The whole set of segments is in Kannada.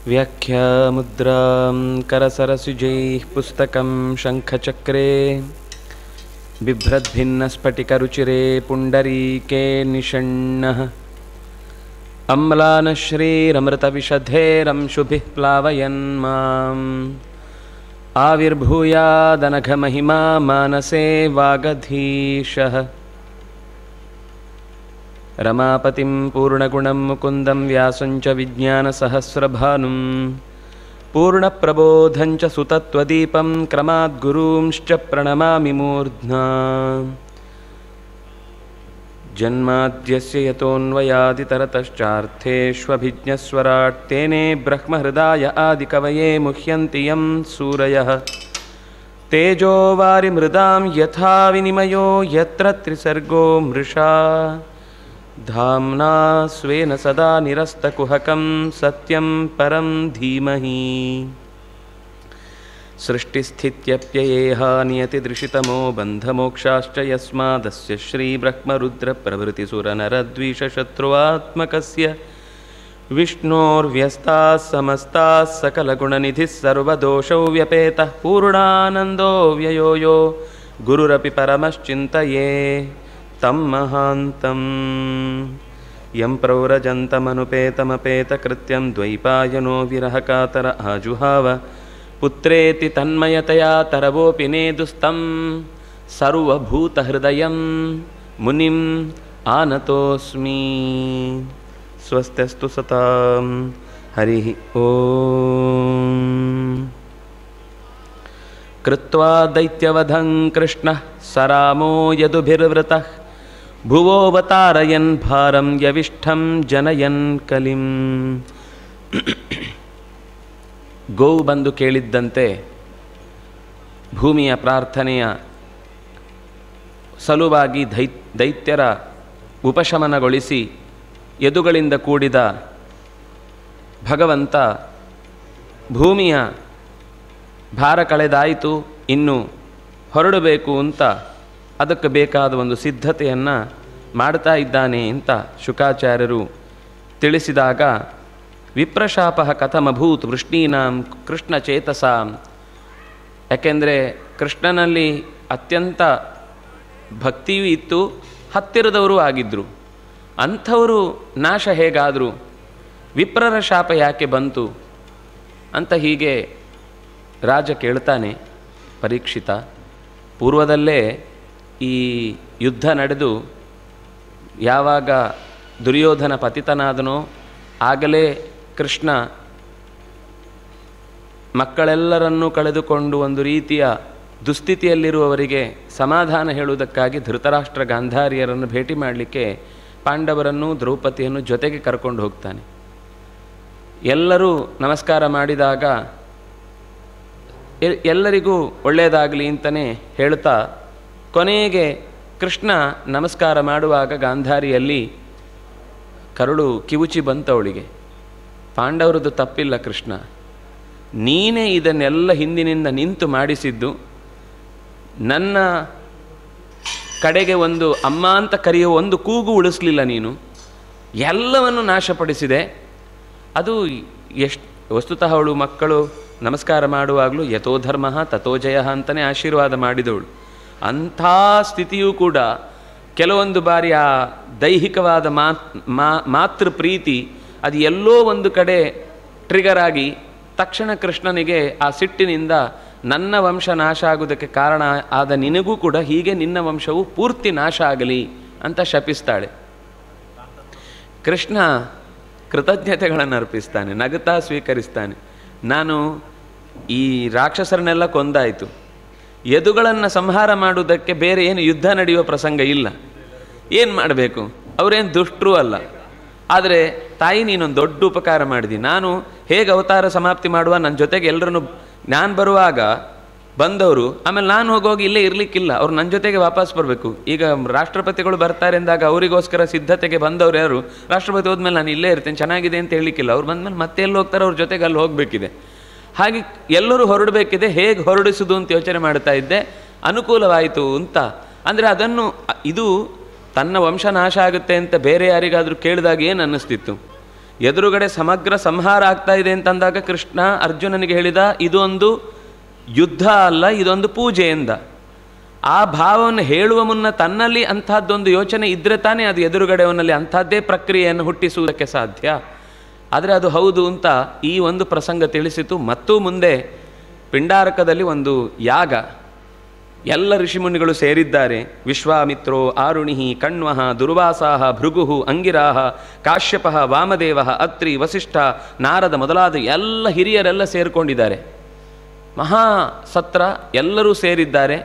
ವ್ಯಾಖ್ಯಾಮುದ್ರಾಂ ಕರಸರಸುಜೈಃ ಪುಸ್ತಕಂ ಶಂಖಚಕ್ರೆ ಬಿಭ್ರದ್ಭಿನ್ನಸ್ಫಟಿಕರುಚಿರೆ ಪುಂಡರೀಕೆ ನಿಷಣ್ಣಃ ಅಮ್ಲಾನಶ್ರೀರಮೃತವಿಶಧೇರಂಶುಭಿಃ ಪ್ಲಾವಯನ್ ಮಾಂ ಆವಿರ್ಭೂಯಾದನಘಮಹಿಮಾ ಮಾನಸೇ ವಾಗಧೀಶಃ ರಮಾಪತಿಂ ಪೂರ್ಣಗುಣಂ ಮುಕುಂದಂ ವ್ಯಾಸಂಚ ವಿಜ್ಞಾನಸಹಸ್ರಭಾನುಂ ಪೂರ್ಣಪ್ರಬೋಧಂಚ ಸುತತ್ವದೀಪಂ ಕ್ರಮಾದ್ಗುರೂಂಶ್ಚ ಪ್ರಣಮಾಮಿ ಮೂರ್ಧ್ನಾ ಜನ್ಮಾದ್ಯಸ್ಯ ಯತೋನ್ವಯಾದಿತರತಶ್ಚಾರ್ಥೇಷ್ವಭಿಜ್ಞಸ್ವರಾಟ್ ತೇನೇ ಬ್ರಹ್ಮಹೃದಾಯ ಆದಿಕವಯೇ ಮುಹ್ಯಂತಿ ಯಂ ಸೂರಯಃ ತೇಜೋ ವಾರಿಮೃದಾಂ ಯಥಾ ವಿನಿಮಯೋ ಯತ್ರ ತ್ರಿಸರ್ಗೋ ಮೃಷಾ ಧಾಮ್ನಾ ಸ್ವೇನ ಸದಾ ನಿರಸ್ತಕುಹಕಂ ಸತ್ಯಂ ಪರಂ ಧೀಮಹಿ ಸೃಷ್ಟಿಸ್ಥಿತ್ಯಪ್ಯಯೇಹ ನಿಯತಿದೃಶಿತಮೋ ಬಂಧಮೋಕ್ಷಾಶ್ಚ ಯಸ್ಮಾದಸ್ಯ ಶ್ರೀಬ್ರಹ್ಮರುದ್ರಪ್ರಭೃತಿಸುರನರದ್ವೀಷಶತ್ರುವಾತ್ಮಕಸ್ಯ ವಿಷ್ಣೋರ್ವ್ಯಸ್ತಾಃ ಸಮಸ್ತಾಃ ಸಕಲಗುಣನಿಧಿಃ ಸರ್ವದೋಷೌ ವ್ಯಪೇತಃ ಪೂರ್ಣಾನಂದೋ ವ್ಯಯೋ ಯೋ ಗುರುರಪಿ ಪರಮಶ್ಚಿಂತಯೇ ತಂ ಮಹಾಂತಂ ಯಂ ಪ್ರವ್ರಜಂತಮನುಪೇತಮಪೇತಕೃತ್ಯಂ ದ್ವೈಪಾಯನೋ ವಿರಹಕಾತರ ಆಜುಹಾವ ಪುತ್ರೇತಿ ತನ್ಮಯತಯಾ ತರವೋಪಿ ನೇದುಸ್ತಂ ಸರ್ವಭೂತಹೃದಯಂ ಮುನಿಂ ಆನತೋಸ್ಮಿ. ಸ್ವಸ್ತ್ಯಸ್ತು ಸತಾಂ. ಹರಿ ಓಂ. ಕೃತ್ವಾ ದೈತ್ಯವಧಂ ಕೃಷ್ಣಃ ಸರಾಮೋ ಯದುಭಿರ್ವೃತಃ ಭುವೋವತಾರಯನ್ ಭಾರಂ ಯವಿಷ್ಠಂ ಜನಯನ್ ಕಲಿಂ. ಗೋವು ಬಂದು ಕೇಳಿದ್ದಂತೆ ಭೂಮಿಯ ಪ್ರಾರ್ಥನೆಯ ಸಲುವಾಗಿ ದೈತ್ಯರ ಉಪಶಮನಗೊಳಿಸಿ ಯದುಗಳಿಂದ ಕೂಡಿದ ಭಗವಂತ ಭೂಮಿಯ ಭಾರ ಕಳೆದಾಯಿತು, ಇನ್ನು ಹೊರಡಬೇಕು ಅಂತ ಅದಕ್ಕೆ ಬೇಕಾದ ಒಂದು ಸಿದ್ಧತೆಯನ್ನು ಮಾಡ್ತಾ ಇದ್ದಾನೆ ಅಂತ ಶುಕಾಚಾರ್ಯರು ತಿಳಿಸಿದಾಗ ವಿಪ್ರಶಾಪಃ ಕಥಮಭೂತ್ ವೃಷ್ಣೀನಾಂ ಕೃಷ್ಣ ಚೇತಸಾಂ. ಯಾಕೆಂದರೆ ಕೃಷ್ಣನಲ್ಲಿ ಅತ್ಯಂತ ಭಕ್ತಿಯೂ ಇತ್ತು, ಹತ್ತಿರದವರು ಆಗಿದ್ದರು. ಅಂಥವರು ನಾಶ ಹೇಗಾದರು, ವಿಪ್ರರ ಶಾಪ ಯಾಕೆ ಬಂತು ಅಂತ ಹೀಗೆ ರಾಜ ಕೇಳ್ತಾನೆ. ಪರೀಕ್ಷಿತ ಪೂರ್ವದಲ್ಲೇ ಈ ಯುದ್ಧ ನಡೆದು ಯಾವಾಗ ದುರ್ಯೋಧನ ಪತಿತನಾದನೋ ಆಗಲೇ ಕೃಷ್ಣ ಮಕ್ಕಳೆಲ್ಲರನ್ನೂ ಕಳೆದುಕೊಂಡು ಒಂದು ರೀತಿಯ ದುಸ್ಥಿತಿಯಲ್ಲಿರುವವರಿಗೆ ಸಮಾಧಾನ ಹೇಳುವುದಕ್ಕಾಗಿ ಧೃತರಾಷ್ಟ್ರ ಗಾಂಧಾರಿಯರನ್ನು ಭೇಟಿ ಮಾಡಲಿಕ್ಕೆ ಪಾಂಡವರನ್ನು ದ್ರೌಪದಿಯನ್ನು ಜೊತೆಗೆ ಕರ್ಕೊಂಡು ಹೋಗ್ತಾನೆ. ಎಲ್ಲರೂ ನಮಸ್ಕಾರ ಮಾಡಿದಾಗ ಎಲ್ಲರಿಗೂ ಒಳ್ಳೆಯದಾಗಲಿ ಅಂತಲೇ ಹೇಳ್ತಾ ಕೊನೆಗೆ ಕೃಷ್ಣ ನಮಸ್ಕಾರ ಮಾಡುವಾಗ ಗಾಂಧಾರಿಯಲ್ಲಿ ಕರುಳು ಕಿವುಚಿ ಬಂತವಳಿಗೆ. ಪಾಂಡವರದ್ದು ತಪ್ಪಿಲ್ಲ ಕೃಷ್ಣ, ನೀನೇ ಇದನ್ನೆಲ್ಲ ಹಿಂದಿನಿಂದ ನಿಂತು ಮಾಡಿಸಿದ್ದು, ನನ್ನ ಕಡೆಗೆ ಒಂದು ಅಮ್ಮ ಅಂತ ಕರೆಯೋ ಒಂದು ಕೂಗು ಉಳಿಸಲಿಲ್ಲ, ನೀನು ಎಲ್ಲವನ್ನು ನಾಶಪಡಿಸಿದೆ. ಅದು ಎಷ್ಟು ವಸ್ತುತಃ ಅವಳು ಮಕ್ಕಳು ನಮಸ್ಕಾರ ಮಾಡುವಾಗಲೂ ಯಥೋ ಧರ್ಮ ತಥೋ ಜಯ ಅಂತಲೇ ಆಶೀರ್ವಾದ ಮಾಡಿದವಳು. ಅಂಥ ಸ್ಥಿತಿಯೂ ಕೂಡ ಕೆಲವೊಂದು ಬಾರಿ ಆ ದೈಹಿಕವಾದ ಮಾತೃ ಪ್ರೀತಿ ಅದು ಎಲ್ಲೋ ಒಂದು ಕಡೆ ಟ್ರಿಗರ್ ಆಗಿ ತಕ್ಷಣ ಕೃಷ್ಣನಿಗೆ ಆ ಸಿಟ್ಟಿನಿಂದ ನನ್ನ ವಂಶ ನಾಶ ಆಗುವುದಕ್ಕೆ ಕಾರಣ ಆದ ನಿನಗೂ ಕೂಡ ಹೀಗೆ ನಿನ್ನ ವಂಶವು ಪೂರ್ತಿ ನಾಶ ಆಗಲಿ ಅಂತ ಶಪಿಸ್ತಾಳೆ. ಕೃಷ್ಣ ಕೃತಜ್ಞತೆಗಳನ್ನು ಅರ್ಪಿಸ್ತಾನೆ, ನಗುತ್ತಾ ಸ್ವೀಕರಿಸ್ತಾನೆ. ನಾನು ಈ ರಾಕ್ಷಸರನ್ನೆಲ್ಲ ಕೊಂದಾಯಿತು, ಯದುಗಳನ್ನು ಸಂಹಾರ ಮಾಡುವುದಕ್ಕೆ ಬೇರೆ ಏನು ಯುದ್ಧ ನಡೆಯುವ ಪ್ರಸಂಗ ಇಲ್ಲ, ಏನು ಮಾಡಬೇಕು, ಅವರೇನು ದುಷ್ಟರೂ ಅಲ್ಲ. ಆದರೆ ತಾಯಿ ನೀನೊಂದು ದೊಡ್ಡ ಉಪಕಾರ ಮಾಡಿದಿ. ನಾನು ಹೇಗೆ ಅವತಾರ ಸಮಾಪ್ತಿ ಮಾಡುವ, ನನ್ನ ಜೊತೆಗೆ ಎಲ್ಲರನ್ನು ನಾನು ಬರುವಾಗ ಬಂದವರು ಆಮೇಲೆ ನಾನು ಹೋಗೋಗಿ ಇಲ್ಲೇ ಇರಲಿಕ್ಕಿಲ್ಲ, ಅವ್ರು ನನ್ನ ಜೊತೆಗೆ ವಾಪಸ್ ಬರಬೇಕು. ಈಗ ರಾಷ್ಟ್ರಪತಿಗಳು ಬರ್ತಾರೆ ಅಂದಾಗ ಅವರಿಗೋಸ್ಕರ ಸಿದ್ಧತೆಗೆ ಬಂದವರು ಯಾರು, ರಾಷ್ಟ್ರಪತಿ ಹೋದ್ಮೇಲೆ ನಾನು ಇಲ್ಲೇ ಇರ್ತೇನೆ ಚೆನ್ನಾಗಿದೆ ಅಂತ ಹೇಳಲಿಕ್ಕಿಲ್ಲ. ಅವ್ರು ಬಂದಮೇಲೆ ಮತ್ತೆ ಎಲ್ಲಿ ಹೋಗ್ತಾರೆ, ಅವ್ರ ಜೊತೆಗೆ ಅಲ್ಲಿ ಹೋಗಬೇಕಿದೆ. ಹಾಗೆ ಎಲ್ಲರೂ ಹೊರಡಬೇಕಿದೆ, ಹೇಗೆ ಹೊರಡಿಸೋದು ಅಂತ ಯೋಚನೆ ಮಾಡ್ತಾ ಇದ್ದೆ, ಅನುಕೂಲವಾಯಿತು ಅಂತ. ಅಂದರೆ ಅದನ್ನು ಇದು ತನ್ನ ವಂಶ ನಾಶ ಆಗುತ್ತೆ ಅಂತ ಬೇರೆ ಯಾರಿಗಾದರೂ ಕೇಳಿದಾಗ ಏನು ಅನ್ನಿಸ್ತಿತ್ತು? ಎದುರುಗಡೆ ಸಮಗ್ರ ಸಂಹಾರ ಆಗ್ತಾ ಇದೆ ಅಂತಂದಾಗ ಕೃಷ್ಣ ಅರ್ಜುನನಿಗೆ ಹೇಳಿದ, ಇದೊಂದು ಯುದ್ಧ ಅಲ್ಲ, ಇದೊಂದು ಪೂಜೆ ಎಂದ. ಆ ಭಾವವನ್ನು ಹೇಳುವ ಮುನ್ನ ತನ್ನಲ್ಲಿ ಅಂಥದ್ದೊಂದು ಯೋಚನೆ ಇದ್ದರೆ ತಾನೇ ಅದು ಎದುರುಗಡೆಯವನಲ್ಲಿ ಅಂಥದ್ದೇ ಪ್ರಕ್ರಿಯೆಯನ್ನು ಹುಟ್ಟಿಸುವುದಕ್ಕೆ ಸಾಧ್ಯ. ಆದರೆ ಅದು ಹೌದು ಅಂತ ಈ ಒಂದು ಪ್ರಸಂಗ ತಿಳಿಸಿತು. ಮತ್ತು ಮುಂದೆ ಪಿಂಡಾರಕದಲ್ಲಿ ಒಂದು ಯಾಗ, ಎಲ್ಲ ಋಷಿಮುನಿಗಳು ಸೇರಿದ್ದಾರೆ. ವಿಶ್ವಾಮಿತ್ರೋ ಆರುಣಿಹಿ ಕಣ್ವಃ ದುರ್ವಾಸಾಹ ಭೃಗು ಅಂಗಿರಾಹ ಕಾಶ್ಯಪ ವಾಮದೇವ ಅತ್ರಿ ವಸಿಷ್ಠ ನಾರದ ಮೊದಲಾದ ಎಲ್ಲ ಹಿರಿಯರೆಲ್ಲ ಸೇರಿಕೊಂಡಿದ್ದಾರೆ. ಮಹಾ ಸತ್ರ ಎಲ್ಲರೂ ಸೇರಿದ್ದಾರೆ.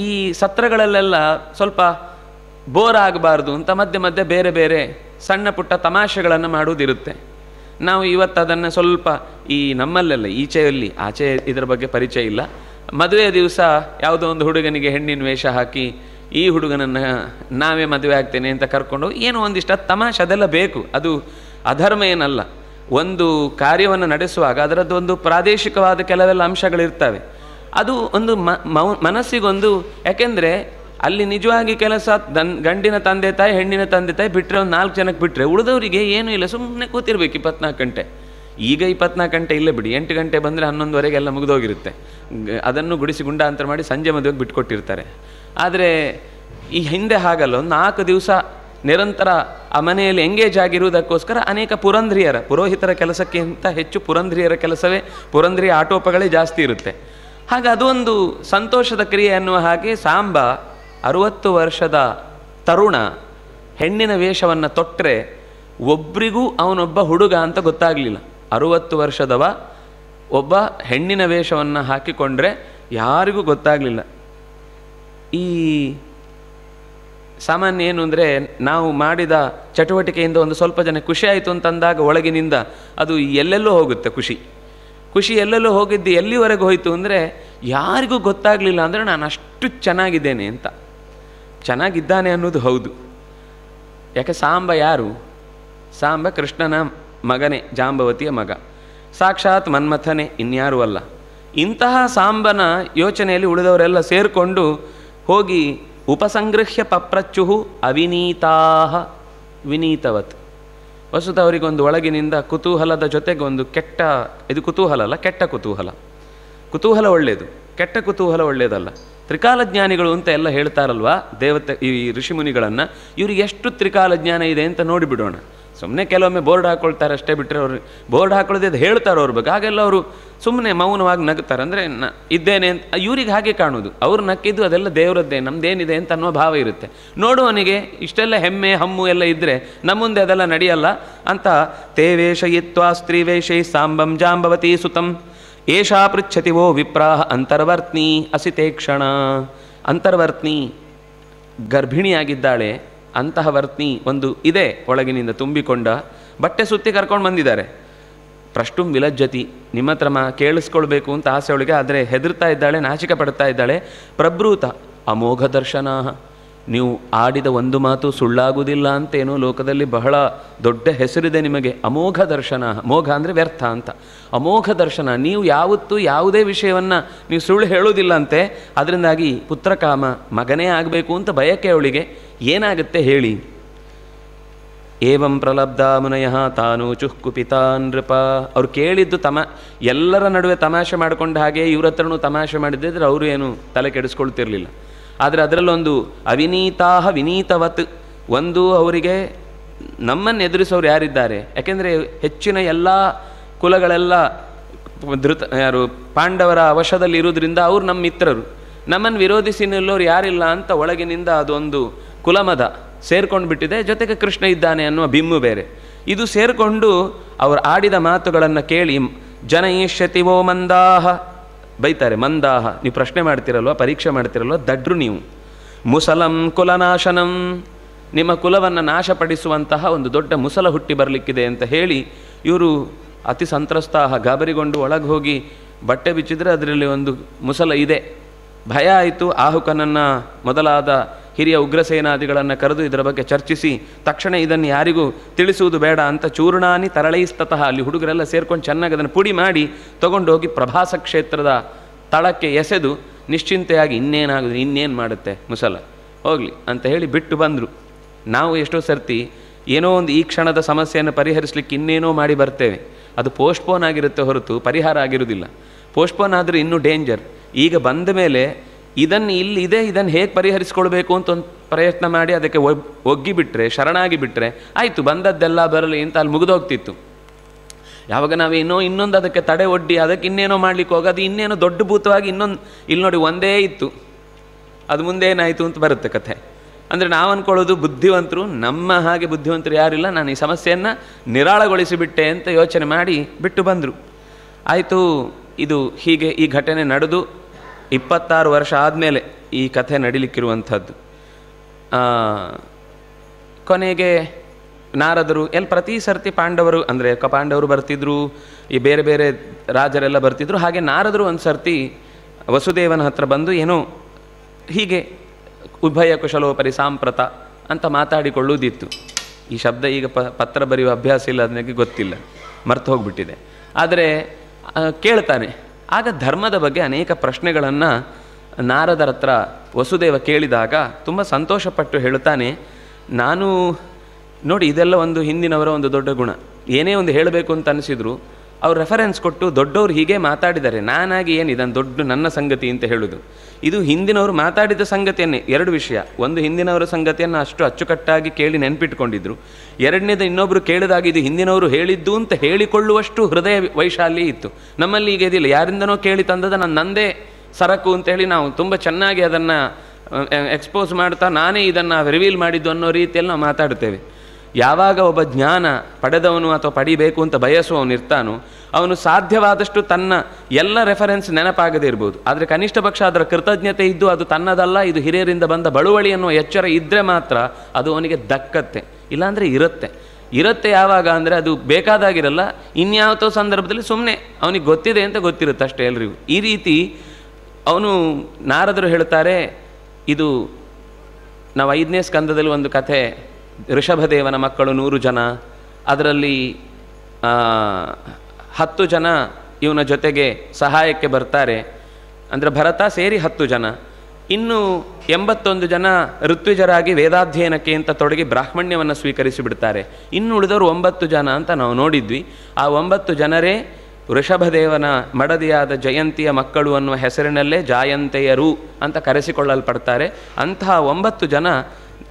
ಈ ಸತ್ರಗಳಲ್ಲೆಲ್ಲ ಸ್ವಲ್ಪ ಬೋರ್ ಆಗಬಾರ್ದು ಅಂತ ಮಧ್ಯೆ ಮಧ್ಯೆ ಬೇರೆ ಬೇರೆ ಸಣ್ಣ ಪುಟ್ಟ ತಮಾಷೆಗಳನ್ನು ಮಾಡುವುದಿರುತ್ತೆ. ನಾವು ಇವತ್ತು ಅದನ್ನು ಸ್ವಲ್ಪ ಈ ನಮ್ಮಲ್ಲೆಲ್ಲ ಈಚೆಯಲ್ಲಿ ಆಚೆ ಇದರ ಬಗ್ಗೆ ಪರಿಚಯ ಇಲ್ಲ. ಮದುವೆಯ ದಿವಸ ಯಾವುದೋ ಒಂದು ಹುಡುಗನಿಗೆ ಹೆಣ್ಣಿನ ವೇಷ ಹಾಕಿ ಈ ಹುಡುಗನನ್ನು ನಾವೇ ಮದುವೆ ಆಗ್ತೇನೆ ಅಂತ ಕರ್ಕೊಂಡು ಏನೋ ಒಂದಿಷ್ಟು ತಮಾಷೆ ಅದೆಲ್ಲ ಬೇಕು. ಅದು ಅಧರ್ಮ ಏನಲ್ಲ. ಒಂದು ಕಾರ್ಯವನ್ನು ನಡೆಸುವಾಗ ಅದರದ್ದು ಒಂದು ಪ್ರಾದೇಶಿಕವಾದ ಕೆಲವೆಲ್ಲ ಅಂಶಗಳಿರ್ತವೆ. ಅದು ಒಂದು ಮನಸ್ಸಿಗೊಂದು, ಯಾಕೆಂದರೆ ಅಲ್ಲಿ ನಿಜವಾಗಿ ಕೆಲಸ ಗಂಡಿನ ತಂದೆ ತಾಯಿ ಹೆಣ್ಣಿನ ತಂದೆ ತಾಯಿ ಬಿಟ್ಟರೆ ಒಂದು 4 ಜನಕ್ಕೆ ಬಿಟ್ಟರೆ ಉಳಿದವರಿಗೆ ಏನೂ ಇಲ್ಲ, ಸುಮ್ಮನೆ ಕೂತಿರ್ಬೇಕು 24 ಗಂಟೆ. ಈಗ 24 ಗಂಟೆ ಇಲ್ಲೇ ಬಿಡಿ, 8 ಗಂಟೆ ಬಂದರೆ 11ವರೆಗೆ ಎಲ್ಲ ಮುಗಿದೋಗಿರುತ್ತೆ. ಅದನ್ನು ಗುಡಿಸಿ ಗುಂಡಾಂತರ ಮಾಡಿ ಸಂಜೆ ಮದುವೆಗೆ ಬಿಟ್ಕೊಟ್ಟಿರ್ತಾರೆ. ಆದರೆ ಈ ಹಿಂದೆ ಹಾಗಲ್ಲ, ಒಂದು 4 ದಿವಸ ನಿರಂತರ ಆ ಮನೆಯಲ್ಲಿ ಎಂಗೇಜ್ ಆಗಿರುವುದಕ್ಕೋಸ್ಕರ ಅನೇಕ ಪುರೋಹಿತರ ಕೆಲಸಕ್ಕಿಂತ ಹೆಚ್ಚು ಪುರಂದ್ರಿಯರ ಕೆಲಸವೇ, ಪುರಂದ್ರಿಯ ಆಟೋಪಗಳೇ ಜಾಸ್ತಿ ಇರುತ್ತೆ. ಹಾಗೆ ಅದೊಂದು ಸಂತೋಷದ ಕ್ರಿಯೆ ಅನ್ನುವ ಹಾಗೆ ಸಾಂಬ 60 ವರ್ಷದ ತರುಣ ಹೆಣ್ಣಿನ ವೇಷವನ್ನು ತೊಟ್ಟರೆ ಒಬ್ಬರಿಗೂ ಅವನೊಬ್ಬ ಹುಡುಗ ಅಂತ ಗೊತ್ತಾಗಲಿಲ್ಲ. 60 ವರ್ಷದವ ಒಬ್ಬ ಹೆಣ್ಣಿನ ವೇಷವನ್ನು ಹಾಕಿಕೊಂಡ್ರೆ ಯಾರಿಗೂ ಗೊತ್ತಾಗಲಿಲ್ಲ. ಈ ಸಾಮಾನ್ಯ ಏನು ಅಂದರೆ, ನಾವು ಮಾಡಿದ ಚಟುವಟಿಕೆಯಿಂದ ಒಂದು ಸ್ವಲ್ಪ ಜನ ಖುಷಿ ಆಯಿತು ಅಂತಂದಾಗ ಒಳಗಿನಿಂದ ಅದು ಎಲ್ಲೆಲ್ಲೋ ಹೋಗುತ್ತೆ. ಖುಷಿ ಎಲ್ಲೆಲ್ಲೋ ಹೋಗಿದ್ದು ಎಲ್ಲಿವರೆಗೆ ಹೋಯಿತು ಅಂದರೆ, ಯಾರಿಗೂ ಗೊತ್ತಾಗಲಿಲ್ಲ ಅಂದರೆ ನಾನು ಅಷ್ಟು ಚೆನ್ನಾಗಿದ್ದೇನೆ ಅಂತ. ಚೆನ್ನಾಗಿದ್ದಾನೆ ಅನ್ನೋದು ಹೌದು. ಯಾಕೆ ಸಾಂಬ ಯಾರು? ಸಾಂಬ ಕೃಷ್ಣನ ಮಗನೇ, ಜಾಂಬವತಿಯ ಮಗ, ಸಾಕ್ಷಾತ್ ಮನ್ಮಥನೇ, ಇನ್ಯಾರೂ ಅಲ್ಲ. ಇಂತಹ ಸಾಂಬನ ಯೋಚನೆಯಲ್ಲಿ ಉಳಿದವರೆಲ್ಲ ಸೇರಿಕೊಂಡು ಹೋಗಿ ಉಪಸಂಗೃಹ್ಯ ಪಪ್ರಚ್ಚುಹು ಅವಿನೀತಾಹ ವಿನೀತವತ್. ವಸ್ತುತ ಅವರಿಗೊಂದು ಒಳಗಿನಿಂದ ಕುತೂಹಲದ ಜೊತೆಗೆ ಒಂದು ಇದು ಕುತೂಹಲ ಅಲ್ಲ, ಕೆಟ್ಟ ಕುತೂಹಲ. ಕುತೂಹಲ ಒಳ್ಳೆಯದು, ಕೆಟ್ಟ ಕುತೂಹಲ ಒಳ್ಳೆಯದಲ್ಲ. ತ್ರಿಕಾಲಜ್ಞಾನಿಗಳು ಅಂತ ಎಲ್ಲ ಹೇಳ್ತಾರಲ್ವಾ ಈ ಋಷಿಮುನಿಗಳನ್ನು, ಇವ್ರಿಗೆ ಎಷ್ಟು ತ್ರಿಕಾಲಜ್ಞಾನ ಇದೆ ಅಂತ ನೋಡಿಬಿಡೋಣ. ಸುಮ್ಮನೆ ಕೆಲವೊಮ್ಮೆ ಬೋರ್ಡ್ ಹಾಕ್ಕೊಳ್ತಾರೆ ಅಷ್ಟೇ, ಬಿಟ್ಟರೆ ಅವರು ಬೋರ್ಡ್ ಹಾಕೊಳ್ಳೋದೇ ಅದು ಹೇಳ್ತಾರೆ ಅವ್ರ ಬಗ್ಗೆ. ಹಾಗೆಲ್ಲ ಅವರು ಸುಮ್ಮನೆ ಮೌನವಾಗಿ ನಗ್ತಾರೆ. ಅಂದರೆ ಇದ್ದೇನೆ ಅಂತ ಇವ್ರಿಗೆ ಹಾಗೆ ಕಾಣೋದು. ಅವ್ರು ನಕ್ಕಿದ್ದು ಅದೆಲ್ಲ ದೇವರದ್ದೇ, ನಮ್ಮದೇನಿದೆ ಅಂತ ಅನ್ನೋ ಭಾವ ಇರುತ್ತೆ. ನೋಡುವನಿಗೆ ಇಷ್ಟೆಲ್ಲ ಹೆಮ್ಮೆ ಹಮ್ಮು ಎಲ್ಲ ಇದ್ದರೆ ನಮ್ಮ ಮುಂದೆ ಅದೆಲ್ಲ ನಡೆಯಲ್ಲ ಅಂತ. ತೇ ವೇಷಯಿತ್ವಾ ಸ್ತ್ರೀವೇಷೈ ಸಾಂಬಂ ಜಾಂಬವತಿ ಸುತಂ ಏಷಾ ಪೃಚ್ಛತಿ ವೋ ವಿಪ್ರಾಹ ಅಂತರ್ವರ್ತ್ನಿ ಅಸಿತೇ ಕ್ಷಣ. ಅಂತರ್ವರ್ತ್ನಿ ಗರ್ಭಿಣಿಯಾಗಿದ್ದಾಳೆ. ಅಂತಹ ವರ್ತ್ನಿ ಒಂದು ಇದೆ ಒಳಗಿನಿಂದ ತುಂಬಿಕೊಂಡ, ಬಟ್ಟೆ ಸುತ್ತಿ ಕರ್ಕೊಂಡು ಬಂದಿದ್ದಾರೆ. ಪ್ರಷ್ಟುಂ ವಿಲಜ್ಜತಿ, ನಿಮ್ಮ ಹತ್ರ ಕೇಳಿಸ್ಕೊಳ್ಬೇಕು ಅಂತ ಆಸೆ ಒಳಗೆ, ಆದರೆ ಹೆದರ್ತಾ ಇದ್ದಾಳೆ, ನಾಚಿಕೆ ಪಡ್ತಾ ಇದ್ದಾಳೆ. ಪ್ರಬ್ರೂತ ಅಮೋಘ ದರ್ಶನ, ನೀವು ಆಡಿದ ಒಂದು ಮಾತು ಸುಳ್ಳಾಗುವುದಿಲ್ಲ ಅಂತೇನೋ ಲೋಕದಲ್ಲಿ ಬಹಳ ದೊಡ್ಡ ಹೆಸರಿದೆ ನಿಮಗೆ. ಅಮೋಘ ದರ್ಶನ, ಮೋಘ ಅಂದರೆ ವ್ಯರ್ಥ ಅಂತ. ಅಮೋಘ ದರ್ಶನ, ನೀವು ಯಾವತ್ತೂ ಯಾವುದೇ ವಿಷಯವನ್ನು ನೀವು ಸುಳ್ಳು ಹೇಳೋದಿಲ್ಲ ಅಂತೆ. ಅದರಿಂದಾಗಿ ಪುತ್ರಕಾಮ, ಮಗನೇ ಆಗಬೇಕು ಅಂತ ಬಯಕೆ ಅವಳಿಗೆ. ಏನಾಗುತ್ತೆ ಹೇಳಿ. ಏವಂ ಪ್ರಲಬ್ಧ ಮುನಯ ತಾನು ಚುಃಕುಪಿತಾ ನೃಪ. ಅವ್ರು ಕೇಳಿದ್ದು ಎಲ್ಲರ ನಡುವೆ ತಮಾಷೆ ಮಾಡಿಕೊಂಡ ಹಾಗೆ ಇವ್ರ ಹತ್ರನೂ ತಮಾಷೆ ಮಾಡಿದ್ದಿದ್ರೆ ಅವರು ಏನು ತಲೆ ಕೆಡಿಸ್ಕೊಳ್ತಿರ್ಲಿಲ್ಲ. ಆದರೆ ಅದರಲ್ಲೊಂದು ಅವಿನೀತಾಹ ವಿನೀತವತ್, ಒಂದು ಅವರಿಗೆ ನಮ್ಮನ್ನು ಎದುರಿಸೋರು ಯಾರಿದ್ದಾರೆ? ಯಾಕೆಂದರೆ ಹೆಚ್ಚಿನ ಎಲ್ಲ ಕುಲಗಳೆಲ್ಲ ಪಾಂಡವರ ವಶದಲ್ಲಿ ಇರೋದ್ರಿಂದ ಅವ್ರು ನಮ್ಮ ಮಿತ್ರರು. ನಮ್ಮನ್ನು ವಿರೋಧಿಸಿ ನಿಲ್ಲೋರು ಯಾರಿಲ್ಲ ಅಂತ ಒಳಗಿನಿಂದ ಅದೊಂದು ಕುಲಮದ ಸೇರ್ಕೊಂಡು ಬಿಟ್ಟಿದೆ. ಜೊತೆಗೆ ಕೃಷ್ಣ ಇದ್ದಾನೆ ಅನ್ನುವ ಬಿಮ್ಮು ಬೇರೆ. ಇದು ಸೇರಿಕೊಂಡು ಅವರು ಆಡಿದ ಮಾತುಗಳನ್ನು ಕೇಳಿ ಜನಯಿಷ್ಯತಿವೋ ಮಂದಾಹ, ಬೈತಾರೆ. ಮಂದಾಹ, ನೀವು ಪ್ರಶ್ನೆ ಮಾಡ್ತಿರಲ್ವ, ಪರೀಕ್ಷೆ ಮಾಡ್ತಿರಲ್ವ, ದಡ್ರು ನೀವು. ಮುಸಲಂ ಕುಲನಾಶನಂ, ನಿಮ್ಮ ಕುಲವನ್ನು ನಾಶಪಡಿಸುವಂತಹ ಒಂದು ದೊಡ್ಡ ಮುಸಲ ಹುಟ್ಟಿ ಬರಲಿಕ್ಕಿದೆ ಅಂತ ಹೇಳಿ ಇವರು ಅತಿ ಸಂತ್ರಸ್ತಾಹ, ಗಾಬರಿಗೊಂಡು ಒಳಗೆ ಹೋಗಿ ಬಟ್ಟೆ ಬಿಚ್ಚಿದ್ರೆ ಅದರಲ್ಲಿ ಒಂದು ಮುಸಲ ಇದೆ. ಭಯ ಆಯಿತು. ಆಹುಕನನ್ನು ಮೊದಲಾದ ಹಿರಿಯ ಉಗ್ರಸೇನಾದಿಗಳನ್ನು ಕರೆದು ಇದರ ಬಗ್ಗೆ ಚರ್ಚಿಸಿ ತಕ್ಷಣ ಇದನ್ನು ಯಾರಿಗೂ ತಿಳಿಸುವುದು ಬೇಡ ಅಂತ ಚೂರ್ಣಾನಿ ತರಳೈಸ್ತತಃ, ಅಲ್ಲಿ ಹುಡುಗರೆಲ್ಲ ಸೇರ್ಕೊಂಡು ಚೆನ್ನಾಗಿ ಅದನ್ನು ಪುಡಿ ಮಾಡಿ ತೊಗೊಂಡೋಗಿ ಪ್ರಭಾಸ ಕ್ಷೇತ್ರದ ತಳಕ್ಕೆ ಎಸೆದು ನಿಶ್ಚಿಂತೆಯಾಗಿ ಇನ್ನೇನಾಗುತ್ತೆ, ಇನ್ನೇನು ಮಾಡುತ್ತೆ ಮುಸಲ, ಹೋಗಲಿ ಅಂತ ಹೇಳಿ ಬಿಟ್ಟು ಬಂದರು. ನಾವು ಎಷ್ಟೋ ಸರ್ತಿ ಏನೋ ಒಂದು ಈ ಕ್ಷಣದ ಸಮಸ್ಯೆಯನ್ನು ಪರಿಹರಿಸಲಿಕ್ಕೆ ಇನ್ನೇನೋ ಮಾಡಿ ಬರ್ತೇವೆ, ಅದು ಪೋಸ್ಟ್ಪೋನ್ ಆಗಿರುತ್ತೆ ಹೊರತು ಪರಿಹಾರ ಆಗಿರುವುದಿಲ್ಲ. ಪೋಸ್ಟ್ಪೋನ್ ಆದರೆ ಇನ್ನೂ ಡೇಂಜರ್. ಈಗ ಬಂದ ಮೇಲೆ ಇದನ್ನು ಇಲ್ಲಿದೆ, ಇದನ್ನು ಹೇಗೆ ಪರಿಹರಿಸ್ಕೊಳ್ಬೇಕು ಅಂತ ಒಂದು ಪ್ರಯತ್ನ ಮಾಡಿ ಅದಕ್ಕೆ ಒಗ್ಗಿಬಿಟ್ರೆ, ಶರಣಾಗಿ ಬಿಟ್ಟರೆ ಆಯಿತು, ಬಂದದ್ದೆಲ್ಲ ಬರಲಿ ಅಂತ ಅಲ್ಲಿ ಮುಗಿದೋಗ್ತಿತ್ತು. ಯಾವಾಗ ನಾವು ಇನ್ನೊಂದು ಅದಕ್ಕೆ ತಡೆ ಒಡ್ಡಿ ಅದಕ್ಕೆ ಇನ್ನೇನೋ ಮಾಡ್ಲಿಕ್ಕೆ ಹೋಗೋದು ಇನ್ನೇನೋ ದೊಡ್ಡ ಭೂತವಾಗಿ ಇನ್ನೊಂದು ಇಲ್ಲಿ ನೋಡಿ ಒಂದೇ ಇತ್ತು, ಅದು ಮುಂದೆ ಏನಾಯಿತು ಅಂತ ಬರುತ್ತೆ ಕಥೆ. ಅಂದರೆ ನಾವು ಅಂದ್ಕೊಳ್ಳೋದು ಬುದ್ಧಿವಂತರು, ನಮ್ಮ ಹಾಗೆ ಬುದ್ಧಿವಂತರು ಯಾರಿಲ್ಲ, ನಾನು ಈ ಸಮಸ್ಯೆಯನ್ನು ನಿರಾಳಗೊಳಿಸಿಬಿಟ್ಟೆ ಅಂತ ಯೋಚನೆ ಮಾಡಿ ಬಿಟ್ಟು ಬಂದರು. ಆಯಿತು, ಇದು ಹೀಗೆ ಈ ಘಟನೆ ನಡೆದು 26 ವರ್ಷ ಆದಮೇಲೆ ಈ ಕಥೆ ನಡೀಲಿಕ್ಕಿರುವಂಥದ್ದು. ಕೊನೆಗೆ ನಾರದರು ಪ್ರತಿ ಸರ್ತಿ ಪಾಂಡವರು ಅಂದರೆ ಪಾಂಡವರು ಬರ್ತಿದ್ರು, ಈ ಬೇರೆ ಬೇರೆ ರಾಜರೆಲ್ಲ ಬರ್ತಿದ್ರು. ಹಾಗೆ ನಾರದರು ಒಂದು ಸರ್ತಿ ವಸುದೇವನ ಹತ್ರ ಬಂದು ಏನೋ ಹೀಗೆ ಉಭಯ ಕುಶಲೋಪರಿ ಸಾಂಪ್ರತ ಅಂತ ಮಾತಾಡಿಕೊಳ್ಳುವುದಿತ್ತು. ಈ ಶಬ್ದ ಈಗ ಪತ್ರ ಬರೆಯುವ ಅಭ್ಯಾಸ ಇಲ್ಲ, ಅದಕ್ಕೆ ಗೊತ್ತಿಲ್ಲ, ಮರ್ತು ಹೋಗ್ಬಿಟ್ಟಿದೆ. ಆದರೆ ಕೇಳ್ತಾನೆ. ಆಗ ಧರ್ಮದ ಬಗ್ಗೆ ಅನೇಕ ಪ್ರಶ್ನೆಗಳನ್ನು ನಾರದರ ಹತ್ರ ವಸುದೇವ ಕೇಳಿದಾಗ ತುಂಬ ಸಂತೋಷಪಟ್ಟು ಹೇಳುತ್ತಾನೆ, ನಾನು ನೋಡಿ ಇದೆಲ್ಲ ಒಂದು ಹಿಂದಿನವರ ಒಂದು ದೊಡ್ಡ ಗುಣ. ಏನೇ ಒಂದು ಹೇಳಬೇಕು ಅಂತ ಅನಿಸಿದ್ರು ಅವ್ರು ರೆಫರೆನ್ಸ್ ಕೊಟ್ಟು ದೊಡ್ಡವರು ಹೀಗೆ ಮಾತಾಡಿದ್ದಾರೆ, ನಾನಾಗಿ ಏನು ಇದನ್ನು ದೊಡ್ಡ ನನ್ನ ಸಂಗತಿ ಅಂತ ಹೇಳೋದು. ಇದು ಹಿಂದಿನವರು ಮಾತಾಡಿದ ಸಂಗತಿಯನ್ನೇ. ಎರಡು ವಿಷಯ, ಒಂದು ಹಿಂದಿನವರ ಸಂಗತಿಯನ್ನು ಅಷ್ಟು ಅಚ್ಚುಕಟ್ಟಾಗಿ ಕೇಳಿ ನೆನಪಿಟ್ಕೊಂಡಿದ್ರು. ಎರಡನೇದು ಇನ್ನೊಬ್ಬರು ಕೇಳಿದಾಗ ಇದು ಹಿಂದಿನವರು ಹೇಳಿದ್ದು ಅಂತ ಹೇಳಿಕೊಳ್ಳುವಷ್ಟು ಹೃದಯ ವೈಶಾಲ್ಯ ಇತ್ತು. ನಮ್ಮಲ್ಲಿ ಈಗ ಇದಿಲ್ಲ, ಯಾರಿಂದನೋ ಕೇಳಿ ತಂದದ ನಂದೇ ಸರಕು ಅಂತೇಳಿ ನಾವು ತುಂಬ ಚೆನ್ನಾಗಿ ಅದನ್ನು ಎಕ್ಸ್ಪೋಸ್ ಮಾಡ್ತಾ ನಾನೇ ಇದನ್ನು ರಿವೀಲ್ ಮಾಡಿದ್ದು ಅನ್ನೋ ರೀತಿಯಲ್ಲಿ ನಾವು ಮಾತಾಡ್ತೇವೆ. ಯಾವಾಗ ಒಬ್ಬ ಜ್ಞಾನ ಪಡೆದವನು ಅಥವಾ ಪಡಿಬೇಕು ಅಂತ ಬಯಸುವವನು ಇರ್ತಾನೋ ಅವನು ಸಾಧ್ಯವಾದಷ್ಟು ತನ್ನ ಎಲ್ಲ ರೆಫರೆನ್ಸ್ ನೆನಪಾಗದೇ ಇರ್ಬೋದು, ಆದರೆ ಕನಿಷ್ಠ ಪಕ್ಷ ಅದರ ಕೃತಜ್ಞತೆ ಇದ್ದು ಅದು ತನ್ನದಲ್ಲ, ಇದು ಹಿರಿಯರಿಂದ ಬಂದ ಬಳುವಳಿ ಅನ್ನುವ ಎಚ್ಚರ ಇದ್ದರೆ ಮಾತ್ರ ಅದು ಅವನಿಗೆ ದಕ್ಕತ್ತೆ. ಇಲ್ಲಾಂದರೆ ಇರುತ್ತೆ ಯಾವಾಗ ಅಂದರೆ ಅದು ಬೇಕಾದಾಗಿರಲ್ಲ, ಇನ್ಯಾವತ್ತೋ ಸಂದರ್ಭದಲ್ಲಿ ಸುಮ್ಮನೆ ಅವನಿಗೆ ಗೊತ್ತಿದೆ ಅಂತ ಗೊತ್ತಿರುತ್ತೆ ಅಷ್ಟೇ ಎಲ್ರಿಗೂ. ಈ ರೀತಿ ಅವನು ನಾರದರು ಹೇಳ್ತಾರೆ, ಇದು ನಾವು 5ನೇ ಸ್ಕಂದದಲ್ಲಿ ಒಂದು ಕಥೆ, ಋಷಭದೇವನ ಮಕ್ಕಳು 100 ಜನ, ಅದರಲ್ಲಿ 10 ಜನ ಇವನ ಜೊತೆಗೆ ಸಹಾಯಕ್ಕೆ ಬರ್ತಾರೆ, ಅಂದರೆ ಭರತ ಸೇರಿ 10 ಜನ. ಇನ್ನು 81 ಜನ ಋತ್ವಿಜರಾಗಿ ವೇದಾಧ್ಯಯನಕ್ಕೆ ಅಂತ ತೊಡಗಿ ಬ್ರಾಹ್ಮಣ್ಯವನ್ನು ಸ್ವೀಕರಿಸಿ ಬಿಡ್ತಾರೆ. ಇನ್ನು ಉಳಿದವರು 9 ಜನ ಅಂತ ನಾವು ನೋಡಿದ್ವಿ. ಆ 9 ಜನರೇ ವೃಷಭದೇವನ ಮಡದಿಯಾದ ಜಯಂತಿಯ ಮಕ್ಕಳು ಅನ್ನುವ ಹೆಸರಿನಲ್ಲೇ ಜಾಯಂತೆಯರು ಅಂತ ಕರೆಸಿಕೊಳ್ಳಲ್ಪಡ್ತಾರೆ. ಅಂತಹ 9 ಜನ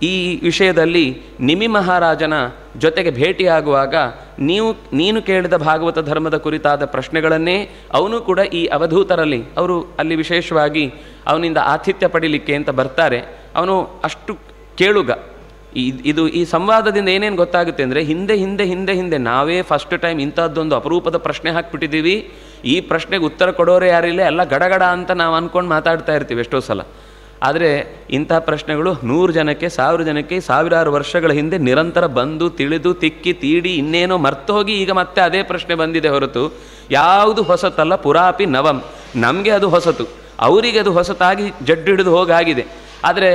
ಈ ವಿಷಯದಲ್ಲಿ ನಿಮಿ ಮಹಾರಾಜನ ಜೊತೆಗೆ ಭೇಟಿಯಾಗುವಾಗ ನೀನು ಕೇಳಿದ ಭಾಗವತ ಧರ್ಮದ ಕುರಿತಾದ ಪ್ರಶ್ನೆಗಳನ್ನೇ ಅವನು ಕೂಡ ಈ ಅವಧೂತರಲ್ಲಿ ಅವರು ಅಲ್ಲಿ ವಿಶೇಷವಾಗಿ ಅವನಿಂದ ಆತಿಥ್ಯ ಪಡೀಲಿಕ್ಕೆ ಅಂತ ಬರ್ತಾರೆ. ಅವನು ಅಷ್ಟು ಕೇಳುಗ. ಇದು ಈ ಸಂವಾದದಿಂದ ಏನೇನು ಗೊತ್ತಾಗುತ್ತೆ ಅಂದರೆ ಹಿಂದೆ ನಾವೇ ಫಸ್ಟ್ ಟೈಮ್ ಇಂಥದ್ದೊಂದು ಅಪರೂಪದ ಪ್ರಶ್ನೆ ಹಾಕ್ಬಿಟ್ಟಿದ್ದೀವಿ, ಈ ಪ್ರಶ್ನೆಗೆ ಉತ್ತರ ಕೊಡೋರೇ ಯಾರಿಲ್ಲ, ಎಲ್ಲ ಗಡಗಡ ಅಂತ ನಾವು ಅಂದ್ಕೊಂಡು ಮಾತಾಡ್ತಾ ಇರ್ತೀವಿ ಎಷ್ಟೋ ಸಲ. ಆದರೆ ಇಂಥ ಪ್ರಶ್ನೆಗಳು 100 ಜನಕ್ಕೆ 1000 ಜನಕ್ಕೆ ಸಾವಿರಾರು ವರ್ಷಗಳ ಹಿಂದೆ ನಿರಂತರ ಬಂದು ತಿಳಿದು ತಿಕ್ಕಿ ತೀಡಿ ಇನ್ನೇನೋ ಮರ್ತು ಹೋಗಿ ಈಗ ಮತ್ತೆ ಅದೇ ಪ್ರಶ್ನೆ ಬಂದಿದೆ ಹೊರತು ಯಾವುದು ಹೊಸತಲ್ಲ. ಪುರಾಪಿ ನವಂ, ನಮಗೆ ಅದು ಹೊಸತು, ಅವರಿಗೆ ಅದು ಹೊಸತಾಗಿ ಜಡ್ಡು ಹಿಡಿದು ಹೋಗಾಗಿದೆ. ಆದರೆ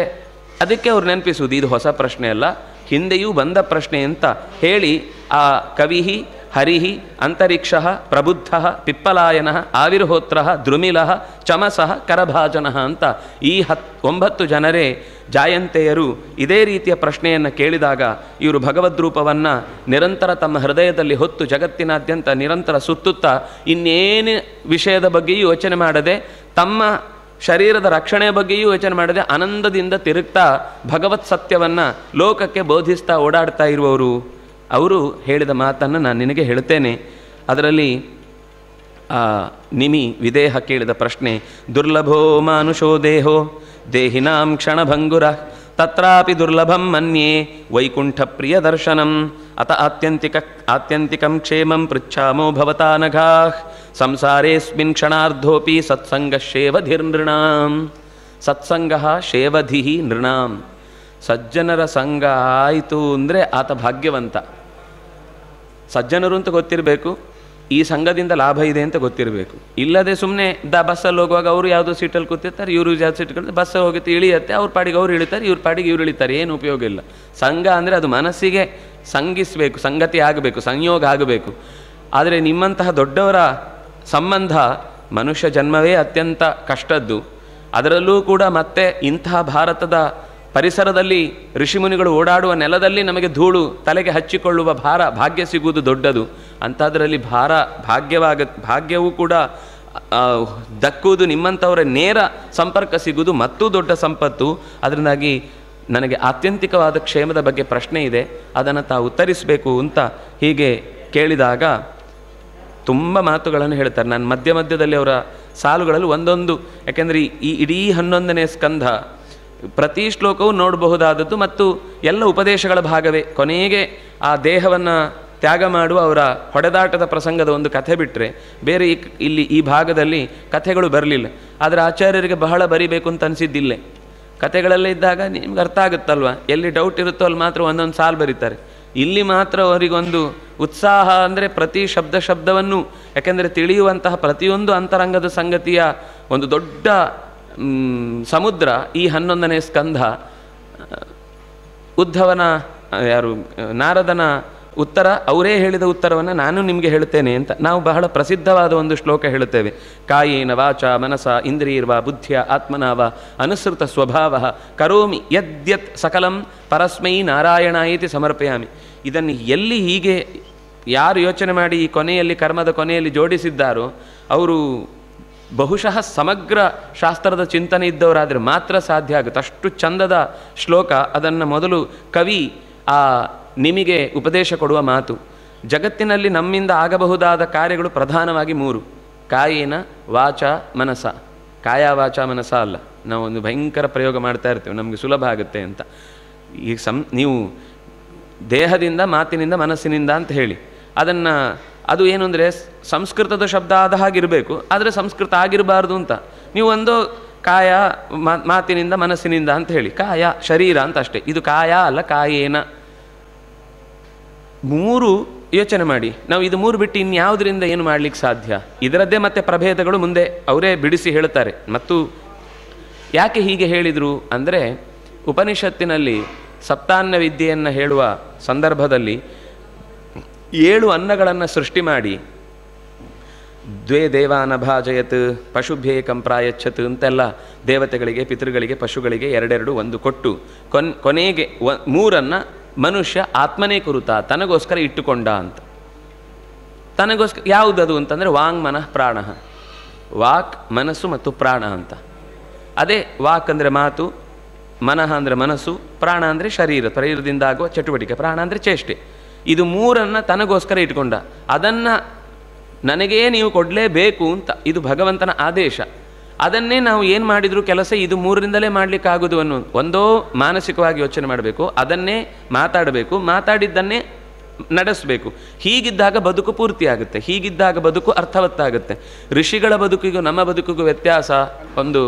ಅದಕ್ಕೆ ಅವ್ರು ನೆನಪಿಸುವುದು ಇದು ಹೊಸ ಪ್ರಶ್ನೆ ಅಲ್ಲ, ಹಿಂದೆಯೂ ಬಂದ ಪ್ರಶ್ನೆ ಅಂತ ಹೇಳಿ ಆ ಕವಿಹಿ ಹರಿಹಿ ಅಂತರಿಕ್ಷ ಪ್ರಬುದ್ಧ ಪಿಪ್ಪಲಾಯನ ಆವಿರ್ಹೋತ್ರ ದ್ರುಮಿಲ ಚಮಸ ಕರಭಾಜನ ಅಂತ ಈ 9 ಜನರೇ ಜಾಯಂತೆಯರು ಇದೇ ರೀತಿಯ ಪ್ರಶ್ನೆಯನ್ನು ಕೇಳಿದಾಗ ಇವರು ಭಗವದ್ರೂಪವನ್ನು ನಿರಂತರ ತಮ್ಮ ಹೃದಯದಲ್ಲಿ ಹೊತ್ತು ಜಗತ್ತಿನಾದ್ಯಂತ ನಿರಂತರ ಸುತ್ತುತ್ತಾ ಇನ್ನೇನು ವಿಷಯದ ಬಗ್ಗೆಯೂ ಯೋಚನೆ ಮಾಡದೆ, ತಮ್ಮ ಶರೀರದ ರಕ್ಷಣೆಯ ಬಗ್ಗೆಯೂ ಯೋಚನೆ ಮಾಡದೆ ಆನಂದದಿಂದ ತಿರುಗ್ತಾ ಭಗವತ್ ಸತ್ಯವನ್ನು ಲೋಕಕ್ಕೆ ಬೋಧಿಸ್ತಾ ಓಡಾಡ್ತಾ ಇರುವವರು. ಅವರು ಹೇಳಿದ ಮಾತನ್ನು ನಾನು ನಿನಗೆ ಹೇಳ್ತೇನೆ. ಅದರಲ್ಲಿ ನಿಮಿ ವಿದೇಹ ಕೇಳಿದ ಪ್ರಶ್ನೆ, ದುರ್ಲಭೋ ಮಾನುಷೋ ದೇಹೋ ದೇಹಿನಾಂ ಕ್ಷಣಭಂಗುರ ತತ್ರಾಪಿ ದುರ್ಲಭಂ ಮನ್ಯೇ ವೈಕುಂಠ ಪ್ರಿಯ ದರ್ಶನಂ ಅತ ಆತ್ಯಂತಿಕಂ ಕ್ಷೇಮಂ ಪೃಚ್ಛಾಮೋ ಭವತಾ ನಘಾಃ ಸಂಸಾರೇಸ್ಮಿನ್ ಕ್ಷಣಾರ್ಧೋಪಿ ಸತ್ಸಂಗ ಶೇವಧಿರ್ ನೃಣಾಂ. ಸತ್ಸಂಗ ಶೇವಧಿ ನೃಣಾಂ. ಸಜ್ಜನರ ಸಂಘ ಆಯಿತು ಅಂದರೆ ಆತ ಭಾಗ್ಯವಂತ. ಸಜ್ಜನರು ಅಂತ ಗೊತ್ತಿರಬೇಕು, ಈ ಸಂಘದಿಂದ ಲಾಭ ಇದೆ ಅಂತ ಗೊತ್ತಿರಬೇಕು. ಇಲ್ಲದೆ ಸುಮ್ಮನೆ ಬಸ್ಸಲ್ಲಿ ಹೋಗುವಾಗ ಅವರು ಯಾವುದೋ ಸೀಟಲ್ಲಿ ಕೂತಿರ್ತಾರೆ, ಇವರು ಜಾಸ್ತಿ ಸೀಟ್ಗಳು, ಬಸ್ ಹೋಗುತ್ತೆ ಇಳಿಯುತ್ತೆ, ಅವ್ರ ಪಾಡಿಗೆ ಅವ್ರು ಇಳಿತಾರೆ, ಇವ್ರ ಪಾಡಿಗೆ ಇವ್ರು ಇಳಿತಾರೆ, ಏನು ಉಪಯೋಗ ಇಲ್ಲ. ಸಂಘ ಅಂದರೆ ಅದು ಮನಸ್ಸಿಗೆ ಸಂಗಿಸಬೇಕು, ಸಂಗತಿ ಆಗಬೇಕು, ಸಂಯೋಗ ಆಗಬೇಕು. ಆದರೆ ನಿಮ್ಮಂತಹ ದೊಡ್ಡವರ ಸಂಬಂಧ ಮನುಷ್ಯ ಜನ್ಮವೇ ಅತ್ಯಂತ ಕಷ್ಟದ್ದು. ಅದರಲ್ಲೂ ಕೂಡ ಮತ್ತೆ ಇಂತಹ ಭಾರತದ ಪರಿಸರದಲ್ಲಿ ಋಷಿಮುನಿಗಳು ಓಡಾಡುವ ನೆಲದಲ್ಲಿ ನಮಗೆ ಧೂಳು ತಲೆಗೆ ಹಚ್ಚಿಕೊಳ್ಳುವ ಭಾಗ್ಯ ಸಿಗುವುದು ದೊಡ್ಡದು. ಅಂಥದ್ರಲ್ಲಿ ಭಾಗ್ಯವೂ ಕೂಡ ದಕ್ಕುವುದು, ನಿಮ್ಮಂಥವರ ನೇರ ಸಂಪರ್ಕ ಸಿಗುವುದು ಮತ್ತೂ ದೊಡ್ಡ ಸಂಪತ್ತು. ಅದರಿಂದಾಗಿ ನನಗೆ ಆತ್ಯಂತಿಕವಾದ ಕ್ಷೇಮದ ಬಗ್ಗೆ ಪ್ರಶ್ನೆ ಇದೆ, ಅದನ್ನು ತಾವು ಉತ್ತರಿಸಬೇಕು ಅಂತ ಹೀಗೆ ಕೇಳಿದಾಗ ತುಂಬ ಮಾತುಗಳನ್ನು ಹೇಳ್ತಾರೆ. ನಾನು ಮಧ್ಯದಲ್ಲಿ ಅವರ ಸಾಲುಗಳಲ್ಲಿ ಒಂದೊಂದು, ಯಾಕೆಂದರೆ ಈ ಇಡೀ 11ನೇ ಸ್ಕಂಧ ಪ್ರತಿ ಶ್ಲೋಕವೂ ನೋಡಬಹುದಾದದ್ದು ಮತ್ತು ಎಲ್ಲ ಉಪದೇಶಗಳ ಭಾಗವೇ. ಕೊನೆಗೆ ಆ ದೇಹವನ್ನು ತ್ಯಾಗ ಮಾಡುವ ಅವರ ಹೊಡೆದಾಟದ ಪ್ರಸಂಗದ ಒಂದು ಕಥೆ ಬಿಟ್ಟರೆ ಬೇರೆ ಇಲ್ಲಿ ಈ ಭಾಗದಲ್ಲಿ ಕಥೆಗಳು ಬರಲಿಲ್ಲ. ಆದರೆ ಆಚಾರ್ಯರಿಗೆ ಬಹಳ ಬರಿಬೇಕು ಅಂತ ಅನಿಸಿದ್ದಿಲ್ಲ. ಕಥೆಗಳೆಲ್ಲ ಇದ್ದಾಗ ನಿಮ್ಗೆ ಅರ್ಥ ಆಗುತ್ತಲ್ವ, ಎಲ್ಲಿ ಡೌಟ್ ಇರುತ್ತೋ ಅಲ್ಲಿ ಮಾತ್ರ ಒಂದೊಂದು ಸಾಲು ಬರೀತಾರೆ. ಇಲ್ಲಿ ಮಾತ್ರ ಅವರಿಗೊಂದು ಉತ್ಸಾಹ ಅಂದರೆ ಪ್ರತಿ ಶಬ್ದವನ್ನು, ಯಾಕೆಂದರೆ ತಿಳಿಯುವಂತಹ ಪ್ರತಿಯೊಂದು ಅಂತರಂಗದ ಸಂಗತಿಯ ಒಂದು ದೊಡ್ಡ ಸಮುದ್ರ ಈ 11ನೇ ಸ್ಕಂಧ. ಉದ್ಧವನ ನಾರದನ ಉತ್ತರ, ಅವರೇ ಹೇಳಿದ ಉತ್ತರವನ್ನು ನಾನು ನಿಮಗೆ ಹೇಳ್ತೇನೆ ಅಂತ ನಾವು ಬಹಳ ಪ್ರಸಿದ್ಧವಾದ ಒಂದು ಶ್ಲೋಕ ಹೇಳುತ್ತೇವೆ. ಕಾಯೇನ ವಾಚ ಮನಸ ಇಂದ್ರಿಯರ್ವ ಬುದ್ಧಿಯ ಆತ್ಮನಾವ ಅನುಸೃತ ಸ್ವಭಾವ ಕರೋಮಿ ಯದ್ಯತ್ ಸಕಲಂ ಪರಸ್ಮೈ ನಾರಾಯಣಾಯತಿ ಸಮರ್ಪಯಾಮಿ. ಇದನ್ನು ಎಲ್ಲಿ ಹೀಗೆ ಯಾರು ಯೋಚನೆ ಮಾಡಿ ಈ ಕೊನೆಯಲ್ಲಿ ಕರ್ಮದ ಕೊನೆಯಲ್ಲಿ ಜೋಡಿಸಿದ್ದಾರೋ ಅವರು ಬಹುಶಃ ಸಮಗ್ರ ಶಾಸ್ತ್ರದ ಚಿಂತನೆ ಇದ್ದವರಾದರೆ ಮಾತ್ರ ಸಾಧ್ಯ ಆಗುತ್ತೆ. ಅಷ್ಟು ಚಂದದ ಶ್ಲೋಕ. ಅದನ್ನು ಮೊದಲು ಕವಿ ನಿಮಗೆ ಉಪದೇಶ ಕೊಡುವ ಮಾತು. ಜಗತ್ತಿನಲ್ಲಿ ನಮ್ಮಿಂದ ಆಗಬಹುದಾದ ಕಾರ್ಯಗಳು ಪ್ರಧಾನವಾಗಿ 3: ಕಾಯೇನ ವಾಚ ಮನಸ. ಕಾಯ ವಾಚ ಮನಸ ಅಲ್ಲ, ನಾವು ಒಂದು ಭಯಂಕರ ಪ್ರಯೋಗ ಮಾಡ್ತಾ ಇರ್ತೇವೆ, ನಮಗೆ ಸುಲಭ ಆಗುತ್ತೆ ಅಂತ. ಈಗ ನೀವು ದೇಹದಿಂದ, ಮಾತಿನಿಂದ, ಮನಸ್ಸಿನಿಂದ ಅಂತ ಹೇಳಿ ಅದು ಏನು ಅಂದರೆ ಸಂಸ್ಕೃತದ ಶಬ್ದ ಆದ ಹಾಗಿರಬೇಕು, ಆದರೆ ಸಂಸ್ಕೃತ ಆಗಿರಬಾರ್ದು ಅಂತ. ನೀವು ಒಂದು ಕಾಯ ಮಾತಿನಿಂದ ಮನಸ್ಸಿನಿಂದ ಅಂತ ಹೇಳಿ, ಕಾಯ ಶರೀರ ಅಂತ ಅಷ್ಟೇ. ಇದು ಕಾಯ ಅಲ್ಲ, ಕಾಯೇನ. 3 ಯೋಚನೆ ಮಾಡಿ. ನಾವು ಇದು 3 ಬಿಟ್ಟು ಇನ್ಯಾವುದರಿಂದ ಏನು ಮಾಡಲಿಕ್ಕೆ ಸಾಧ್ಯ? ಇದರದ್ದೇ ಮತ್ತೆ ಪ್ರಭೇದಗಳು ಮುಂದೆ ಅವರೇ ಬಿಡಿಸಿ ಹೇಳ್ತಾರೆ. ಮತ್ತು ಯಾಕೆ ಹೀಗೆ ಹೇಳಿದರು ಅಂದರೆ, ಉಪನಿಷತ್ತಿನಲ್ಲಿ ಸಪ್ತಾನ್ನ ವಿದ್ಯೆಯನ್ನು ಹೇಳುವ ಸಂದರ್ಭದಲ್ಲಿ 7 ಅನ್ನಗಳನ್ನು ಸೃಷ್ಟಿ ಮಾಡಿ, ದ್ವೇ ದೇವಾನಭಾಜಯತ್ ಪಶುಭ್ಯೇಕಂ ಪ್ರಾಯಚ್ಛತ್ ಅಂತೆಲ್ಲ ದೇವತೆಗಳಿಗೆ, ಪಿತೃಗಳಿಗೆ, ಪಶುಗಳಿಗೆ 2 1 ಕೊಟ್ಟು ಕೊನೆಗೆ 3 ಮನುಷ್ಯ ಆತ್ಮನೇ ಕುರುತ, ತನಗೋಸ್ಕರ ಇಟ್ಟುಕೊಂಡ ಅಂತ. ತನಗೋಸ್ಕರ ಯಾವುದದು ಅಂತಂದರೆ ವಾಂಗ್ ಮನಃ ಪ್ರಾಣ. ವಾಕ್ ಮನಸ್ಸು ಮತ್ತು ಪ್ರಾಣ ಅಂತ. ಅದೇ ವಾಕ್ ಅಂದರೆ ಮಾತು, ಮನಃ ಅಂದರೆ ಮನಸ್ಸು, ಪ್ರಾಣ ಅಂದರೆ ಶರೀರದಿಂದ ಆಗುವ ಚಟುವಟಿಕೆ, ಪ್ರಾಣ ಅಂದರೆ ಚೇಷ್ಟೆ. ಇದು 3 ತನಗೋಸ್ಕರ ಇಟ್ಕೊಂಡ. ಅದನ್ನು ನನಗೇ ನೀವು ಕೊಡಲೇಬೇಕು ಅಂತ, ಇದು ಭಗವಂತನ ಆದೇಶ. ಅದನ್ನೇ ನಾವು ಏನು ಮಾಡಿದರೂ ಕೆಲಸ ಇದು 3ರಿಂದಲೇ ಮಾಡಲಿಕ್ಕಾಗೋದು ಅನ್ನೋದು ಒಂದೋ ಮಾನಸಿಕವಾಗಿ ಯೋಚನೆ ಮಾಡಬೇಕು, ಅದನ್ನೇ ಮಾತಾಡಬೇಕು, ಮಾತಾಡಿದ್ದನ್ನೇ ನಡೆಸಬೇಕು. ಹೀಗಿದ್ದಾಗ ಬದುಕು ಪೂರ್ತಿ ಆಗುತ್ತೆ, ಹೀಗಿದ್ದಾಗ ಬದುಕು ಅರ್ಥವತ್ತಾಗುತ್ತೆ. ಋಷಿಗಳ ಬದುಕಿಗೂ ನಮ್ಮ ಬದುಕಿಗೂ ವ್ಯತ್ಯಾಸ ಒಂದು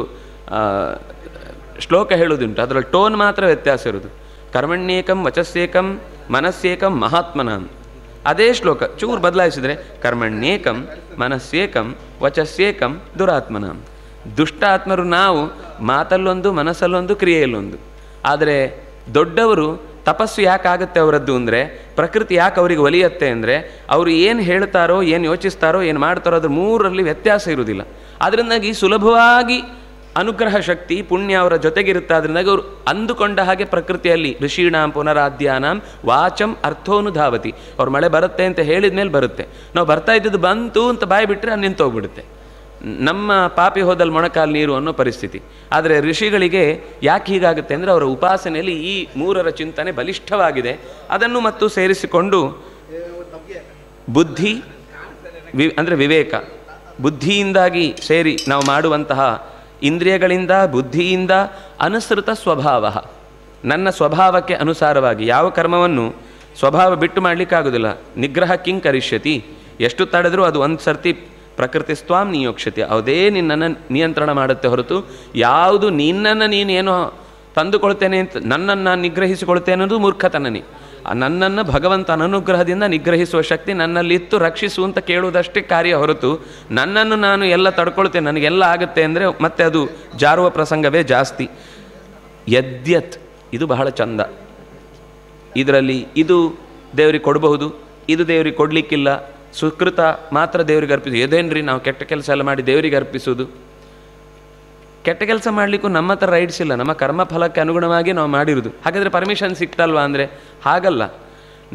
ಶ್ಲೋಕ ಹೇಳೋದುಂಟು, ಅದರಲ್ಲಿ ಟೋನ್ ಮಾತ್ರ ವ್ಯತ್ಯಾಸ ಇರೋದು. ಕರ್ಮಣ್ಯೇಕಂ ವಚಸ್ಸೇಕಂ ಮನಸ್ಸೇಕಂ ಮಹಾತ್ಮನಾಂ. ಅದೇ ಶ್ಲೋಕ ಚೂರು ಬದಲಾಯಿಸಿದರೆ ಕರ್ಮಣ್ಯೇಕಂ ಮನಸ್ಸೇಕಂ ವಚಸ್ಸೇಕಂ ದುರಾತ್ಮನಾಂ. ದುಷ್ಟ ಆತ್ಮರು ನಾವು ಮಾತಲ್ಲೊಂದು, ಮನಸ್ಸಲ್ಲೊಂದು, ಕ್ರಿಯೆಯಲ್ಲೊಂದು. ಆದರೆ ದೊಡ್ಡವರು ತಪಸ್ಸು ಯಾಕಾಗುತ್ತೆ ಅವರದ್ದು ಅಂದರೆ, ಪ್ರಕೃತಿ ಯಾಕೆ ಅವರಿಗೆ ಒಲಿಯತ್ತೆ ಅಂದರೆ, ಅವರು ಏನು ಹೇಳ್ತಾರೋ, ಏನು ಯೋಚಿಸ್ತಾರೋ, ಏನು ಮಾಡ್ತಾರೋ ಅದ್ರ 3ರಲ್ಲಿ ವ್ಯತ್ಯಾಸ ಇರುವುದಿಲ್ಲ. ಅದರಿಂದಾಗಿ ಸುಲಭವಾಗಿ ಅನುಗ್ರಹ ಶಕ್ತಿ ಪುಣ್ಯ ಅವರ ಜೊತೆಗಿರುತ್ತೆ. ಅದರಿಂದಾಗಿ ಅವರು ಅಂದುಕೊಂಡ ಹಾಗೆ ಪ್ರಕೃತಿಯಲ್ಲಿ ಋಷೀಣಾಂ ಪುನರಾಧ್ಯಾನಾಂ ವಾಚಂ ಅರ್ಥೋನುಧಾವತಿ. ಅವ್ರು ಮಳೆ ಬರುತ್ತೆ ಅಂತ ಹೇಳಿದ ಮೇಲೆ ಬರುತ್ತೆ. ನಾವು ಬರ್ತಾ ಇದ್ದದ್ದು ಬಂತು ಅಂತ ಬಾಯಿ ಬಿಟ್ಟರೆ ಅದು ನಿಂತೋಗ್ಬಿಡುತ್ತೆ. ನಮ್ಮ ಪಾಪಿ ಹೋದಲ್ಲಿ ಮೊಣಕಾಲು ನೀರು ಅನ್ನೋ ಪರಿಸ್ಥಿತಿ. ಆದರೆ ಋಷಿಗಳಿಗೆ ಯಾಕೆ ಹೀಗಾಗುತ್ತೆ ಅಂದರೆ, ಅವರ ಉಪಾಸನೆಯಲ್ಲಿ ಈ 3ರ ಚಿಂತನೆ ಬಲಿಷ್ಠವಾಗಿದೆ. ಅದನ್ನು ಮತ್ತು ಸೇರಿಸಿಕೊಂಡು ಬುದ್ಧಿ ಅಂದರೆ ವಿವೇಕ, ಬುದ್ಧಿಯಿಂದಾಗಿ ಸೇರಿ ನಾವು ಮಾಡುವಂತಹ ಇಂದ್ರಿಯಗಳಿಂದ, ಬುದ್ಧಿಯಿಂದ ಅನುಸೃತ ಸ್ವಭಾವ, ನನ್ನ ಸ್ವಭಾವಕ್ಕೆ ಅನುಸಾರವಾಗಿ ಯಾವ ಕರ್ಮವನ್ನು ಸ್ವಭಾವ ಬಿಟ್ಟು ಮಾಡಲಿಕ್ಕಾಗೋದಿಲ್ಲ. ನಿಗ್ರಹ ಕಿಂ ಕರಿಷ್ಯತಿ, ಎಷ್ಟು ತಡೆದರೂ ಅದು ಒಂದು ಸರ್ತಿ ಪ್ರಕೃತಿ ಸ್ವಾಂ ನಿಯೋಕ್ಷತೆ, ಅದೇ ನಿನ್ನನ್ನು ನಿಯಂತ್ರಣ ಮಾಡುತ್ತೆ ಹೊರತು ಯಾವುದು ನಿನ್ನನ್ನು ನೀನೇನೋ ತಂದುಕೊಳ್ತೇನೆ ಅಂತ ನನ್ನನ್ನು ನಾನು ನಿಗ್ರಹಿಸಿಕೊಳ್ತೇನೆ ಅನ್ನೋದು ಮೂರ್ಖತನನೇ. ನನ್ನನ್ನು ಭಗವಂತನ ಅನುಗ್ರಹದಿಂದ ನಿಗ್ರಹಿಸುವ ಶಕ್ತಿ ನನ್ನಲ್ಲಿತ್ತು, ರಕ್ಷಿಸು ಅಂತ ಕೇಳುವುದಷ್ಟೇ ಕಾರ್ಯ ಹೊರತು ನನ್ನನ್ನು ನಾನು ಎಲ್ಲ ತಡ್ಕೊಳ್ತೇನೆ, ನನಗೆಲ್ಲ ಆಗುತ್ತೆ ಅಂದರೆ ಮತ್ತೆ ಅದು ಜಾರುವ ಪ್ರಸಂಗವೇ ಜಾಸ್ತಿ. ಯದ್ಯತ್, ಇದು ಬಹಳ ಚಂದ. ಇದರಲ್ಲಿ ಇದು ದೇವರಿಗೆ ಕೊಡಬಹುದು, ಇದು ದೇವರಿಗೆ ಕೊಡಲಿಕ್ಕಿಲ್ಲ, ಸುಕೃತ ಮಾತ್ರ ದೇವರಿಗೆ ಅರ್ಪಿಸೋದು. ಎದೇನ್ರಿ ನಾವು ಕೆಟ್ಟ ಕೆಲಸ ಎಲ್ಲ ಮಾಡಿ ದೇವರಿಗೆ ಅರ್ಪಿಸೋದು? ಕೆಟ್ಟ ಕೆಲಸ ಮಾಡಲಿಕ್ಕೂ ನಮ್ಮ ಹತ್ರ ರೈಟ್ಸ್ ಇಲ್ಲ, ನಮ್ಮ ಕರ್ಮಫಲಕ್ಕೆ ಅನುಗುಣವಾಗಿ ನಾವು ಮಾಡಿರೋದು. ಹಾಗಾದರೆ ಪರ್ಮಿಷನ್ ಸಿಕ್ತಲ್ವಾ ಅಂದರೆ ಹಾಗಲ್ಲ.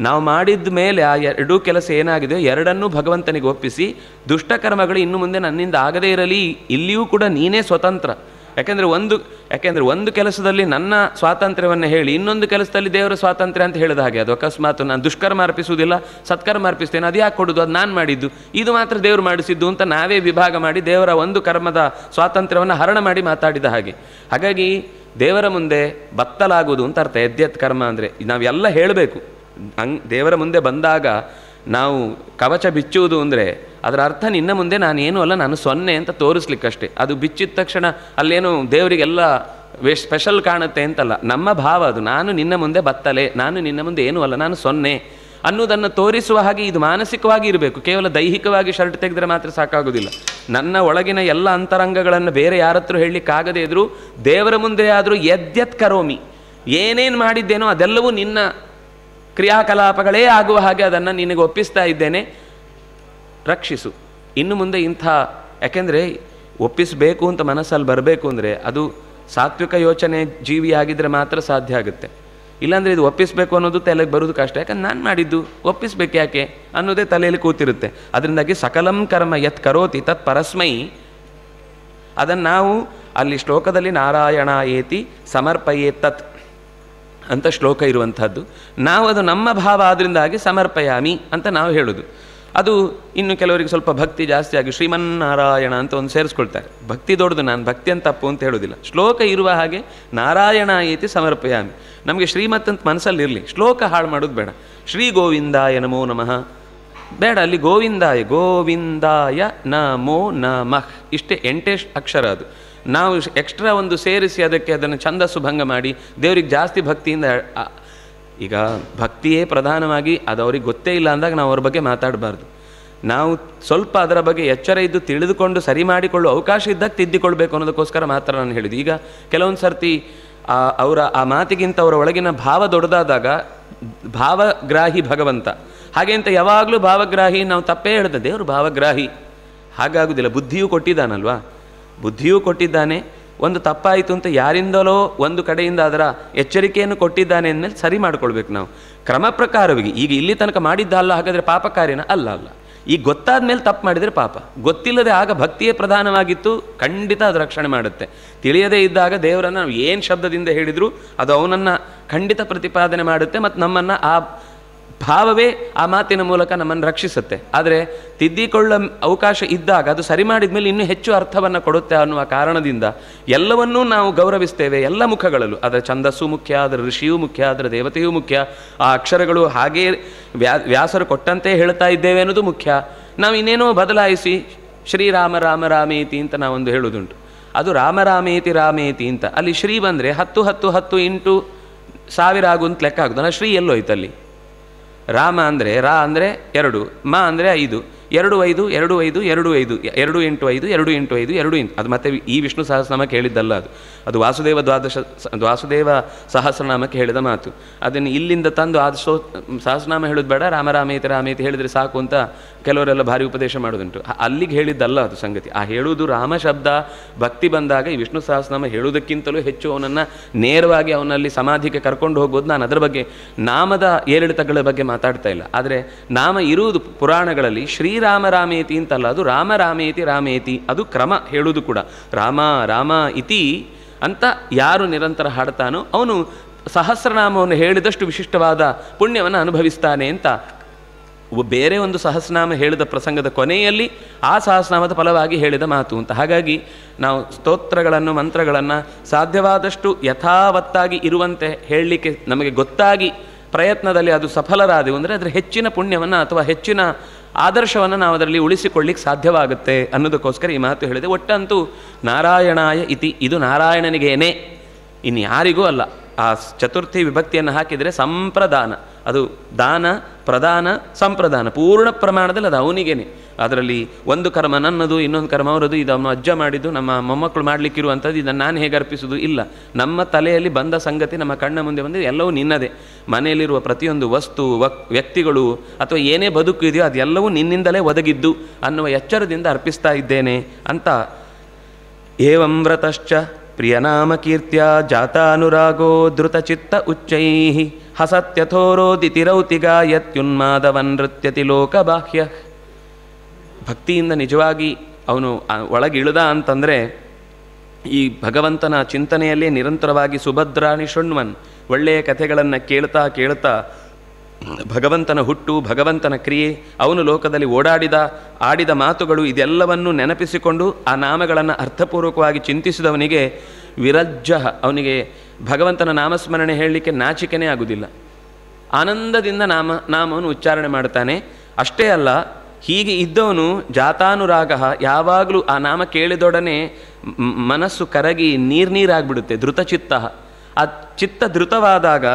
ನಾವು ಮಾಡಿದ ಮೇಲೆ ಆ ಎರಡೂ ಕೆಲಸ ಏನಾಗಿದೆಯೋ ಎರಡನ್ನೂ ಭಗವಂತನಿಗೆ ಒಪ್ಪಿಸಿ, ದುಷ್ಟಕರ್ಮಗಳು ಇನ್ನು ಮುಂದೆ ನನ್ನಿಂದ ಆಗದೇ ಇರಲಿ, ಇಲ್ಲಿಯೂ ಕೂಡ ನೀನೇ ಸ್ವತಂತ್ರ. ಯಾಕೆಂದರೆ ಒಂದು ಕೆಲಸದಲ್ಲಿ ನನ್ನ ಸ್ವಾತಂತ್ರ್ಯವನ್ನು ಹೇಳಿ ಇನ್ನೊಂದು ಕೆಲಸದಲ್ಲಿ ದೇವರ ಸ್ವಾತಂತ್ರ್ಯ ಅಂತ ಹೇಳಿದ ಹಾಗೆ. ಅದು ಅಕಸ್ಮಾತ್ ನಾನು ದುಷ್ಕರ್ಮ ಅರ್ಪಿಸುವುದಿಲ್ಲ, ಸತ್ಕರ್ಮ ಅರ್ಪಿಸ್ತೇನೆ, ಅದು ಯಾಕೆ ಕೊಡೋದು, ಅದು ನಾನು ಮಾಡಿದ್ದು, ಇದು ಮಾತ್ರ ದೇವರು ಮಾಡಿಸಿದ್ದು ಅಂತ ನಾವೇ ವಿಭಾಗ ಮಾಡಿ ದೇವರ ಒಂದು ಕರ್ಮದ ಸ್ವಾತಂತ್ರ್ಯವನ್ನು ಹರಣ ಮಾಡಿ ಮಾತಾಡಿದ ಹಾಗೆ. ಹಾಗಾಗಿ ದೇವರ ಮುಂದೆ ಬತ್ತಲಾಗುವುದು ಅಂತ ಅರ್ಥ. ಯದ್ಯತ್ ಕರ್ಮ ಅಂದರೆ ನಾವೆಲ್ಲ ಹೇಳಬೇಕು. ದೇವರ ಮುಂದೆ ಬಂದಾಗ ನಾವು ಕವಚ ಬಿಚ್ಚುವುದು ಅಂದರೆ ಅದರ ಅರ್ಥ ನಿನ್ನ ಮುಂದೆ ನಾನೇನು ಅಲ್ಲ, ನಾನು ಸೊನ್ನೆ ಅಂತ ತೋರಿಸ್ಲಿಕ್ಕಷ್ಟೇ. ಅದು ಬಿಚ್ಚಿದ ತಕ್ಷಣ ಅಲ್ಲೇನು ದೇವರಿಗೆಲ್ಲ ಸ್ಪೆಷಲ್ ಕಾಣುತ್ತೆ ಅಂತಲ್ಲ, ನಮ್ಮ ಭಾವ ಅದು. ನಾನು ನಿನ್ನ ಮುಂದೆ ಬತ್ತಲೆ, ನಾನು ನಿನ್ನ ಮುಂದೆ ಏನೂ ಅಲ್ಲ, ನಾನು ಸೊನ್ನೆ ಅನ್ನೋದನ್ನು ತೋರಿಸುವ ಹಾಗೆ ಇದು ಮಾನಸಿಕವಾಗಿ ಇರಬೇಕು. ಕೇವಲ ದೈಹಿಕವಾಗಿ ಶರ್ಟ್ ತೆಗೆದರೆ ಮಾತ್ರ ಸಾಕಾಗೋದಿಲ್ಲ. ನನ್ನ ಒಳಗಿನ ಎಲ್ಲ ಅಂತರಂಗಗಳನ್ನು ಬೇರೆ ಯಾರತ್ರ ಹೇಳಲಿಕ್ಕಾಗದೇ ಇದ್ರೂ ದೇವರ ಮುಂದೆ ಆದರೂ ಯದ್ಯತ್ ಕರೋಮಿ, ಏನೇನು ಮಾಡಿದ್ದೇನೋ ಅದೆಲ್ಲವೂ ನಿನ್ನ ಕ್ರಿಯಾಕಲಾಪಗಳೇ ಆಗುವ ಹಾಗೆ ಅದನ್ನು ನಿನಗೆ ಒಪ್ಪಿಸ್ತಾ ಇದ್ದೇನೆ, ರಕ್ಷಿಸು. ಇನ್ನು ಮುಂದೆ ಇಂಥ, ಯಾಕೆಂದರೆ ಒಪ್ಪಿಸಬೇಕು ಅಂತ ಮನಸ್ಸಲ್ಲಿ ಬರಬೇಕು ಅಂದರೆ ಅದು ಸಾತ್ವಿಕ ಯೋಚನೆ ಜೀವಿಯಾಗಿದ್ದರೆ ಮಾತ್ರ ಸಾಧ್ಯ ಆಗುತ್ತೆ. ಇಲ್ಲಾಂದರೆ ಇದು ಒಪ್ಪಿಸಬೇಕು ಅನ್ನೋದು ತಲೆಗೆ ಬರೋದು ಕಷ್ಟ. ಯಾಕಂದ್ರೆ ನಾನು ಮಾಡಿದ್ದು ಒಪ್ಪಿಸ್ಬೇಕು ಯಾಕೆ ಅನ್ನೋದೇ ತಲೆಯಲ್ಲಿ ಕೂತಿರುತ್ತೆ. ಅದರಿಂದಾಗಿ ಸಕಲಂ ಕರ್ಮ ಯತ್ ಕರೋತಿ ತತ್ ಪರಸ್ಮೈ, ಅದನ್ನು ನಾವು ಅಲ್ಲಿ ಶ್ಲೋಕದಲ್ಲಿ ನಾರಾಯಣ ಏತಿ ಸಮರ್ಪಯೇ ತತ್ ಅಂತ ಶ್ಲೋಕ ಇರುವಂಥದ್ದು. ನಾವು ಅದು ನಮ್ಮ ಭಾವ ಆದ್ದರಿಂದಾಗಿ ಸಮರ್ಪಯಾಮಿ ಅಂತ ನಾವು ಹೇಳೋದು. ಅದು ಇನ್ನು ಕೆಲವರಿಗೆ ಸ್ವಲ್ಪ ಭಕ್ತಿ ಜಾಸ್ತಿ ಆಗಿ ಶ್ರೀಮನ್ನಾರಾಯಣ ಅಂತ ಒಂದು ಸೇರಿಸ್ಕೊಳ್ತಾರೆ. ಭಕ್ತಿ ದೊಡ್ಡದು, ನಾನು ಭಕ್ತಿ ಅಂತ ತಪ್ಪು ಅಂತ ಹೇಳೋದಿಲ್ಲ. ಶ್ಲೋಕ ಇರುವ ಹಾಗೆ ನಾರಾಯಣ ಏತಿ ಸಮರ್ಪಯಾಮಿ. ನಮಗೆ ಶ್ರೀಮತ್ ಅಂತ ಮನಸ್ಸಲ್ಲಿರಲಿ, ಶ್ಲೋಕ ಹಾಳು ಮಾಡೋದು ಬೇಡ. ಶ್ರೀ ಗೋವಿಂದಾಯ ನಮೋ ನಮಃ ಬೇಡ, ಅಲ್ಲಿ ಗೋವಿಂದಾಯ ನಮೋ ನಮಃ ಇಷ್ಟೇ, 8 ಅಕ್ಷರ. ಅದು ನಾವು ಎಕ್ಸ್ಟ್ರಾ ಒಂದು ಸೇರಿಸಿ ಅದನ್ನು ಛಂದಸ್ಸು ಭಂಗ ಮಾಡಿ ದೇವರಿಗೆ ಜಾಸ್ತಿ ಭಕ್ತಿಯಿಂದ, ಈಗ ಭಕ್ತಿಯೇ ಪ್ರಧಾನವಾಗಿ ಅದು ಅವ್ರಿಗೆ ಗೊತ್ತೇ ಇಲ್ಲ ಅಂದಾಗ ನಾವು ಅವ್ರ ಬಗ್ಗೆ ಮಾತಾಡಬಾರ್ದು. ನಾವು ಸ್ವಲ್ಪ ಅದರ ಬಗ್ಗೆ ಎಚ್ಚರ ಇದ್ದು ತಿಳಿದುಕೊಂಡು ಸರಿ ಮಾಡಿಕೊಳ್ಳೋ ಅವಕಾಶ ಇದ್ದಾಗ ತಿದ್ದಿಕೊಳ್ಬೇಕು ಅನ್ನೋದಕ್ಕೋಸ್ಕರ ಮಾತ್ರ ನಾನು ಹೇಳಿದ್ದು. ಈಗ ಕೆಲವೊಂದು ಸರ್ತಿ ಅವರ ಆ ಮಾತಿಗಿಂತ ಅವರ ಒಳಗಿನ ಭಾವ ದೊಡ್ಡದಾದಾಗ ಭಾವಗ್ರಾಹಿ ಭಗವಂತ, ಹಾಗೆ ಅಂತ ಯಾವಾಗಲೂ ಭಾವಗ್ರಾಹಿ ನಾವು ತಪ್ಪೇ ಹೇಳಿದೆ. ದೇವರು ಭಾವಗ್ರಾಹಿ ಹಾಗಾಗುವುದಿಲ್ಲ. ಬುದ್ಧಿಯೂ ಕೊಟ್ಟಿದ್ದಾನಲ್ವಾ, ಬುದ್ಧಿಯೂ ಕೊಟ್ಟಿದ್ದಾನೆ. ಒಂದು ತಪ್ಪಾಯಿತು ಅಂತ ಯಾರಿಂದಲೋ ಒಂದು ಕಡೆಯಿಂದ ಅದರ ಎಚ್ಚರಿಕೆಯನ್ನು ಕೊಟ್ಟಿದ್ದಾನೆ ಅಂದಮೇಲೆ ಸರಿ ಮಾಡ್ಕೊಳ್ಬೇಕು ನಾವು ಕ್ರಮ ಪ್ರಕಾರವಾಗಿ. ಈಗ ಇಲ್ಲಿ ತನಕ ಮಾಡಿದ್ದಲ್ಲ, ಹಾಗಾದರೆ ಪಾಪ ಕಾರ್ಯನ ಅಲ್ಲ. ಈಗ ಗೊತ್ತಾದ ಮೇಲೆ ತಪ್ಪು ಮಾಡಿದರೆ ಪಾಪ. ಗೊತ್ತಿಲ್ಲದೆ ಆಗ ಭಕ್ತಿಯೇ ಪ್ರಧಾನವಾಗಿತ್ತು, ಖಂಡಿತ ಅದು ರಕ್ಷಣೆ ಮಾಡುತ್ತೆ. ತಿಳಿಯದೇ ಇದ್ದಾಗ ದೇವರನ್ನು ನಾವು ಏನು ಶಬ್ದದಿಂದ ಹೇಳಿದರೂ ಅದು ಅವನನ್ನು ಖಂಡಿತ ಪ್ರತಿಪಾದನೆ ಮಾಡುತ್ತೆ ಮತ್ತು ನಮ್ಮನ್ನು ಆ ಭಾವವೇ ಆ ಮಾತಿನ ಮೂಲಕ ನಮ್ಮನ್ನು ರಕ್ಷಿಸುತ್ತೆ. ಆದರೆ ತಿದ್ದಿಕೊಳ್ಳ ಅವಕಾಶ ಇದ್ದಾಗ ಅದು ಸರಿ ಮಾಡಿದ ಮೇಲೆ ಇನ್ನೂ ಹೆಚ್ಚು ಅರ್ಥವನ್ನು ಕೊಡುತ್ತೆ ಅನ್ನುವ ಕಾರಣದಿಂದ ಎಲ್ಲವನ್ನೂ ನಾವು ಗೌರವಿಸ್ತೇವೆ. ಎಲ್ಲ ಮುಖಗಳಲ್ಲೂ ಅದರ ಛಂದಸ್ಸು ಮುಖ್ಯ, ಅದರ ಋಷಿಯೂ ಮುಖ್ಯ, ಅದರ ದೇವತೆಯೂ ಮುಖ್ಯ, ಆ ಅಕ್ಷರಗಳು ಹಾಗೇ ವ್ಯಾಸರು ಕೊಟ್ಟಂತೆ ಹೇಳ್ತಾ ಇದ್ದೇವೆ ಅನ್ನೋದು ಮುಖ್ಯ. ನಾವು ಇನ್ನೇನೋ ಬದಲಾಯಿಸಿ ಶ್ರೀರಾಮ ರಾಮ ರಾಮೇತಿ ಅಂತ ನಾವೊಂದು ಹೇಳೋದುಂಟು. ಅದು ರಾಮರಾಮೇತಿ ರಾಮೇತಿ ಅಂತ. ಅಲ್ಲಿ ಶ್ರೀ ಬಂದರೆ 10 10 10 ಇಂಟು 1000 ಆಗುವಂತ ಲೆಕ್ಕ ಆಗುದು. ಶ್ರೀ ಎಲ್ಲೋಯ್ತಲ್ಲಿ? ರಾಮ ಅಂದರೆ ರಾ ಅಂದರೆ 2, ಮಾ ಅಂದರೆ 5, 2 5 2 5 2 5 2 ಇಂಟು 5 2 ಇಂಟು 5 2 ಇಂಟು. ಅದು ಮತ್ತೆ ಈ ವಿಷ್ಣು ಸಹಸ್ರನಾಮಕ್ಕೆ ಹೇಳಿದ್ದಲ್ಲ, ಅದು ವಾಸುದೇವ ಸಹಸ್ರನಾಮಕ್ಕೆ ಹೇಳಿದ ಮಾತು. ಅದನ್ನು ಇಲ್ಲಿಂದ ತಂದು ಸಹಸ್ರನಾಮ ಹೇಳೋದು ಬೇಡ, ರಾಮರಾಮೇತಿ ರಾಮೇತಿ ಹೇಳಿದರೆ ಸಾಕು ಅಂತ ಕೆಲವರೆಲ್ಲ ಭಾರಿ ಉಪದೇಶ ಮಾಡೋದುಂಟು. ಅಲ್ಲಿಗೆ ಹೇಳಿದ್ದಲ್ಲ ಅದು ಸಂಗತಿ. ಆ ಹೇಳುವುದು ರಾಮ ಶಬ್ದ ಭಕ್ತಿ ಬಂದಾಗ ಈ ವಿಷ್ಣು ಸಹಸ್ರನಾಮ ಹೇಳುವುದಕ್ಕಿಂತಲೂ ಹೆಚ್ಚು ಅವನನ್ನು ನೇರವಾಗಿ ಅವನಲ್ಲಿ ಸಮಾಧಿಗೆ ಕರ್ಕೊಂಡು ಹೋಗ್ಬೋದು. ನಾನು ಅದರ ಬಗ್ಗೆ ನಾಮದ ಏರಿಳಿತಗಳ ಬಗ್ಗೆ ಮಾತಾಡ್ತಾ ಇಲ್ಲ. ಆದರೆ ನಾಮ ಇರುವುದು ಪುರಾಣಗಳಲ್ಲಿ ಶ್ರೀರಾಮ ರಾಮೇತಿ ಅಂತಲ್ಲ, ಅದು ರಾಮ ರಾಮೇತಿ ರಾಮೇತಿ. ಅದು ಕ್ರಮ ಹೇಳುವುದು ಕೂಡ. ರಾಮ ರಾಮ ಇತಿ ಅಂತ ಯಾರು ನಿರಂತರ ಹಾಡ್ತಾನೋ ಅವನು ಸಹಸ್ರನಾಮವನ್ನು ಹೇಳಿದಷ್ಟು ವಿಶಿಷ್ಟವಾದ ಪುಣ್ಯವನ್ನು ಅನುಭವಿಸ್ತಾನೆ ಅಂತ ಬೇರೆ ಒಂದು ಸಹಸ್ರನಾಮ ಹೇಳಿದ ಪ್ರಸಂಗದ ಕೊನೆಯಲ್ಲಿ ಆ ಸಹಸ್ರನಾಮದ ಫಲವಾಗಿ ಹೇಳಿದ ಮಾತು ಅಂತ. ಹಾಗಾಗಿ ನಾವು ಸ್ತೋತ್ರಗಳನ್ನು ಮಂತ್ರಗಳನ್ನು ಸಾಧ್ಯವಾದಷ್ಟು ಯಥಾವತ್ತಾಗಿ ಇರುವಂತೆ ಹೇಳಲಿಕ್ಕೆ ನಮಗೆ ಗೊತ್ತಾಗಿ ಪ್ರಯತ್ನದಲ್ಲಿ ಅದು ಸಫಲರಾದೆವು ಅಂದರೆ ಅದರ ಹೆಚ್ಚಿನ ಪುಣ್ಯವನ್ನು ಅಥವಾ ಹೆಚ್ಚಿನ ಆದರ್ಶವನ್ನು ನಾವು ಅದರಲ್ಲಿ ಉಳಿಸಿಕೊಳ್ಳಿಕ್ಕೆ ಸಾಧ್ಯವಾಗುತ್ತೆ ಅನ್ನೋದಕ್ಕೋಸ್ಕರ ಈ ಮಾತು ಹೇಳಿದೆ. ಒಟ್ಟಂತೂ ನಾರಾಯಣಾಯ ಇತಿ, ಇದು ನಾರಾಯಣನಿಗೇನೆ, ಇನ್ನು ಯಾರಿಗೂ ಅಲ್ಲ. ಆ ಚತುರ್ಥಿ ವಿಭಕ್ತಿಯನ್ನು ಹಾಕಿದರೆ ಸಂಪ್ರದಾನ, ಅದು ದಾನ ಪ್ರದಾನ ಸಂಪ್ರದಾನ ಪೂರ್ಣ ಪ್ರಮಾಣದಲ್ಲಿ ಅದು ಅವನಿಗೇನೆ. ಅದರಲ್ಲಿ ಒಂದು ಕರ್ಮ ನನ್ನದು, ಇನ್ನೊಂದು ಕರ್ಮ ಅವರದು, ಇದು ನಮ್ಮ ಅಜ್ಜ ಮಾಡಿದ್ದು, ನಮ್ಮ ಮೊಮ್ಮಕ್ಕಳು ಮಾಡಲಿಕ್ಕಿರುವಂಥದ್ದು, ಇದನ್ನು ನಾನು ಹೇಗೆ ಅರ್ಪಿಸುವುದು ಇಲ್ಲ. ನಮ್ಮ ತಲೆಯಲ್ಲಿ ಬಂದ ಸಂಗತಿ ನಮ್ಮ ಕಣ್ಣ ಮುಂದೆ ಬಂದಿದೆ, ಎಲ್ಲವೂ ನಿನ್ನದೇ. ಮನೆಯಲ್ಲಿರುವ ಪ್ರತಿಯೊಂದು ವಸ್ತು ವ್ಯಕ್ತಿಗಳು ಅಥವಾ ಏನೇ ಬದುಕು ಇದೆಯೋ ಅದೆಲ್ಲವೂ ನಿನ್ನಿಂದಲೇ ಒದಗಿದ್ದು ಅನ್ನುವ ಎಚ್ಚರದಿಂದ ಅರ್ಪಿಸ್ತಾ ಇದ್ದೇನೆ ಅಂತ ಏವಂ ವ್ರತಶ್ಚ ಪ್ರಿಯನಾಮಕೀರ್ತ್ಯ ಜಾತಾನುರಾಗೋ ಧೃತಚಿತ್ತ ಉಚ್ಚೈಃ ಹಸತ್ಯಥೋರೋದಿತಿರೌತಿಗ ಯತ್ಯುನ್ಮಾದವನ್ ನೃತ್ಯತಿ ಲೋಕಬಾಹ್ಯ. ಭಕ್ತಿಯಿಂದ ನಿಜವಾಗಿ ಅವನು ಒಳಗಿಳಿದ ಅಂತಂದರೆ ಈ ಭಗವಂತನ ಚಿಂತನೆಯಲ್ಲೇ ನಿರಂತರವಾಗಿ ಸುಭದ್ರಾಣಿ ಶೃಣ್ವನ್, ಒಳ್ಳೆಯ ಕಥೆಗಳನ್ನು ಕೇಳ್ತಾ ಕೇಳ್ತಾ ಭಗವಂತನ ಹುಟ್ಟು, ಭಗವಂತನ ಕ್ರಿಯೆ, ಅವನು ಲೋಕದಲ್ಲಿ ಆಡಿದ ಮಾತುಗಳು ಇದೆಲ್ಲವನ್ನು ನೆನಪಿಸಿಕೊಂಡು ಆ ನಾಮಗಳನ್ನು ಅರ್ಥಪೂರ್ವಕವಾಗಿ ಚಿಂತಿಸಿದವನಿಗೆ ವಿರಜ್ಜ, ಅವನಿಗೆ ಭಗವಂತನ ನಾಮಸ್ಮರಣೆ ಹೇಳಲಿಕ್ಕೆ ನಾಚಿಕೆನೇ ಆಗುವುದಿಲ್ಲ. ಆನಂದದಿಂದ ನಾಮವನ್ನು ಉಚ್ಚಾರಣೆ ಮಾಡ್ತಾನೆ. ಅಷ್ಟೇ ಅಲ್ಲ, ಹೀಗೆ ಇದ್ದವನು ಜಾತಾನುರಾಗ, ಯಾವಾಗಲೂ ಆ ನಾಮ ಕೇಳಿದೊಡನೆ ಮನಸ್ಸು ಕರಗಿ ನೀರಾಗ್ಬಿಡುತ್ತೆ. ಧೃತಚಿತ್ತ, ಆ ಚಿತ್ತ ಧೃತವಾದಾಗ,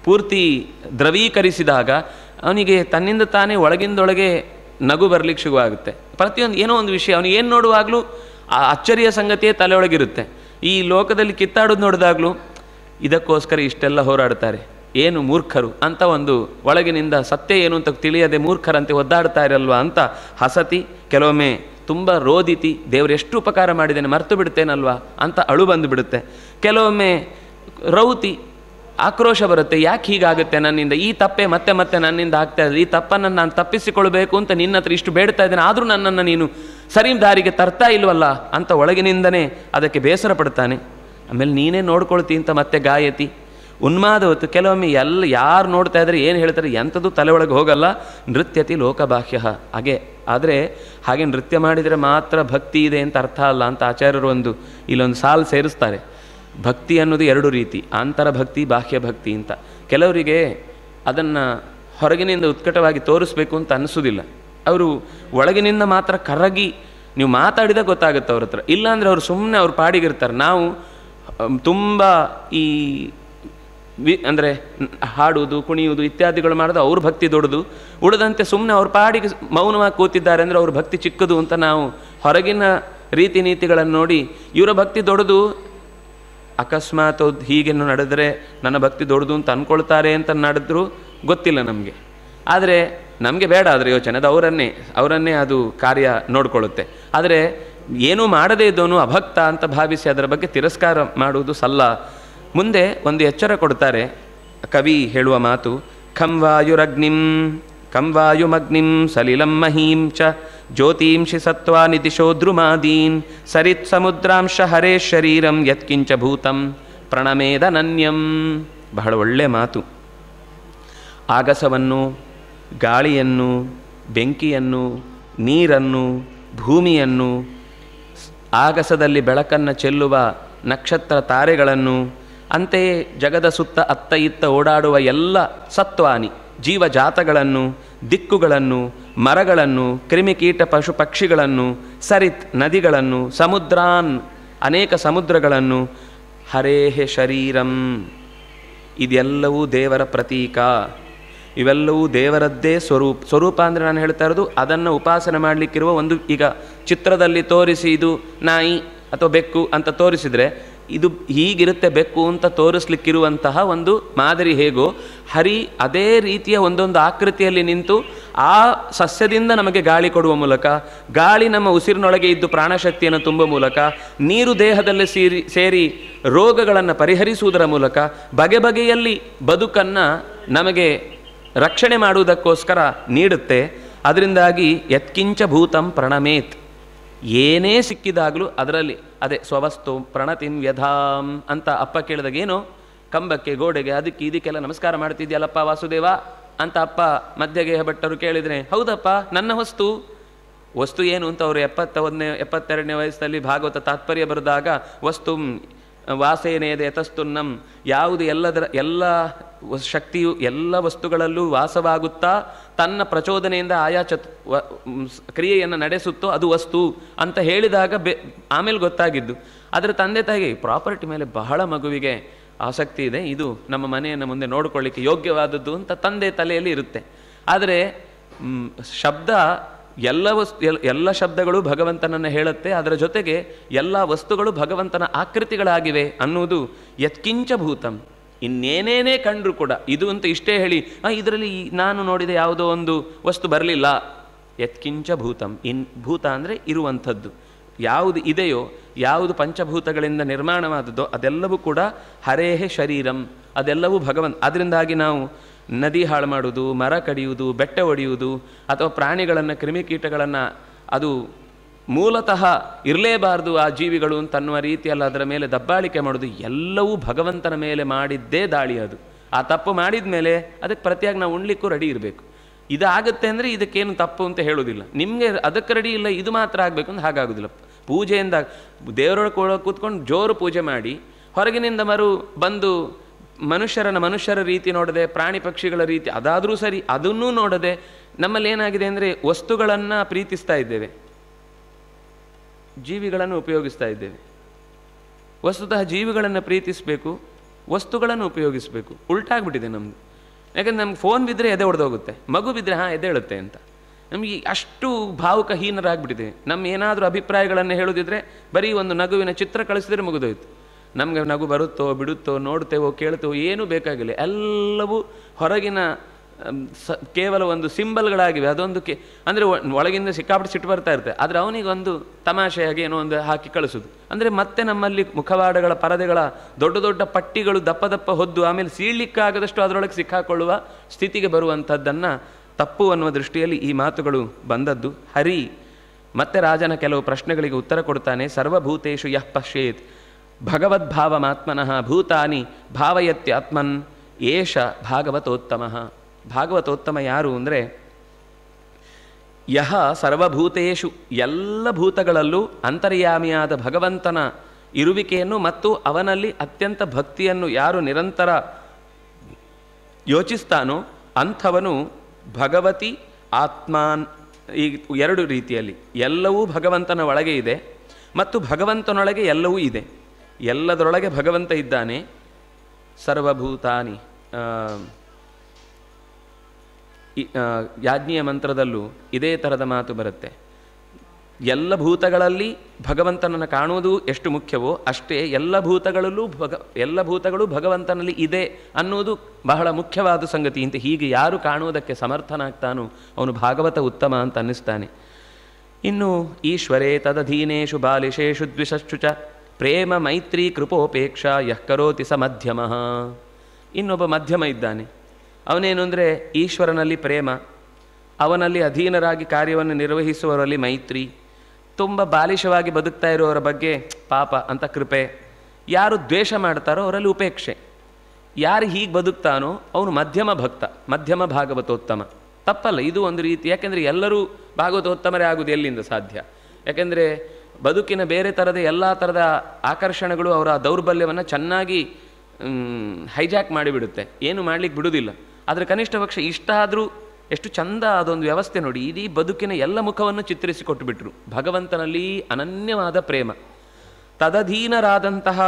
ಪೂರ್ತಿ ದ್ರವೀಕರಿಸಿದಾಗ ಅವನಿಗೆ ತನ್ನಿಂದ ತಾನೇ ಒಳಗಿಂದೊಳಗೆ ನಗು ಬರಲಿಕ್ಕೆ ಶುರುವಾಗುತ್ತೆ. ಪ್ರತಿಯೊಂದು ಏನೋ ಒಂದು ವಿಷಯ ಅವನು ಏನು ನೋಡುವಾಗಲೂ ಆ ಅಚ್ಚರಿಯ ಸಂಗತಿಯೇ ತಲೆಯೊಳಗಿರುತ್ತೆ. ಈ ಲೋಕದಲ್ಲಿ ಕಿತ್ತಾಡೋದು ನೋಡಿದಾಗಲೂ ಇದಕ್ಕೋಸ್ಕರ ಇಷ್ಟೆಲ್ಲ ಹೋರಾಡ್ತಾರೆ, ಏನು ಮೂರ್ಖರು ಅಂತ ಒಂದು ಒಳಗಿನಿಂದ ಸತ್ಯ ಏನು ಅಂತ ತಿಳಿಯದೆ ಮೂರ್ಖರಂತೆ ಒದ್ದಾಡ್ತಾ ಇರಲ್ವಾ ಅಂತ ಹಸತಿ, ಕೆಲವೊಮ್ಮೆ ತುಂಬ ರೋದಿತಿ, ದೇವರು ಎಷ್ಟು ಉಪಕಾರ ಮಾಡಿದ್ದೇನೆ ಮರ್ತು ಬಿಡ್ತೇನಲ್ವಾ ಅಂತ ಅಳು ಬಂದು ಬಿಡುತ್ತೆ. ಕೆಲವೊಮ್ಮೆ ರೌತಿ, ಆಕ್ರೋಶ ಬರುತ್ತೆ, ಯಾಕೆ ಹೀಗಾಗುತ್ತೆ ನನ್ನಿಂದ, ಈ ತಪ್ಪೆ ಮತ್ತೆ ಮತ್ತೆ ನನ್ನಿಂದ ಆಗ್ತಾ ಇದೆ, ಈ ತಪ್ಪನ್ನು ನಾನು ತಪ್ಪಿಸಿಕೊಳ್ಬೇಕು ಅಂತ ನಿನ್ನ ಹತ್ರ ಇಷ್ಟು ಬೇಡ್ತಾ ಇದ್ದೇನೆ, ಆದರೂ ನನ್ನನ್ನು ನೀನು ಸರಿ ದಾರಿಗೆ ತರ್ತಾ ಇಲ್ವಲ್ಲ ಅಂತ ಒಳಗಿನಿಂದನೇ ಅದಕ್ಕೆ ಬೇಸರ ಪಡ್ತಾನೆ. ಆಮೇಲೆ ನೀನೇ ನೋಡ್ಕೊಳ್ತಿ ಅಂತ ಮತ್ತೆ ಗಾಯತಿ, ಉನ್ಮಾದವತ್ತು. ಕೆಲವೊಮ್ಮೆ ಯಾರು ನೋಡ್ತಾ ಇದ್ದಾರೆ ಏನು ಹೇಳ್ತಾರೆ ಎಂಥದ್ದು ತಲೆ ಒಳಗೆ ಹೋಗಲ್ಲ. ನೃತ್ಯತಿ ಲೋಕಬಾಹ್ಯ, ಆದರೆ ಹಾಗೆ ನೃತ್ಯ ಮಾಡಿದರೆ ಮಾತ್ರ ಭಕ್ತಿ ಇದೆ ಅಂತ ಅರ್ಥ ಅಲ್ಲ ಅಂತ ಆಚಾರ್ಯರು ಇಲ್ಲೊಂದು ಸಾಲು ಸೇರಿಸ್ತಾರೆ. ಭಕ್ತಿ ಅನ್ನೋದು ಎರಡು ರೀತಿ, ಆಂತರ ಭಕ್ತಿ, ಬಾಹ್ಯ ಭಕ್ತಿ ಅಂತ. ಕೆಲವರಿಗೆ ಅದನ್ನು ಹೊರಗಿನಿಂದ ಉತ್ಕಟವಾಗಿ ತೋರಿಸ್ಬೇಕು ಅಂತ ಅನಿಸೋದಿಲ್ಲ. ಅವರು ಒಳಗಿನಿಂದ ಮಾತ್ರ ಕರಗಿ ನೀವು ಮಾತಾಡಿದಾಗ ಗೊತ್ತಾಗುತ್ತೆ ಅವ್ರ ಹತ್ರ. ಇಲ್ಲಾಂದರೆ ಅವರು ಸುಮ್ಮನೆ ಅವ್ರ ಪಾಡಿಗಿರ್ತಾರೆ. ನಾವು ತುಂಬ ಈ ಅಂದರೆ ಹಾಡುವುದು, ಕುಣಿಯುವುದು ಇತ್ಯಾದಿಗಳು ಮಾಡೋದು ಅವ್ರ ಭಕ್ತಿ ದೊಡ್ಡದು, ಉಳಿದಂತೆ ಸುಮ್ಮನೆ ಅವ್ರ ಪಾಡಿಗೆ ಮೌನವಾಗಿ ಕೂತಿದ್ದಾರೆ ಅಂದರೆ ಅವ್ರ ಭಕ್ತಿ ಚಿಕ್ಕದು ಅಂತ ನಾವು ಹೊರಗಿನ ರೀತಿ ನೀತಿಗಳನ್ನು ನೋಡಿ ಇವರ ಭಕ್ತಿ ದೊಡ್ಡದು, ಅಕಸ್ಮಾತ್ ಹೀಗೇನು ನಡೆದರೆ ನನ್ನ ಭಕ್ತಿ ದೊಡ್ಡದು ಅಂತ ಅಂದ್ಕೊಳ್ತಾರೆ ಅಂತ ನಡೆದ್ರೂ ಗೊತ್ತಿಲ್ಲ ನಮಗೆ. ಆದರೆ ನಮಗೆ ಬೇಡ ಅದರ ಯೋಚನೆ, ಅದು ಅವರನ್ನೇ ಅದು ಕಾರ್ಯ ನೋಡಿಕೊಳ್ಳುತ್ತೆ. ಆದರೆ ಏನೂ ಮಾಡದೇ ಇದ್ದವನು ಅಭಕ್ತ ಅಂತ ಭಾವಿಸಿ ಅದರ ಬಗ್ಗೆ ತಿರಸ್ಕಾರ ಮಾಡುವುದು ಸಲ್ಲ. ಮುಂದೆ ಒಂದು ಎಚ್ಚರ ಕೊಡ್ತಾರೆ ಕವಿ ಹೇಳುವ ಮಾತು, ಕಂ ವಾಯುಮಗ್ನಿಂ ಸಲಿಲಂ ಮಹೀಂ ಚ ಜ್ಯೋತಿಂಷಿ ಸತ್ವಾನಿದಿಶೋ ದ್ರುಮಾದೀನ್ ಸರಿತ್ ಸಮುದ್ರಾಂಶ ಹರೇ ಶರೀರಂ ಯತ್ಕಿಂಚ ಭೂತಂ ಪ್ರಣಮೇದನನ್ಯಂ. ಬಹಳ ಒಳ್ಳೆ ಮಾತು. ಆಗಸವನ್ನು, ಗಾಳಿಯನ್ನು, ಬೆಂಕಿಯನ್ನು, ನೀರನ್ನು, ಭೂಮಿಯನ್ನು, ಆಗಸದಲ್ಲಿ ಬೆಳಕನ್ನು ಚೆಲ್ಲುವ ನಕ್ಷತ್ರ ತಾರೆಗಳನ್ನು, ಅಂತೆಯೇ ಜಗದ ಸುತ್ತ ಅತ್ತ ಇತ್ತ ಓಡಾಡುವ ಎಲ್ಲ ಸತ್ವಾನಿ ಜೀವಜಾತಗಳನ್ನು, ದಿಕ್ಕುಗಳನ್ನು, ಮರಗಳನ್ನು, ಕ್ರಿಮಿಕೀಟ ಪಶು ಪಕ್ಷಿಗಳನ್ನು, ಸರಿತ್ ನದಿಗಳನ್ನು, ಸಮುದ್ರಾನ್ ಅನೇಕ ಸಮುದ್ರಗಳನ್ನು, ಹರೇಹೆ ಶರೀರಂ ಇದೆಲ್ಲವೂ ದೇವರ ಪ್ರತೀಕ, ಇವೆಲ್ಲವೂ ದೇವರದ್ದೇ ಸ್ವರೂಪ ಅಂದರೆ ನಾನು ಹೇಳ್ತಾ ಇರೋದು ಅದನ್ನು ಉಪಾಸನೆ ಮಾಡಲಿಕ್ಕಿರುವ ಒಂದು. ಈಗ ಚಿತ್ರದಲ್ಲಿ ತೋರಿಸಿ ಇದು ನಾಯಿ ಅಥವಾ ಬೆಕ್ಕು ಅಂತ ತೋರಿಸಿದರೆ ಇದು ಹೀಗಿರುತ್ತೆ ಬೆಕ್ಕು ಅಂತ ತೋರಿಸ್ಲಿಕ್ಕಿರುವಂತಹ ಒಂದು ಮಾದರಿ ಹೇಗೋ, ಹರಿ ಅದೇ ರೀತಿಯ ಒಂದೊಂದು ಆಕೃತಿಯಲ್ಲಿ ನಿಂತು ಆ ಸಸ್ಯದಿಂದ ನಮಗೆ ಗಾಳಿ ಕೊಡುವ ಮೂಲಕ, ಗಾಳಿ ನಮ್ಮ ಉಸಿರಿನೊಳಗೆ ಇದ್ದು ಪ್ರಾಣಶಕ್ತಿಯನ್ನು ತುಂಬುವ ಮೂಲಕ, ನೀರು ದೇಹದಲ್ಲಿ ಸೇರಿ ರೋಗಗಳನ್ನು ಪರಿಹರಿಸುವುದರ ಮೂಲಕ, ಬಗೆ ಬಗೆಯಲ್ಲಿ ಬದುಕನ್ನು ನಮಗೆ ರಕ್ಷಣೆ ಮಾಡುವುದಕ್ಕೋಸ್ಕರ ನೀಡುತ್ತೆ. ಅದರಿಂದಾಗಿ ಯತ್ಕಿಂಚ ಭೂತಂ ಪ್ರಣಮೇತ್, ಏನೇ ಸಿಕ್ಕಿದಾಗಲೂ ಅದರಲ್ಲಿ ಅದೇ ಸ್ವವಸ್ತು ಪ್ರಣತಿಂ ವ್ಯಧಾಂ ಅಂತ ಅಪ್ಪ ಕೇಳಿದಾಗ ಏನು ಕಂಬಕ್ಕೆ, ಗೋಡೆಗೆ, ಅದಕ್ಕೆ ಇದಕ್ಕೆಲ್ಲ ನಮಸ್ಕಾರ ಮಾಡ್ತಿದ್ಯಲ್ಲಪ್ಪ ವಾಸುದೇವ ಅಂತ ಅಪ್ಪ ಮಧ್ಯಗೇಹ ಭಟ್ಟರು ಕೇಳಿದರೆ, ಹೌದಪ್ಪ ನನ್ನ ವಸ್ತು ಏನು ಅಂತ ಅವರು 72ನೇ ವಯಸ್ಸಲ್ಲಿ ಭಾಗವತ ತಾತ್ಪರ್ಯ ಬರೆದಾಗ ವಸ್ತು ವಾಸೇನೇದೆ ಯತಸ್ತುನ್ನಂ, ಯಾವುದು ಎಲ್ಲ ಶಕ್ತಿಯು ಎಲ್ಲ ವಸ್ತುಗಳಲ್ಲೂ ವಾಸವಾಗುತ್ತಾ ತನ್ನ ಪ್ರಚೋದನೆಯಿಂದ ಆಯಾ ಕ್ರಿಯೆಯನ್ನು ನಡೆಸುತ್ತೋ ಅದು ವಸ್ತು ಅಂತ ಹೇಳಿದಾಗ ಆಮೇಲೆ ಗೊತ್ತಾಗಿದ್ದು. ಅದರ ತಂದೆ ತಾಯಿಗೆ ಪ್ರಾಪರ್ಟಿ ಮೇಲೆ ಬಹಳ ಮಗುವಿಗೆ ಆಸಕ್ತಿ ಇದೆ, ಇದು ನಮ್ಮ ಮನೆಯನ್ನು ಮುಂದೆ ನೋಡಿಕೊಳ್ಳಿಕ್ಕೆ ಯೋಗ್ಯವಾದದ್ದು ಅಂತ ತಂದೆ ತಲೆಯಲ್ಲಿ ಇರುತ್ತೆ. ಆದರೆ ಶಬ್ದ ಎಲ್ಲ ಶಬ್ದಗಳು ಭಗವಂತನನ್ನು ಹೇಳುತ್ತೆ, ಅದರ ಜೊತೆಗೆ ಎಲ್ಲ ವಸ್ತುಗಳು ಭಗವಂತನ ಆಕೃತಿಗಳಾಗಿವೆ ಅನ್ನುವುದು ಯತ್ಕಿಂಚ ಭೂತಂ. ಇನ್ನೇನೇನೇ ಕಂಡ್ರೂ ಕೂಡ ಇದು ಅಂತ ಇಷ್ಟೇ ಹೇಳಿ ಇದರಲ್ಲಿ ನಾನು ನೋಡಿದ ಯಾವುದೋ ಒಂದು ವಸ್ತು ಬರಲಿಲ್ಲ. ಯತ್ಕಿಂಚ ಭೂತಂ, ಭೂತ ಅಂದರೆ ಇರುವಂಥದ್ದು, ಯಾವುದು ಇದೆಯೋ, ಯಾವುದು ಪಂಚಭೂತಗಳಿಂದ ನಿರ್ಮಾಣವಾದದ್ದೋ ಅದೆಲ್ಲವೂ ಕೂಡ ಹರೇಹೇ ಶರೀರಂ, ಅದೆಲ್ಲವೂ ಭಗವಂತ. ಅದರಿಂದಾಗಿ ನಾವು ನದಿ ಹಾಳು ಮಾಡುವುದು, ಮರ ಕಡಿಯುವುದು, ಬೆಟ್ಟ ಒಡೆಯುವುದು, ಅಥವಾ ಪ್ರಾಣಿಗಳನ್ನು, ಕ್ರಿಮಿಕೀಟಗಳನ್ನು ಅದು ಮೂಲತಃ ಇರಲೇಬಾರ್ದು ಆ ಜೀವಿಗಳು ಅಂತನ್ನುವ ರೀತಿಯಲ್ಲಿ ಅದರ ಮೇಲೆ ದಬ್ಬಾಳಿಕೆ ಮಾಡೋದು ಎಲ್ಲವೂ ಭಗವಂತನ ಮೇಲೆ ಮಾಡಿದ್ದೇ ದಾಳಿ. ಅದು ಆ ತಪ್ಪು ಮಾಡಿದ ಮೇಲೆ ಅದಕ್ಕೆ ಪ್ರತಿಯಾಗಿ ನಾವು ಉಣ್ಲಿಕ್ಕೂ ರೆಡಿ ಇರಬೇಕು. ಇದಾಗುತ್ತೆ ಅಂದರೆ ಇದಕ್ಕೇನು ತಪ್ಪು ಅಂತ ಹೇಳೋದಿಲ್ಲ. ನಿಮಗೆ ಅದಕ್ಕೆ ರೆಡಿ ಇಲ್ಲ, ಇದು ಮಾತ್ರ ಆಗಬೇಕು ಅಂತ ಹಾಗಾಗೋದಿಲ್ಲ. ಪೂಜೆಯಿಂದ ದೇವರೊಳಗೆ ಕೂತ್ಕೊಂಡು ಜೋರು ಪೂಜೆ ಮಾಡಿ ಹೊರಗಿನಿಂದ ಬಂದು ಮನುಷ್ಯರ ರೀತಿ ನೋಡದೆ, ಪ್ರಾಣಿ ಪಕ್ಷಿಗಳ ರೀತಿ ಅದಾದರೂ ಸರಿ ಅದನ್ನೂ ನೋಡದೆ ನಮ್ಮಲ್ಲಿ ಏನಾಗಿದೆ ಅಂದರೆ ವಸ್ತುಗಳನ್ನು ಪ್ರೀತಿಸ್ತಾ ಇದ್ದೇವೆ, ಜೀವಿಗಳನ್ನು ಉಪಯೋಗಿಸ್ತಾ ಇದ್ದೇವೆ. ವಸ್ತುತಃ ಜೀವಿಗಳನ್ನು ಪ್ರೀತಿಸಬೇಕು, ವಸ್ತುಗಳನ್ನು ಉಪಯೋಗಿಸಬೇಕು. ಉಲ್ಟಾಗ್ಬಿಟ್ಟಿದೆ ನಮ್ಮದು. ಯಾಕಂದರೆ ನಮ್ಗೆ ಫೋನ್ ಬಿದ್ದರೆ ಎದೆ ಹೊಡೆದೋಗುತ್ತೆ, ಮಗು ಬಿದ್ದರೆ ಎದ್ದೇಳುತ್ತೆ ಅಂತ. ನಮಗೆ ಅಷ್ಟು ಭಾವುಕಹೀನರಾಗ್ಬಿಟ್ಟಿದೆ. ನಮ್ಮ ಏನಾದರೂ ಅಭಿಪ್ರಾಯಗಳನ್ನು ಹೇಳೋದಿದ್ರೆ ಬರೀ ಒಂದು ನಗುವಿನ ಚಿತ್ರ ಕಳಿಸಿದ್ರೆ ಮುಗಿದೋಯ್ತು. ನಮಗೆ ನಗು ಬರುತ್ತೋ ಬಿಡುತ್ತೋ, ನೋಡ್ತೇವೋ ಕೇಳ್ತೇವೋ ಏನೂ ಬೇಕಾಗಿಲ್ಲ. ಎಲ್ಲವೂ ಹೊರಗಿನ ಕೇವಲ ಒಂದು ಸಿಂಬಲ್ಗಳಾಗಿವೆ. ಅದೊಂದು ಅಂದರೆ ಒಳಗಿಂದ ಸಿಕ್ಕಾಪಟ್ಟು ಸಿಟ್ಟು ಬರ್ತಾ ಇರುತ್ತೆ, ಆದರೆ ಅವನಿಗೊಂದು ತಮಾಷೆಯಾಗಿ ಏನೋ ಒಂದು ಹಾಕಿ ಕಳಿಸೋದು. ಅಂದರೆ ಮತ್ತೆ ನಮ್ಮಲ್ಲಿ ಮುಖವಾಡಗಳ ಪರದೆಗಳ ದೊಡ್ಡ ದೊಡ್ಡ ಪಟ್ಟಿಗಳು ದಪ್ಪ ದಪ್ಪ ಹೊದ್ದು ಆಮೇಲೆ ಸೀಳ್ಲಿಕ್ಕಾಗದಷ್ಟು ಅದರೊಳಗೆ ಸಿಕ್ಕಾಕೊಳ್ಳುವ ಸ್ಥಿತಿಗೆ ಬರುವಂಥದ್ದನ್ನು ತಪ್ಪು ಅನ್ನುವ ದೃಷ್ಟಿಯಲ್ಲಿ ಈ ಮಾತುಗಳು ಬಂದದ್ದು. ಹರಿ ಮತ್ತೆ ರಾಜನ ಕೆಲವು ಪ್ರಶ್ನೆಗಳಿಗೆ ಉತ್ತರ ಕೊಡ್ತಾನೆ. ಸರ್ವಭೂತೇಷು ಯಃ ಪಶ್ಯೇತ್ ಭಗವದ್ಭಾವಮಾತ್ಮನಃ ಭೂತಾನಿ ಭಾವಯತ್ಯಾತ್ಮನ್ ಏಷ ಭಾಗವತೋತ್ತಮಃ. ಭಾಗವತೋತ್ತಮ ಯಾರು ಅಂದರೆ ಯಹ ಸರ್ವಭೂತೇಷು, ಎಲ್ಲ ಭೂತಗಳಲ್ಲೂ ಅಂತರ್ಯಾಮಿಯಾದ ಭಗವಂತನ ಇರುವಿಕೆಯನ್ನು ಮತ್ತು ಅವನಲ್ಲಿ ಅತ್ಯಂತ ಭಕ್ತಿಯನ್ನು ಯಾರು ನಿರಂತರ ಯೋಚಿಸ್ತಾನೋ ಅಂಥವನು ಭಗವತಿ ಆತ್ಮಾನ್. ಈ ಎರಡು ರೀತಿಯಲ್ಲಿ ಎಲ್ಲವೂ ಭಗವಂತನ ಒಳಗೆ ಇದೆ ಮತ್ತು ಭಗವಂತನೊಳಗೆ ಎಲ್ಲವೂ ಇದೆ. ಎಲ್ಲದರೊಳಗೆ ಭಗವಂತ ಇದ್ದಾನೆ. ಸರ್ವಭೂತಾನಿ ಯಾಜ್ಞೀಯ ಮಂತ್ರದಲ್ಲೂ ಇದೇ ಥರದ ಮಾತು ಬರುತ್ತೆ. ಎಲ್ಲ ಭೂತಗಳಲ್ಲಿ ಭಗವಂತನನ್ನು ಕಾಣುವುದು ಎಷ್ಟು ಮುಖ್ಯವೋ ಅಷ್ಟೇ ಎಲ್ಲ ಭೂತಗಳು ಭಗವಂತನಲ್ಲಿ ಇದೆ ಅನ್ನುವುದು ಬಹಳ ಮುಖ್ಯವಾದ ಸಂಗತಿ. ಅಂತ ಹೀಗೆ ಯಾರು ಕಾಣುವುದಕ್ಕೆ ಸಮರ್ಥನಾಗ್ತಾನೋ ಅವನು ಭಾಗವತ ಉತ್ತಮ ಅಂತ ಅನ್ನಿಸ್ತಾನೆ. ಇನ್ನು ಈಶ್ವರೇ ತದಧೀನೇಷು ಬಾಲಿಶೇಷು ದ್ವಿಷಶ್ಚು ಚ ಪ್ರೇಮ ಮೈತ್ರಿ ಕೃಪೋಪೇಕ್ಷ ಯಃ ಕರೋತಿ ಸ ಮಧ್ಯಮಃ. ಇನ್ನೊಬ್ಬ ಮಧ್ಯಮ ಇದ್ದಾನೆ. ಅವನೇನು ಅಂದರೆ ಈಶ್ವರನಲ್ಲಿ ಪ್ರೇಮ, ಅವನಲ್ಲಿ ಅಧೀನರಾಗಿ ಕಾರ್ಯವನ್ನು ನಿರ್ವಹಿಸುವವರಲ್ಲಿ ಮೈತ್ರಿ, ತುಂಬ ಬಾಲಿಶವಾಗಿ ಬದುಕ್ತಾ ಇರುವವರ ಬಗ್ಗೆ ಪಾಪ ಅಂತ ಕೃಪೆ, ಯಾರು ದ್ವೇಷ ಮಾಡ್ತಾರೋ ಅವರಲ್ಲಿ ಉಪೇಕ್ಷೆ. ಯಾರು ಹೀಗೆ ಬದುಕ್ತಾನೋ ಅವನು ಮಧ್ಯಮ ಭಕ್ತ, ಮಧ್ಯಮ ಭಾಗವತೋತ್ತಮ. ತಪ್ಪಲ್ಲ, ಇದು ಒಂದು ರೀತಿ. ಯಾಕೆಂದರೆ ಎಲ್ಲರೂ ಭಾಗವತೋತ್ತಮರೇ ಆಗುವುದು ಎಲ್ಲಿಂದ ಸಾಧ್ಯ? ಯಾಕೆಂದರೆ ಬದುಕಿನ ಬೇರೆ ಥರದ ಎಲ್ಲ ಥರದ ಆಕರ್ಷಣೆಗಳು ಅವರ ದೌರ್ಬಲ್ಯವನ್ನು ಚೆನ್ನಾಗಿ ಹೈಜಾಕ್ ಮಾಡಿಬಿಡುತ್ತೆ, ಏನು ಮಾಡಲಿಕ್ಕೆ ಬಿಡುವುದಿಲ್ಲ. ಆದರೆ ಕನಿಷ್ಠ ಪಕ್ಷ ಇಷ್ಟ ಆದರೂ ಎಷ್ಟು ಚಂದ ಅದೊಂದು ವ್ಯವಸ್ಥೆ ನೋಡಿ. ಇಡೀ ಬದುಕಿನ ಎಲ್ಲ ಮುಖವನ್ನು ಚಿತ್ರಿಸಿಕೊಟ್ಟುಬಿಟ್ರು. ಭಗವಂತನಲ್ಲಿ ಅನನ್ಯವಾದ ಪ್ರೇಮ. ತದಧೀನರಾದಂತಹ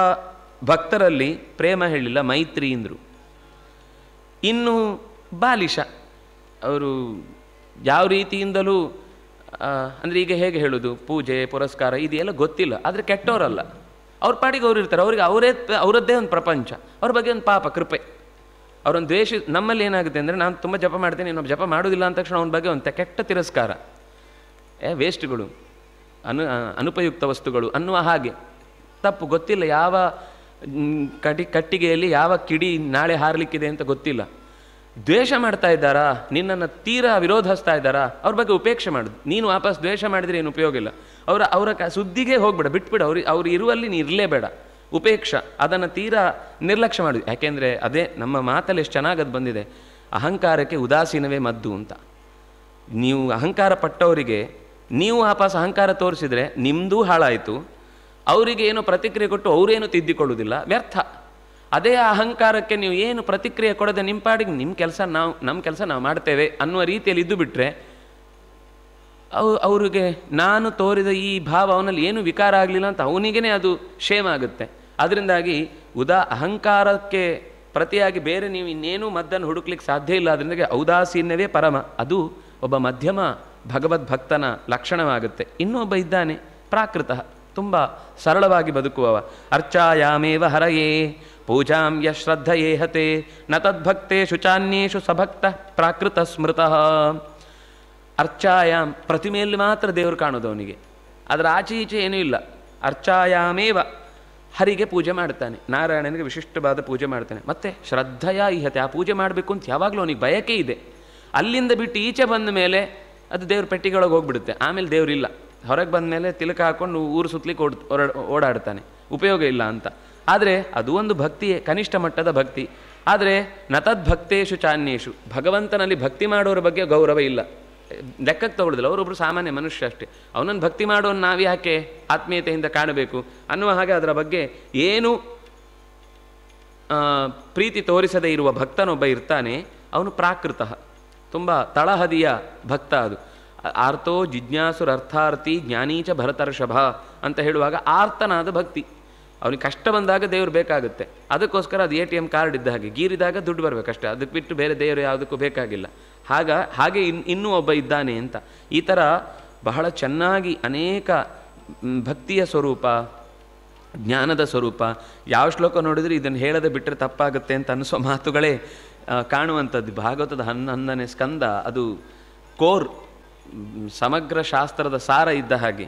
ಭಕ್ತರಲ್ಲಿ ಪ್ರೇಮ ಹೇಳಿಲ್ಲ, ಮೈತ್ರಿ ಎಂದರು. ಇನ್ನು ಬಾಲಿಶ, ಅವರು ಯಾವ ರೀತಿಯಿಂದಲೂ ಅಂದರೆ ಈಗ ಹೇಗೆ ಹೇಳೋದು, ಪೂಜೆ ಪುರಸ್ಕಾರ ಇದೆಲ್ಲ ಗೊತ್ತಿಲ್ಲ, ಆದರೆ ಕೆಟ್ಟವರಲ್ಲ, ಅವ್ರ ಪಾಡಿಗೆ ಅವ್ರು ಇರ್ತಾರೆ. ಅವ್ರಿಗೆ ಅವರದ್ದೇ ಒಂದು ಪ್ರಪಂಚ, ಅವ್ರ ಬಗ್ಗೆ ಒಂದು ಪಾಪ ಕೃಪೆ, ಅವರೊಂದು ದ್ವೇಷ. ನಮ್ಮಲ್ಲಿ ಏನಾಗುತ್ತೆ ಅಂದರೆ ನಾನು ತುಂಬ ಜಪ ಮಾಡ್ತೇನೆ, ಇನ್ನೊಬ್ಬ ಜಪ ಮಾಡೋದಿಲ್ಲ ಅಂದ ತಕ್ಷಣ ಅವನ ಬಗ್ಗೆ ಒಂದು ಕೆಟ್ಟ ತಿರಸ್ಕಾರ, ವೇಸ್ಟ್ಗಳು, ಅನುಪಯುಕ್ತ ವಸ್ತುಗಳು ಅನ್ನುವ ಹಾಗೆ. ತಪ್ಪು, ಗೊತ್ತಿಲ್ಲ ಯಾವ ಕಟ್ಟಿಗೆಯಲ್ಲಿ ಯಾವ ಕಿಡಿ ನಾಳೆ ಹಾರಲಿಕ್ಕಿದೆ ಅಂತ ಗೊತ್ತಿಲ್ಲ. ದ್ವೇಷ ಮಾಡ್ತಾ ಇದ್ದಾರಾ, ನಿನ್ನನ್ನು ತೀರಾ ವಿರೋಧಿಸ್ತಾ ಇದ್ದಾರಾ, ಅವ್ರ ಬಗ್ಗೆ ಉಪೇಕ್ಷೆ ಮಾಡೋದು. ನೀನು ವಾಪಸ್ ದ್ವೇಷ ಮಾಡಿದರೆ ಏನು ಉಪಯೋಗ ಇಲ್ಲ. ಅವರ ಸುದ್ದಿಗೆ ಹೋಗ್ಬೇಡ, ಬಿಟ್ಬಿಡ. ಅವ್ರು ಇರುವಲ್ಲಿ ನೀ ಇರಲೇಬೇಡ. ಉಪೇಕ್ಷ, ಅದನ್ನು ತೀರಾ ನಿರ್ಲಕ್ಷ್ಯ ಮಾಡೋದು. ಯಾಕೆಂದರೆ ಅದೇ ನಮ್ಮ ಮಾತಲ್ಲಿ ಎಷ್ಟು ಚೆನ್ನಾಗದು ಬಂದಿದೆ, ಅಹಂಕಾರಕ್ಕೆ ಉದಾಸೀನವೇ ಮದ್ದು ಅಂತ. ನೀವು ಅಹಂಕಾರ ಪಟ್ಟವರಿಗೆ ನೀವು ವಾಪಸ್ ಅಹಂಕಾರ ತೋರಿಸಿದರೆ ನಿಮ್ಮದೂ ಹಾಳಾಯಿತು, ಅವರಿಗೆ ಏನೋ ಪ್ರತಿಕ್ರಿಯೆ ಕೊಟ್ಟು ಅವರೇನು ತಿದ್ದಿಕೊಳ್ಳೋದಿಲ್ಲ, ವ್ಯರ್ಥ. ಅದೇ ಅಹಂಕಾರಕ್ಕೆ ನೀವು ಏನು ಪ್ರತಿಕ್ರಿಯೆ ಕೊಡದೆ ನಿಮ್ಮ ಪಾಡಿಗೆ ನಮ್ಮ ಕೆಲಸ ನಾವು ಮಾಡ್ತೇವೆ ಅನ್ನುವ ರೀತಿಯಲ್ಲಿ ಇದ್ದು ಬಿಟ್ಟರೆ ಅವರಿಗೆ ನಾನು ತೋರಿದ ಈ ಭಾವ ಅವನಲ್ಲಿ ಏನು ವಿಕಾರ ಆಗಲಿಲ್ಲ ಅಂತ ಅವನಿಗೇ ಅದು ಶೇಮ್ ಆಗುತ್ತೆ. ಅದರಿಂದಾಗಿ ಅಹಂಕಾರಕ್ಕೆ ಪ್ರತಿಯಾಗಿ ಬೇರೆ ನೀವು ಇನ್ನೇನೂ ಮದ್ದನ್ನು ಹುಡುಕ್ಲಿಕ್ಕೆ ಸಾಧ್ಯ ಇಲ್ಲ. ಅದರಿಂದಾಗಿ ಔದಾಸೀನ್ಯವೇ ಪರಮ. ಅದು ಒಬ್ಬ ಮಧ್ಯಮ ಭಗವದ್ಭಕ್ತನ ಲಕ್ಷಣವಾಗುತ್ತೆ. ಇನ್ನೊಬ್ಬ ಇದ್ದಾನೆ ಪ್ರಾಕೃತ, ತುಂಬ ಸರಳವಾಗಿ ಬದುಕುವವ. ಅರ್ಚಾಯಾಮೇವ ಹರಯೇ ಪೂಜಾಂ ಯ ಶ್ರದ್ಧಯೇಹತೆ ನ ತದ್ಭಕ್ತೇಷು ಚಾನ್ಯೇಷು ಸಭಕ್ತ ಪ್ರಾಕೃತ ಸ್ಮೃತಃ. ಅರ್ಚಾಯಾಮ್, ಪ್ರತಿಮೆಯಲ್ಲಿ ಮಾತ್ರ ದೇವರು ಕಾಣೋದು ಅವನಿಗೆ. ಅದರ ಆಚೆ ಈಚೆ ಏನೂ ಇಲ್ಲ. ಅರ್ಚಾಯಾಮೇವ ಹರಿಗೆ ಪೂಜೆ ಮಾಡ್ತಾನೆ, ನಾರಾಯಣನಿಗೆ ವಿಶಿಷ್ಟವಾದ ಪೂಜೆ ಮಾಡ್ತಾನೆ. ಮತ್ತು ಶ್ರದ್ಧೆಯ ಇಹತೆ, ಆ ಪೂಜೆ ಮಾಡಬೇಕು ಅಂತ ಯಾವಾಗಲೂ ಅವನಿಗೆ ಬಯಕೆ ಇದೆ. ಅಲ್ಲಿಂದ ಬಿಟ್ಟು ಈಚೆ ಬಂದ ಮೇಲೆ ಅದು ದೇವ್ರ ಪೆಟ್ಟಿಗೆಯೊಳಗೆ ಹೋಗ್ಬಿಡುತ್ತೆ. ಆಮೇಲೆ ದೇವರಿಲ್ಲ, ಹೊರಗೆ ಬಂದ ಮೇಲೆ ತಿಲಕ ಹಾಕ್ಕೊಂಡು ಊರು ಸುತ್ತಲಿಕ್ಕೆ ಓಡಾಡ್ತಾನೆ, ಉಪಯೋಗ ಇಲ್ಲ ಅಂತ. ಆದರೆ ಅದು ಒಂದು ಭಕ್ತಿಯೇ, ಕನಿಷ್ಠ ಮಟ್ಟದ ಭಕ್ತಿ. ಆದರೆ ನತದ್ಭಕ್ತೇಶು ಚಾನ್ಯೇಶು, ಭಗವಂತನಲ್ಲಿ ಭಕ್ತಿ ಮಾಡೋರ ಬಗ್ಗೆ ಗೌರವ ಇಲ್ಲ, ಲೆಕ್ಕಕ್ಕೆ ತಗೊಳ್ಳೋದಿಲ್ಲ. ಅವರೊಬ್ಬರು ಸಾಮಾನ್ಯ ಮನುಷ್ಯ ಅಷ್ಟೇ. ಅವನನ್ನು ಭಕ್ತಿ ಮಾಡೋನು ನಾವು ಯಾಕೆ ಆತ್ಮೀಯತೆಯಿಂದ ಕಾಣಬೇಕು ಅನ್ನುವ ಹಾಗೆ ಅದರ ಬಗ್ಗೆ ಏನು ಪ್ರೀತಿ ತೋರಿಸದೇ ಇರುವ ಭಕ್ತನೊಬ್ಬ ಇರ್ತಾನೆ, ಅವನು ಪ್ರಾಕೃತಃ, ತುಂಬ ತಳಹದಿಯ ಭಕ್ತ. ಅದು ಆರ್ತೋ ಜಿಜ್ಞಾಸುರರ್ಥಾರ್ಥಿ ಜ್ಞಾನೀಚ ಭರತರ್ಷಭ ಅಂತ ಹೇಳುವಾಗ ಆರ್ತನಾದ ಭಕ್ತಿ. ಅವನಿಗೆ ಕಷ್ಟ ಬಂದಾಗ ದೇವರು ಬೇಕಾಗುತ್ತೆ, ಅದಕ್ಕೋಸ್ಕರ ಅದು ATM ಕಾರ್ಡ್ ಇದ್ದ ಹಾಗೆ, ಗೀರಿದಾಗ ದುಡ್ಡು ಬರಬೇಕಷ್ಟೇ, ಅದಕ್ಕೆ ಬಿಟ್ಟು ಬೇರೆ ದೇವರು ಯಾವುದಕ್ಕೂ ಬೇಕಾಗಿಲ್ಲ. ಹಾಗೆ ಇನ್ನೂ ಒಬ್ಬ ಇದ್ದಾನೆ ಅಂತ. ಈ ಥರ ಬಹಳ ಚೆನ್ನಾಗಿ ಅನೇಕ ಭಕ್ತಿಯ ಸ್ವರೂಪ, ಜ್ಞಾನದ ಸ್ವರೂಪ. ಯಾವ ಶ್ಲೋಕ ನೋಡಿದ್ರೆ ಇದನ್ನು ಹೇಳದೆ ಬಿಟ್ಟರೆ ತಪ್ಪಾಗುತ್ತೆ ಅಂತ ಅನಿಸೋ ಮಾತುಗಳೇ ಕಾಣುವಂಥದ್ದು. ಭಾಗವತದ 11ನೇ ಸ್ಕಂದ ಅದು ಕೋರ್, ಸಮಗ್ರ ಶಾಸ್ತ್ರದ ಸಾರ ಇದ್ದ ಹಾಗೆ.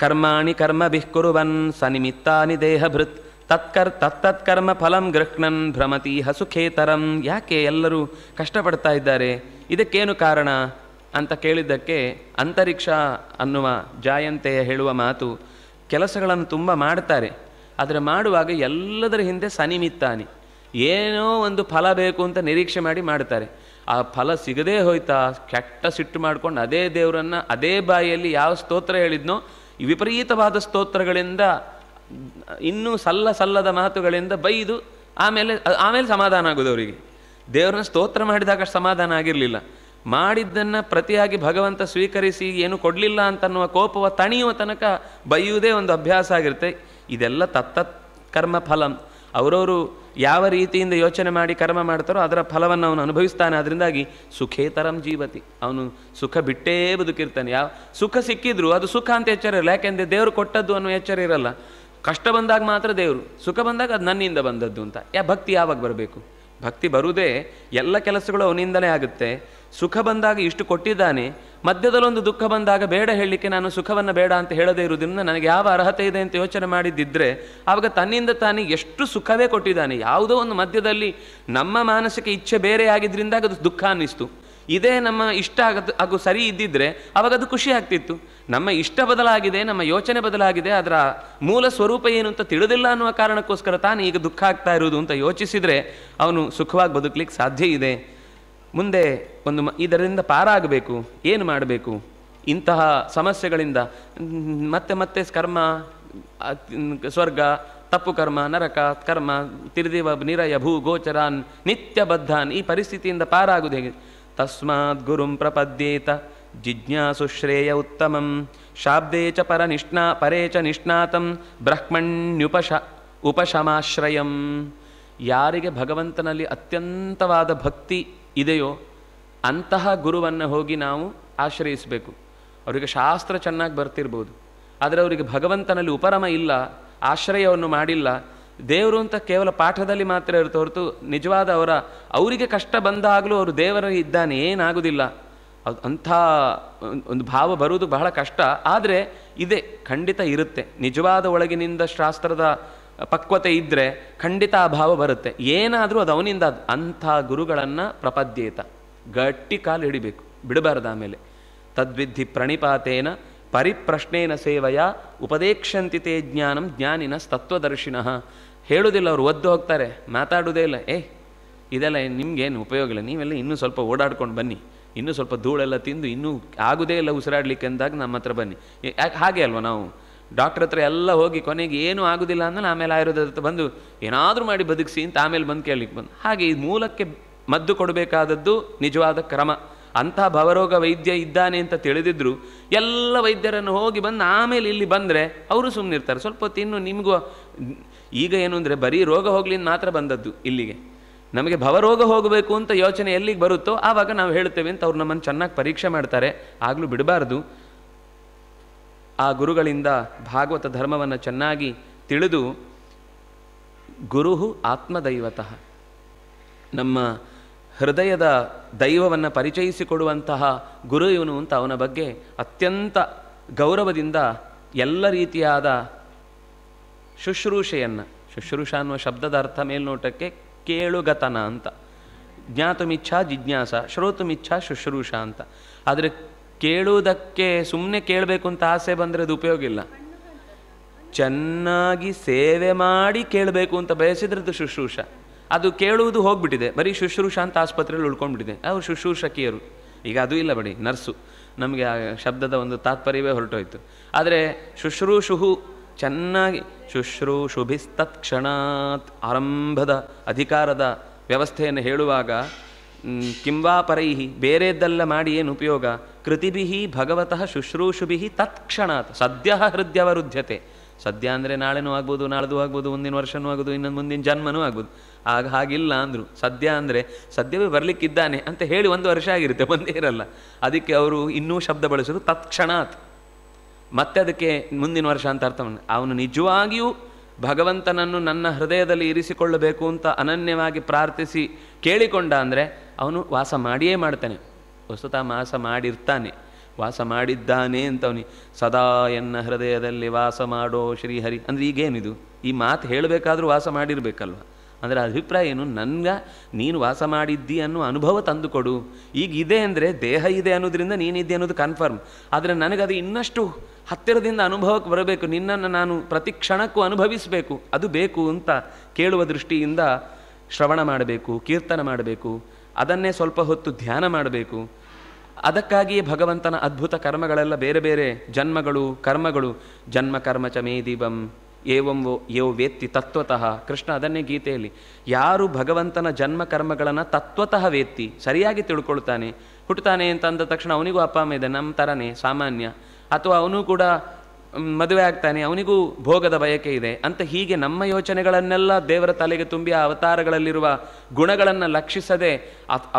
ಕರ್ಮಾಣಿ ಕರ್ಮಭಿಃ ಕುರುವನ್ ಸನಿಮಿತ್ತಾನಿ ದೇಹಭೃತ್ ತತ್ತತ್ಕರ್ಮ ಫಲಂ ಗೃಹ್ಣನ್ ಭ್ರಮತೀಹ ಸುಖೇತರಂ. ಯಾಕೆ ಎಲ್ಲರೂ ಕಷ್ಟಪಡ್ತಾ ಇದ್ದಾರೆ, ಇದಕ್ಕೇನು ಕಾರಣ ಅಂತ ಕೇಳಿದ್ದಕ್ಕೆ ಅಂತರಿಕ್ಷ ಅನ್ನುವ ಜಾಯಂತೆಯ ಹೇಳುವ ಮಾತು, ಕೆಲಸಗಳನ್ನು ತುಂಬ ಮಾಡ್ತಾರೆ, ಆದರೆ ಮಾಡುವಾಗ ಎಲ್ಲದರ ಹಿಂದೆ ಸನಿಮಿತ್ತಾನಿ, ಏನೋ ಒಂದು ಫಲ ಬೇಕು ಅಂತ ನಿರೀಕ್ಷೆ ಮಾಡಿ ಮಾಡ್ತಾರೆ. ಆ ಫಲ ಸಿಗದೇ ಹೋಯ್ತಾ ಕೆಟ್ಟ ಸಿಟ್ಟು ಮಾಡ್ಕೊಂಡು ಅದೇ ದೇವರನ್ನು ಅದೇ ಬಾಯಿಯಲ್ಲಿ ಯಾವ ಸ್ತೋತ್ರ ಹೇಳಿದ್ನೋ ವಿಪರೀತವಾದ ಸ್ತೋತ್ರಗಳಿಂದ, ಇನ್ನೂ ಸಲ್ಲದ ಮಾತುಗಳಿಂದ ಬೈದು ಆಮೇಲೆ ಸಮಾಧಾನ ಆಗೋದು ಅವರಿಗೆ. ದೇವರನ್ನ ಸ್ತೋತ್ರ ಮಾಡಿದಾಗ ಸಮಾಧಾನ ಆಗಿರಲಿಲ್ಲ, ಮಾಡಿದ್ದನ್ನು ಪ್ರತಿಯಾಗಿ ಭಗವಂತ ಸ್ವೀಕರಿಸಿ ಏನು ಕೊಡಲಿಲ್ಲ ಅಂತನ್ನುವ ಕೋಪವ ತಣಿಯುವ ತನಕ ಬೈಯುವುದೇ ಒಂದು ಅಭ್ಯಾಸ ಆಗಿರುತ್ತೆ. ಇದೆಲ್ಲ ತತ್ತತ್ ಕರ್ಮ ಫಲಂ. ಅವರವರು ಯಾವ ರೀತಿಯಿಂದ ಯೋಚನೆ ಮಾಡಿ ಕರ್ಮ ಮಾಡ್ತಾರೋ ಅದರ ಫಲವನ್ನು ಅವನು ಅನುಭವಿಸ್ತಾನೆ. ಅದರಿಂದಾಗಿ ಸುಖೇತರಂ ಜೀವತಿ, ಅವನು ಸುಖ ಬಿಟ್ಟೇ ಬದುಕಿರ್ತಾನೆ. ಯಾವ ಸುಖ ಸಿಕ್ಕಿದ್ರು ಅದು ಸುಖ ಅಂತ ಎಚ್ಚರ ಇರಲ್ಲ, ಯಾಕೆಂದರೆ ದೇವರು ಕೊಟ್ಟದ್ದು ಅನ್ನೋ ಎಚ್ಚರ ಇರಲ್ಲ. ಕಷ್ಟ ಬಂದಾಗ ಮಾತ್ರ ದೇವರು, ಸುಖ ಬಂದಾಗ ಅದು ನನ್ನಿಂದ ಬಂದದ್ದು ಅಂತ. ಭಕ್ತಿ ಯಾವಾಗ ಬರಬೇಕು? ಭಕ್ತಿ ಬರುವುದೇ ಎಲ್ಲ ಕೆಲಸಗಳು ಅವನಿಂದಲೇ ಆಗುತ್ತೆ. ಸುಖ ಬಂದಾಗ ಇಷ್ಟು ಕೊಟ್ಟಿದ್ದಾನೆ, ಮಧ್ಯದಲ್ಲೊಂದು ದುಃಖ ಬಂದಾಗ ಬೇಡ ಹೇಳಲಿಕ್ಕೆ ನಾನು ಸುಖವನ್ನು ಬೇಡ ಅಂತ ಹೇಳದೇ ಇರುವುದರಿಂದ ನನಗೆ ಯಾವ ಅರ್ಹತೆ ಇದೆ ಅಂತ ಯೋಚನೆ ಮಾಡಿದ್ದಿದ್ರೆ ಆವಾಗ ತನ್ನಿಂದ ತಾನೇ ಎಷ್ಟು ಸುಖವೇ ಕೊಟ್ಟಿದ್ದಾನೆ. ಯಾವುದೋ ಒಂದು ಮಧ್ಯದಲ್ಲಿ ನಮ್ಮ ಮಾನಸಿಕ ಇಚ್ಛೆ ಬೇರೆ ಆಗಿದ್ರಿಂದಾಗ ಅದು ದುಃಖ ಅನ್ನಿಸ್ತು. ಇದೇ ನಮ್ಮ ಇಷ್ಟ ಹಾಗೂ ಸರಿ ಇದ್ದಿದ್ರೆ ಆವಾಗ ಅದು ಖುಷಿ ಆಗ್ತಿತ್ತು. ನಮ್ಮ ಇಷ್ಟ ಬದಲಾಗಿದೆ, ನಮ್ಮ ಯೋಚನೆ ಬದಲಾಗಿದೆ, ಅದರ ಮೂಲ ಸ್ವರೂಪ ಏನು ಅಂತ ತಿಳಿದಿಲ್ಲ ಅನ್ನುವ ಕಾರಣಕ್ಕೋಸ್ಕರ ತಾನು ಈಗ ದುಃಖ ಆಗ್ತಾ ಇರುವುದು ಅಂತ ಯೋಚಿಸಿದರೆ ಅವನು ಸುಖವಾಗಿ ಬದುಕಲಿಕ್ಕೆ ಸಾಧ್ಯ ಇದೆ. ಮುಂದೆ ಇದರಿಂದ ಪಾರಾಗಬೇಕು, ಏನು ಮಾಡಬೇಕು? ಇಂತಹ ಸಮಸ್ಯೆಗಳಿಂದ ಮತ್ತೆ ಕರ್ಮ, ಸ್ವರ್ಗ, ತಪ್ಪು ಕರ್ಮ, ನರಕ ಕರ್ಮ, ತಿರ್ದಿವ ನಿರಯ ಭೂ ಗೋಚರಾನ್ ನಿತ್ಯಬದ್ಧಾನ್, ಈ ಪರಿಸ್ಥಿತಿಯಿಂದ ಪಾರಾಗುವುದು ಹೇಗೆ? ತಸ್ಮಾತ್ ಗುರುಂ ಪ್ರಪದ್ಯೇತ ಜಿಜ್ಞಾಸು ಶ್ರೇಯ ಉತ್ತಮಂ ಶಾಬ್ದೇ ಚ ಪರೇ ಚ ನಿಷ್ಣಾತಂ ಉಪಶಮಾಶ್ರಯಂ. ಯಾರಿಗೆ ಭಗವಂತನಲ್ಲಿ ಅತ್ಯಂತವಾದ ಭಕ್ತಿ ಇದೆಯೋ ಅಂತಹ ಗುರುವನ್ನು ಹೋಗಿ ನಾವು ಆಶ್ರಯಿಸಬೇಕು. ಅವರಿಗೆ ಶಾಸ್ತ್ರ ಚೆನ್ನಾಗಿ ಬರ್ತಿರ್ಬೋದು, ಆದರೆ ಅವರಿಗೆ ಭಗವಂತನಲ್ಲಿ ಉಪರಮ ಇಲ್ಲ, ಆಶ್ರಯವನ್ನು ಮಾಡಿಲ್ಲ. ದೇವರು ಅಂತ ಕೇವಲ ಪಾಠದಲ್ಲಿ ಮಾತ್ರ ಇರುತ್ತೆ ಹೊರತು ನಿಜವಾದ ಅವರಿಗೆ ಕಷ್ಟ ಬಂದಾಗಲೂ ಅವರು ದೇವರು ಇದ್ದಾನೆ, ಏನಾಗುವುದಿಲ್ಲ. ಅಂಥ ಒಂದು ಭಾವ ಬರುವುದು ಬಹಳ ಕಷ್ಟ. ಆದರೆ ಇದೆ, ಖಂಡಿತ ಇರುತ್ತೆ. ನಿಜವಾದ ಒಳಗಿನಿಂದ ಶಾಸ್ತ್ರದ ಪಕ್ವತೆ ಇದ್ದರೆ ಖಂಡಿತ ಆ ಭಾವ ಬರುತ್ತೆ. ಏನಾದರೂ ಅದು ಅವನಿಂದ. ಅಂಥ ಗುರುಗಳನ್ನು ಪ್ರಪದ್ಯೇತ, ಗಟ್ಟಿ ಕಾಲು ಹಿಡಿಬೇಕು, ಬಿಡಬಾರ್ದು. ಆಮೇಲೆ ತದ್ವಿಧಿ ಪ್ರಣಿಪಾತೇನ ಪರಿಪ್ರಶ್ನೇನ ಸೇವಯ ಉಪದೇಕ್ಷಂತಿ ತೇ ಜ್ಞಾನಂ ಜ್ಞಾನಿನ ತತ್ವದರ್ಶಿನಃ. ಹೇಳೋದಿಲ್ಲ, ಅವರು ಒದ್ದು ಹೋಗ್ತಾರೆ, ಮಾತಾಡೋದೇ ಇಲ್ಲ. ಇದೆಲ್ಲ ನಿಮಗೇನು ಉಪಯೋಗ ಇಲ್ಲ, ನೀವೆಲ್ಲ ಇನ್ನೂ ಸ್ವಲ್ಪ ಓಡಾಡ್ಕೊಂಡು ಬನ್ನಿ, ಇನ್ನೂ ಸ್ವಲ್ಪ ಧೂಳೆಲ್ಲ ತಿಂದು ಇನ್ನೂ ಆಗೋದೇ ಇಲ್ಲ ಉಸಿರಾಡ್ಲಿಕ್ಕೆ ಅಂದಾಗ ನಮ್ಮ ಹತ್ರ ಬನ್ನಿ. ಹಾಗೆ ಅಲ್ವ, ನಾವು ಡಾಕ್ಟ್ರ್ ಹತ್ರ ಎಲ್ಲ ಹೋಗಿ ಕೊನೆಗೆ ಏನೂ ಆಗೋದಿಲ್ಲ ಅಂದಮೇಲೆ ಆಮೇಲೆ ಆಯುರ್ವೇದ ಹತ್ರ ಬಂದು ಏನಾದರೂ ಮಾಡಿ ಬದುಕಿಸಿ ಅಂತ ಆಮೇಲೆ ಬಂದು ಕೇಳಲಿಕ್ಕೆ ಬಂದು. ಹಾಗೆ ಈ ಮೂಲಕ್ಕೆ ಮದ್ದು ಕೊಡಬೇಕಾದದ್ದು ನಿಜವಾದ ಕ್ರಮ. ಅಂಥ ಭವರೋಗ ವೈದ್ಯ ಇದ್ದಾನೆ ಅಂತ ತಿಳಿದಿದ್ರು ಎಲ್ಲ ವೈದ್ಯರನ್ನು ಹೋಗಿ ಬಂದು ಆಮೇಲೆ ಇಲ್ಲಿ ಬಂದರೆ ಅವರು ಸುಮ್ಮನಿರ್ತಾರೆ. ಸ್ವಲ್ಪ ಹೊತ್ತು ಇನ್ನು ನಿಮಗೂ ಈಗ ಏನು ಅಂದರೆ ಬರೀ ರೋಗ ಹೋಗ್ಲಿಂದ ಮಾತ್ರ ಬಂದದ್ದು ಇಲ್ಲಿಗೆ. ನಮಗೆ ಭವರೋಗ ಹೋಗಬೇಕು ಅಂತ ಯೋಚನೆ ಎಲ್ಲಿಗೆ ಬರುತ್ತೋ ಆವಾಗ ನಾವು ಹೇಳ್ತೇವೆ ಅಂತ ಅವ್ರು ನಮ್ಮನ್ನು ಚೆನ್ನಾಗಿ ಪರೀಕ್ಷೆ ಮಾಡ್ತಾರೆ. ಆಗಲೂ ಬಿಡಬಾರ್ದು. ಆ ಗುರುಗಳಿಂದ ಭಾಗವತ ಧರ್ಮವನ್ನು ಚೆನ್ನಾಗಿ ತಿಳಿದು, ಗುರುಹು ಆತ್ಮದೈವತಃ, ನಮ್ಮ ಹೃದಯದ ದೈವವನ್ನು ಪರಿಚಯಿಸಿಕೊಡುವಂತಹ ಗುರು ಇವನು ಅಂತ ಅವನ ಬಗ್ಗೆ ಅತ್ಯಂತ ಗೌರವದಿಂದ ಎಲ್ಲ ರೀತಿಯಾದ ಶುಶ್ರೂಷೆಯನ್ನು, ಶುಶ್ರೂಷ ಅನ್ನುವ ಶಬ್ದದ ಅರ್ಥ ಮೇಲ್ನೋಟಕ್ಕೆ ಕೇಳುಗತನ ಅಂತ, ಜ್ಞಾತುಮಿಚ್ಛಾ ಜಿಜ್ಞಾಸ, ಶ್ರೋತುಮಿಚ್ಛಾ ಶುಶ್ರೂಷ ಅಂತ. ಆದರೆ ಕೇಳುವುದಕ್ಕೆ ಸುಮ್ಮನೆ ಕೇಳಬೇಕು ಅಂತ ಆಸೆ ಬಂದರೆ ಅದು ಉಪಯೋಗ ಇಲ್ಲ. ಚೆನ್ನಾಗಿ ಸೇವೆ ಮಾಡಿ ಕೇಳಬೇಕು ಅಂತ ಬಯಸಿದ್ರದ್ದು ಶುಶ್ರೂಷ. ಅದು ಕೇಳುವುದು ಹೋಗ್ಬಿಟ್ಟಿದೆ, ಬರೀ ಶುಶ್ರೂಷ ಅಂತ ಆಸ್ಪತ್ರೆಯಲ್ಲಿ ಉಳ್ಕೊಂಡ್ಬಿಟ್ಟಿದೆ. ಅವ್ರು ಶುಶ್ರೂಷಕಿಯರು, ಈಗ ಅದು ಇಲ್ಲ ಬಡಿ ನರ್ಸು, ನಮಗೆ ಆ ಶಬ್ದದ ಒಂದು ತಾತ್ಪರ್ಯವೇ ಹೊರಟೋಯ್ತು. ಆದರೆ ಶುಶ್ರೂಷು ಚೆನ್ನಾಗಿ ಶುಶ್ರೂಷುಭಿಸ್ತತ್ಕ್ಷಣಾತ್ ಆರಂಭದ ಅಧಿಕಾರದ ವ್ಯವಸ್ಥೆಯನ್ನು ಹೇಳುವಾಗ ಕಿಂವಾ ಪರೈಹಿ ಬೇರೆದ್ದೆಲ್ಲ ಮಾಡಿ ಏನು ಉಪಯೋಗ, ಕೃತಿಭಿಹಿ ಭಗವತಃ ಶುಶ್ರೂಷುಭಿ ತತ್ಕ್ಷಣಾತ್ ಸದ್ಯ ಹೃದಯವರುದ್ಧತೆ. ಸದ್ಯ ಅಂದರೆ ನಾಳೆನೂ ಆಗ್ಬೋದು, ನಾಳ್ದು ಆಗ್ಬೋದು, ಮುಂದಿನ ವರ್ಷನೂ ಆಗ್ಬೋದು, ಇನ್ನೊಂದು ಮುಂದಿನ ಜನ್ಮನೂ ಆಗ್ಬೋದು. ಆಗ ಹಾಗಿಲ್ಲ ಅಂದರು. ಸದ್ಯ ಅಂದರೆ ಸದ್ಯವೇ ಬರಲಿಕ್ಕಿದ್ದಾನೆ ಅಂತ ಹೇಳಿ 1 ವರ್ಷ ಆಗಿರುತ್ತೆ, ಬಂದೇ ಇರಲ್ಲ. ಅದಕ್ಕೆ ಅವರು ಇನ್ನೂ ಶಬ್ದ ಬಳಸೋದು ತತ್ಕ್ಷಣಾತ್, ಮತ್ತೆ ಅದಕ್ಕೆ ಮುಂದಿನ ವರ್ಷ ಅಂತ ಅರ್ಥ. ಅವನು ನಿಜವಾಗಿಯೂ ಭಗವಂತನನ್ನು ನನ್ನ ಹೃದಯದಲ್ಲಿ ಇರಿಸಿಕೊಳ್ಳಬೇಕು ಅಂತ ಅನನ್ಯವಾಗಿ ಪ್ರಾರ್ಥಿಸಿ ಕೇಳಿಕೊಂಡ ಅಂದರೆ ಅವನು ವಾಸ ಮಾಡಿಯೇ ಮಾಡ್ತಾನೆ. ವಸ್ತುತಃ ವಾಸ ಮಾಡಿರ್ತಾನೆ, ವಾಸ ಮಾಡಿದ್ದಾನೆ ಅಂತ ಅವನಿಗೆ ಸದಾ ಎನ್ನ ಹೃದಯದಲ್ಲಿ ವಾಸ ಮಾಡೋ ಶ್ರೀಹರಿ ಅಂದರೆ ಈಗೇನಿದು, ಈ ಮಾತು ಹೇಳಬೇಕಾದ್ರೂ ವಾಸ ಮಾಡಿರಬೇಕಲ್ವ. ಅಂದರೆ ಅಭಿಪ್ರಾಯ ಏನು, ನನಗೆ ನೀನು ವಾಸ ಮಾಡಿದ್ದಿ ಅನ್ನೋ ಅನುಭವ ತಂದುಕೊಡು. ಈಗ ಇದೆ ಅಂದರೆ ದೇಹ ಇದೆ ಅನ್ನೋದ್ರಿಂದ ನೀನಿದ್ದೆ ಅನ್ನೋದು ಕನ್ಫರ್ಮ್. ಆದರೆ ನನಗದು ಇನ್ನಷ್ಟು ಹತ್ತಿರದಿಂದ ಅನುಭವಕ್ಕೆ ಬರಬೇಕು, ನಿನ್ನನ್ನು ನಾನು ಪ್ರತಿ ಕ್ಷಣಕ್ಕೂ ಅನುಭವಿಸಬೇಕು, ಅದು ಬೇಕು ಅಂತ ಕೇಳುವ ದೃಷ್ಟಿಯಿಂದ ಶ್ರವಣ ಮಾಡಬೇಕು, ಕೀರ್ತನ ಮಾಡಬೇಕು, ಅದನ್ನೇ ಸ್ವಲ್ಪ ಹೊತ್ತು ಧ್ಯಾನ ಮಾಡಬೇಕು. ಅದಕ್ಕಾಗಿಯೇ ಭಗವಂತನ ಅದ್ಭುತ ಕರ್ಮಗಳೆಲ್ಲ ಬೇರೆ ಬೇರೆ ಜನ್ಮಗಳು, ಕರ್ಮಗಳು. ಜನ್ಮ ಕರ್ಮ ಚ ಮೇ ದೀಪಂ ಏವಂ ಯೋ ವೇತ್ತಿ ತತ್ವತಃ. ಕೃಷ್ಣ ಅದನ್ನೇ ಗೀತೆಯಲ್ಲಿ, ಯಾರು ಭಗವಂತನ ಜನ್ಮ ಕರ್ಮಗಳನ್ನು ತತ್ವತಃ ವೇತ್ತಿ ಸರಿಯಾಗಿ ತಿಳ್ಕೊಳ್ತಾನೆ, ಹುಟ್ಟುತ್ತಾನೆ ಅಂತ ಅಂದ ತಕ್ಷಣ ಅವನಿಗೂ ಅಪ್ಪ ಅಮ್ಮ ಇದೆ, ನಮ್ಮ ಥರನೇ ಸಾಮಾನ್ಯ, ಅಥವಾ ಅವನು ಕೂಡ ಮದುವೆ ಆಗ್ತಾನೆ, ಅವನಿಗೂ ಭೋಗದ ಬಯಕೆ ಇದೆ ಅಂತ, ಹೀಗೆ ನಮ್ಮ ಯೋಚನೆಗಳನ್ನೆಲ್ಲ ದೇವರ ತಲೆಗೆ ತುಂಬಿ ಆ ಅವತಾರಗಳಲ್ಲಿರುವ ಗುಣಗಳನ್ನು ಲಕ್ಷಿಸದೆ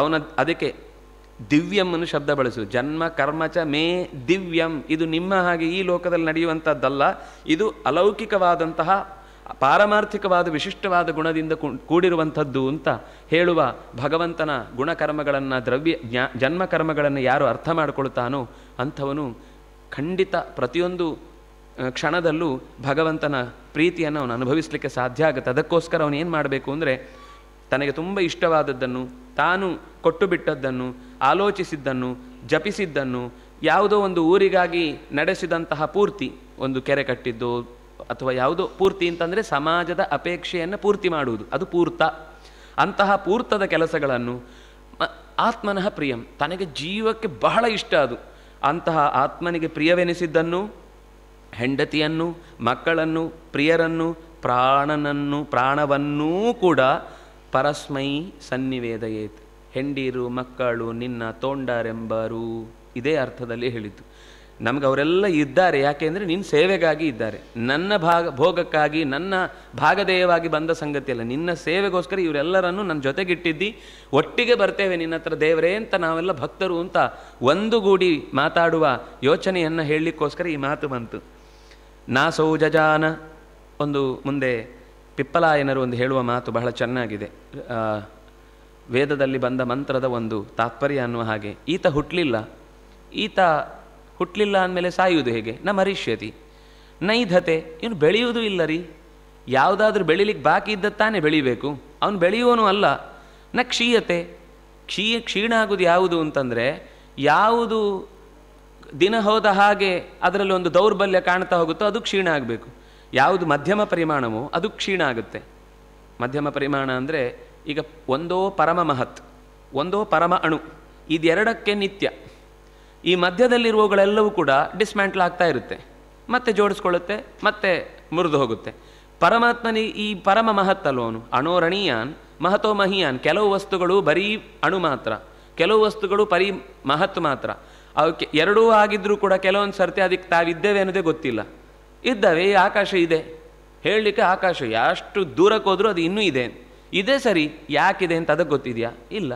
ಅವನ ಅದಕ್ಕೆ ದಿವ್ಯಂ ಅನ್ನು ಶಬ್ದ ಬಳಸು. ಜನ್ಮ ಕರ್ಮಚ ಮೇ ದಿವ್ಯಂ, ಇದು ನಿಮ್ಮ ಹಾಗೆ ಈ ಲೋಕದಲ್ಲಿ ನಡೆಯುವಂಥದ್ದಲ್ಲ, ಇದು ಅಲೌಕಿಕವಾದಂತಹ ಪಾರಮಾರ್ಥಿಕವಾದ ವಿಶಿಷ್ಟವಾದ ಗುಣದಿಂದ ಕೂಡಿರುವಂಥದ್ದು ಅಂತ ಹೇಳುವ ಭಗವಂತನ ಗುಣಕರ್ಮಗಳನ್ನು, ಜನ್ಮ ಕರ್ಮಗಳನ್ನು ಯಾರು ಅರ್ಥ ಮಾಡಿಕೊಳ್ತಾನೋ ಅಂಥವನು ಖಂಡಿತ ಪ್ರತಿಯೊಂದು ಕ್ಷಣದಲ್ಲೂ ಭಗವಂತನ ಪ್ರೀತಿಯನ್ನು ಅವನು ಅನುಭವಿಸಲಿಕ್ಕೆ ಸಾಧ್ಯ ಆಗುತ್ತೆ. ಅದಕ್ಕೋಸ್ಕರ ಅವನು ಏನು ಮಾಡಬೇಕು ಅಂದರೆ, ತನಗೆ ತುಂಬ ಇಷ್ಟವಾದದ್ದನ್ನು, ತಾನು ಕೊಟ್ಟು ಬಿಟ್ಟದ್ದನ್ನು, ಆಲೋಚಿಸಿದ್ದನ್ನು, ಜಪಿಸಿದ್ದನ್ನು, ಯಾವುದೋ ಒಂದು ಊರಿಗಾಗಿ ನಡೆಸಿದಂತಹ ಪೂರ್ತಿ, ಒಂದು ಕೆರೆ ಕಟ್ಟಿದ್ದು ಅಥವಾ ಯಾವುದೋ ಪೂರ್ತಿ ಅಂತಂದರೆ ಸಮಾಜದ ಅಪೇಕ್ಷೆಯನ್ನು ಪೂರ್ತಿ ಮಾಡುವುದು, ಅದು ಪೂರ್ತ. ಅಂತಹ ಪೂರ್ತದ ಕೆಲಸಗಳನ್ನು ಆತ್ಮನಃ ಪ್ರಿಯಂ, ತನಗೆ ಜೀವಕ್ಕೆ ಬಹಳ ಇಷ್ಟ ಅದು, ಅಂತಹ ಆತ್ಮನಿಗೆ ಪ್ರಿಯವೆನಿಸಿದ್ದನ್ನು, ಹೆಂಡತಿಯನ್ನು, ಮಕ್ಕಳನ್ನು, ಪ್ರಿಯರನ್ನು, ಪ್ರಾಣವನ್ನೂ ಕೂಡ ಪರಸ್ಮೈ ಸನ್ನಿವೇದಯೇತ್, ಹೆಂಡೀರು ಮಕ್ಕಳು ನಿನ್ನ ತೋಂಡರೆಂಬರು, ಇದೇ ಅರ್ಥದಲ್ಲಿ ಹೇಳಿದ್ದು. ನಮ್ಗೆ ಅವರೆಲ್ಲ ಇದ್ದಾರೆ, ಯಾಕೆಂದರೆ ನಿನ್ನ ಸೇವೆಗಾಗಿ ಇದ್ದಾರೆ, ನನ್ನ ಭೋಗಕ್ಕಾಗಿ ನನ್ನ ಭಾಗಧೇಯವಾಗಿ ಬಂದ ಸಂಗತಿ ಅಲ್ಲ, ನಿನ್ನ ಸೇವೆಗೋಸ್ಕರ ಇವರೆಲ್ಲರನ್ನು ನನ್ನ ಜೊತೆಗಿಟ್ಟಿದ್ದಿ, ಒಟ್ಟಿಗೆ ಬರ್ತೇವೆ ನಿನ್ನ ಹತ್ರ ದೇವರೇ ಅಂತ ನಾವೆಲ್ಲ ಭಕ್ತರು ಅಂತ ಒಂದುಗೂಡಿ ಮಾತಾಡುವ ಯೋಚನೆಯನ್ನು ಹೇಳಲಿಕ್ಕೋಸ್ಕರ ಈ ಮಾತು ಬಂತು. ನಾಸೌ ಜಜಾನ, ಒಂದು ಮುಂದೆ ಪಿಪ್ಪಲಾಯನರು ಒಂದು ಹೇಳುವ ಮಾತು ಬಹಳ ಚೆನ್ನಾಗಿದೆ. ವೇದದಲ್ಲಿ ಬಂದ ಮಂತ್ರದ ಒಂದು ತಾತ್ಪರ್ಯ ಅನ್ನುವ ಹಾಗೆ, ಈತ ಹುಟ್ಟಲಿಲ್ಲ ಅಂದಮೇಲೆ ಸಾಯುವುದು ಹೇಗೆ, ನ ಮರಿಷ್ಯತಿ ನೈಧತೆ, ಇವನು ಬೆಳೆಯುವುದೂ ಇಲ್ಲ ರೀ, ಯಾವುದಾದ್ರೂ ಬೆಳಿಲಿಕ್ಕೆ ಬಾಕಿ ಇದ್ದತ್ತಾನೆ ಬೆಳಿಬೇಕು, ಅವನು ಬೆಳೆಯುವನು ಅಲ್ಲ. ನ ಕ್ಷೀಯತೆ, ಕ್ಷೀಣ ಆಗೋದು ಯಾವುದು ಅಂತಂದರೆ, ಯಾವುದು ದಿನ ಹೋದ ಹಾಗೆ ಅದರಲ್ಲಿ ಒಂದು ದೌರ್ಬಲ್ಯ ಕಾಣ್ತಾ ಹೋಗುತ್ತೋ ಅದು ಕ್ಷೀಣ ಆಗಬೇಕು. ಯಾವುದು ಮಧ್ಯಮ ಪರಿಮಾಣವೋ ಅದು ಕ್ಷೀಣ ಆಗುತ್ತೆ. ಮಧ್ಯಮ ಪರಿಮಾಣ ಅಂದರೆ ಈಗ ಒಂದೋ ಪರಮ ಮಹತ್, ಒಂದೋ ಪರಮ ಅಣು, ಇದೆರಡಕ್ಕೆ ನಿತ್ಯ. ಈ ಮಧ್ಯದಲ್ಲಿರುವವುಗಳೆಲ್ಲವೂ ಕೂಡ ಡಿಸ್ಮ್ಯಾಂಟ್ಲ್ ಆಗ್ತಾ ಇರುತ್ತೆ, ಮತ್ತೆ ಜೋಡಿಸ್ಕೊಳ್ಳುತ್ತೆ, ಮತ್ತೆ ಮುರಿದು ಹೋಗುತ್ತೆ. ಪರಮಾತ್ಮನಿಗೆ ಈ ಪರಮ ಮಹತ್ ಅಲ್ವನು, ಅಣೋರಣೀಯಾನ್ ಮಹತೋ ಮಹಿಯಾನ್. ಕೆಲವು ವಸ್ತುಗಳು ಬರೀ ಅಣು ಮಾತ್ರ, ಕೆಲವು ವಸ್ತುಗಳು ಬರೀ ಮಹತ್ ಮಾತ್ರ. ಅವಕ್ಕೆ ಎರಡೂ ಆಗಿದ್ರೂ ಕೂಡ ಕೆಲವೊಂದು ಸರ್ತಿ ಅದಕ್ಕೆ ತಾವಿದ್ದೇವೆ ಅನ್ನೋದೇ ಗೊತ್ತಿಲ್ಲ. ಇದ್ದಾವೆ, ಈ ಆಕಾಶ ಇದೆ, ಹೇಳಲಿಕ್ಕೆ ಆಕಾಶ ಎಷ್ಟು ದೂರಕ್ಕೆ ಹೋದರೂ ಅದು ಇನ್ನೂ ಇದೆ ಸರಿ, ಯಾಕಿದೆ ಅಂತ ಅದಕ್ಕೆ ಗೊತ್ತಿದೆಯಾ? ಇಲ್ಲ.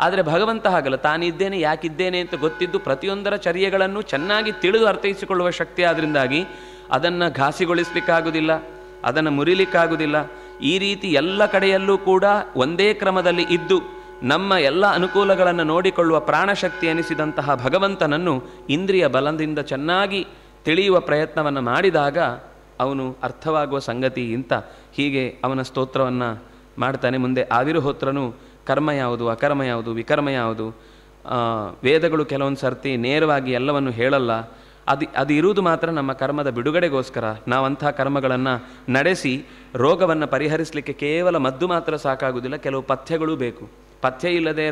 ಆದರೆ ಭಗವಂತ ಹಾಗಲ್ಲ, ತಾನಿದ್ದೇನೆ, ಯಾಕಿದ್ದೇನೆ ಅಂತ ಗೊತ್ತಿದ್ದು ಪ್ರತಿಯೊಂದರ ಚರ್ಯೆಗಳನ್ನು ಚೆನ್ನಾಗಿ ತಿಳಿದು ಅರ್ಥೈಸಿಕೊಳ್ಳುವ ಶಕ್ತಿ ಆದ್ದರಿಂದಾಗಿ ಅದನ್ನು ಘಾಸಿಗೊಳಿಸಲಿಕ್ಕಾಗುವುದಿಲ್ಲ, ಅದನ್ನು ಮುರಿಲಿಕ್ಕಾಗುವುದಿಲ್ಲ. ಈ ರೀತಿ ಎಲ್ಲ ಕಡೆಯಲ್ಲೂ ಕೂಡ ಒಂದೇ ಕ್ರಮದಲ್ಲಿ ಇದ್ದು ನಮ್ಮ ಎಲ್ಲ ಅನುಕೂಲಗಳನ್ನು ನೋಡಿಕೊಳ್ಳುವ ಪ್ರಾಣಶಕ್ತಿ ಎನಿಸಿದಂತಹ ಭಗವಂತನನ್ನು ಇಂದ್ರಿಯ ಬಲದಿಂದ ಚೆನ್ನಾಗಿ ತಿಳಿಯುವ ಪ್ರಯತ್ನವನ್ನು ಮಾಡಿದಾಗ ಅವನು ಅರ್ಥವಾಗುವ ಸಂಗತಿ ಇಂಥ ಹೀಗೆ ಅವನ ಸ್ತೋತ್ರವನ್ನು ಮಾಡ್ತಾನೆ. ಮುಂದೆ ಆವಿರ್ಹೋತ್ರನು ಕರ್ಮ ಯಾವುದು, ಅಕರ್ಮ ಯಾವುದು, ವಿಕರ್ಮ ಯಾವುದು, ವೇದಗಳು ಕೆಲವೊಂದು ಸರ್ತಿ ನೇರವಾಗಿ ಎಲ್ಲವನ್ನು ಹೇಳಲ್ಲ. ಅದು ಇರುವುದು ಮಾತ್ರ ನಮ್ಮ ಕರ್ಮದ ಬಿಡುಗಡೆಗೋಸ್ಕರ. ನಾವಂಥ ಕರ್ಮಗಳನ್ನು ನಡೆಸಿ ರೋಗವನ್ನು ಪರಿಹರಿಸಲಿಕ್ಕೆ ಕೇವಲ ಮದ್ದು ಮಾತ್ರ ಸಾಕಾಗುವುದಿಲ್ಲ, ಕೆಲವು ಪಥ್ಯಗಳೂ ಬೇಕು. ಪಥ್ಯ ಇಲ್ಲದೆ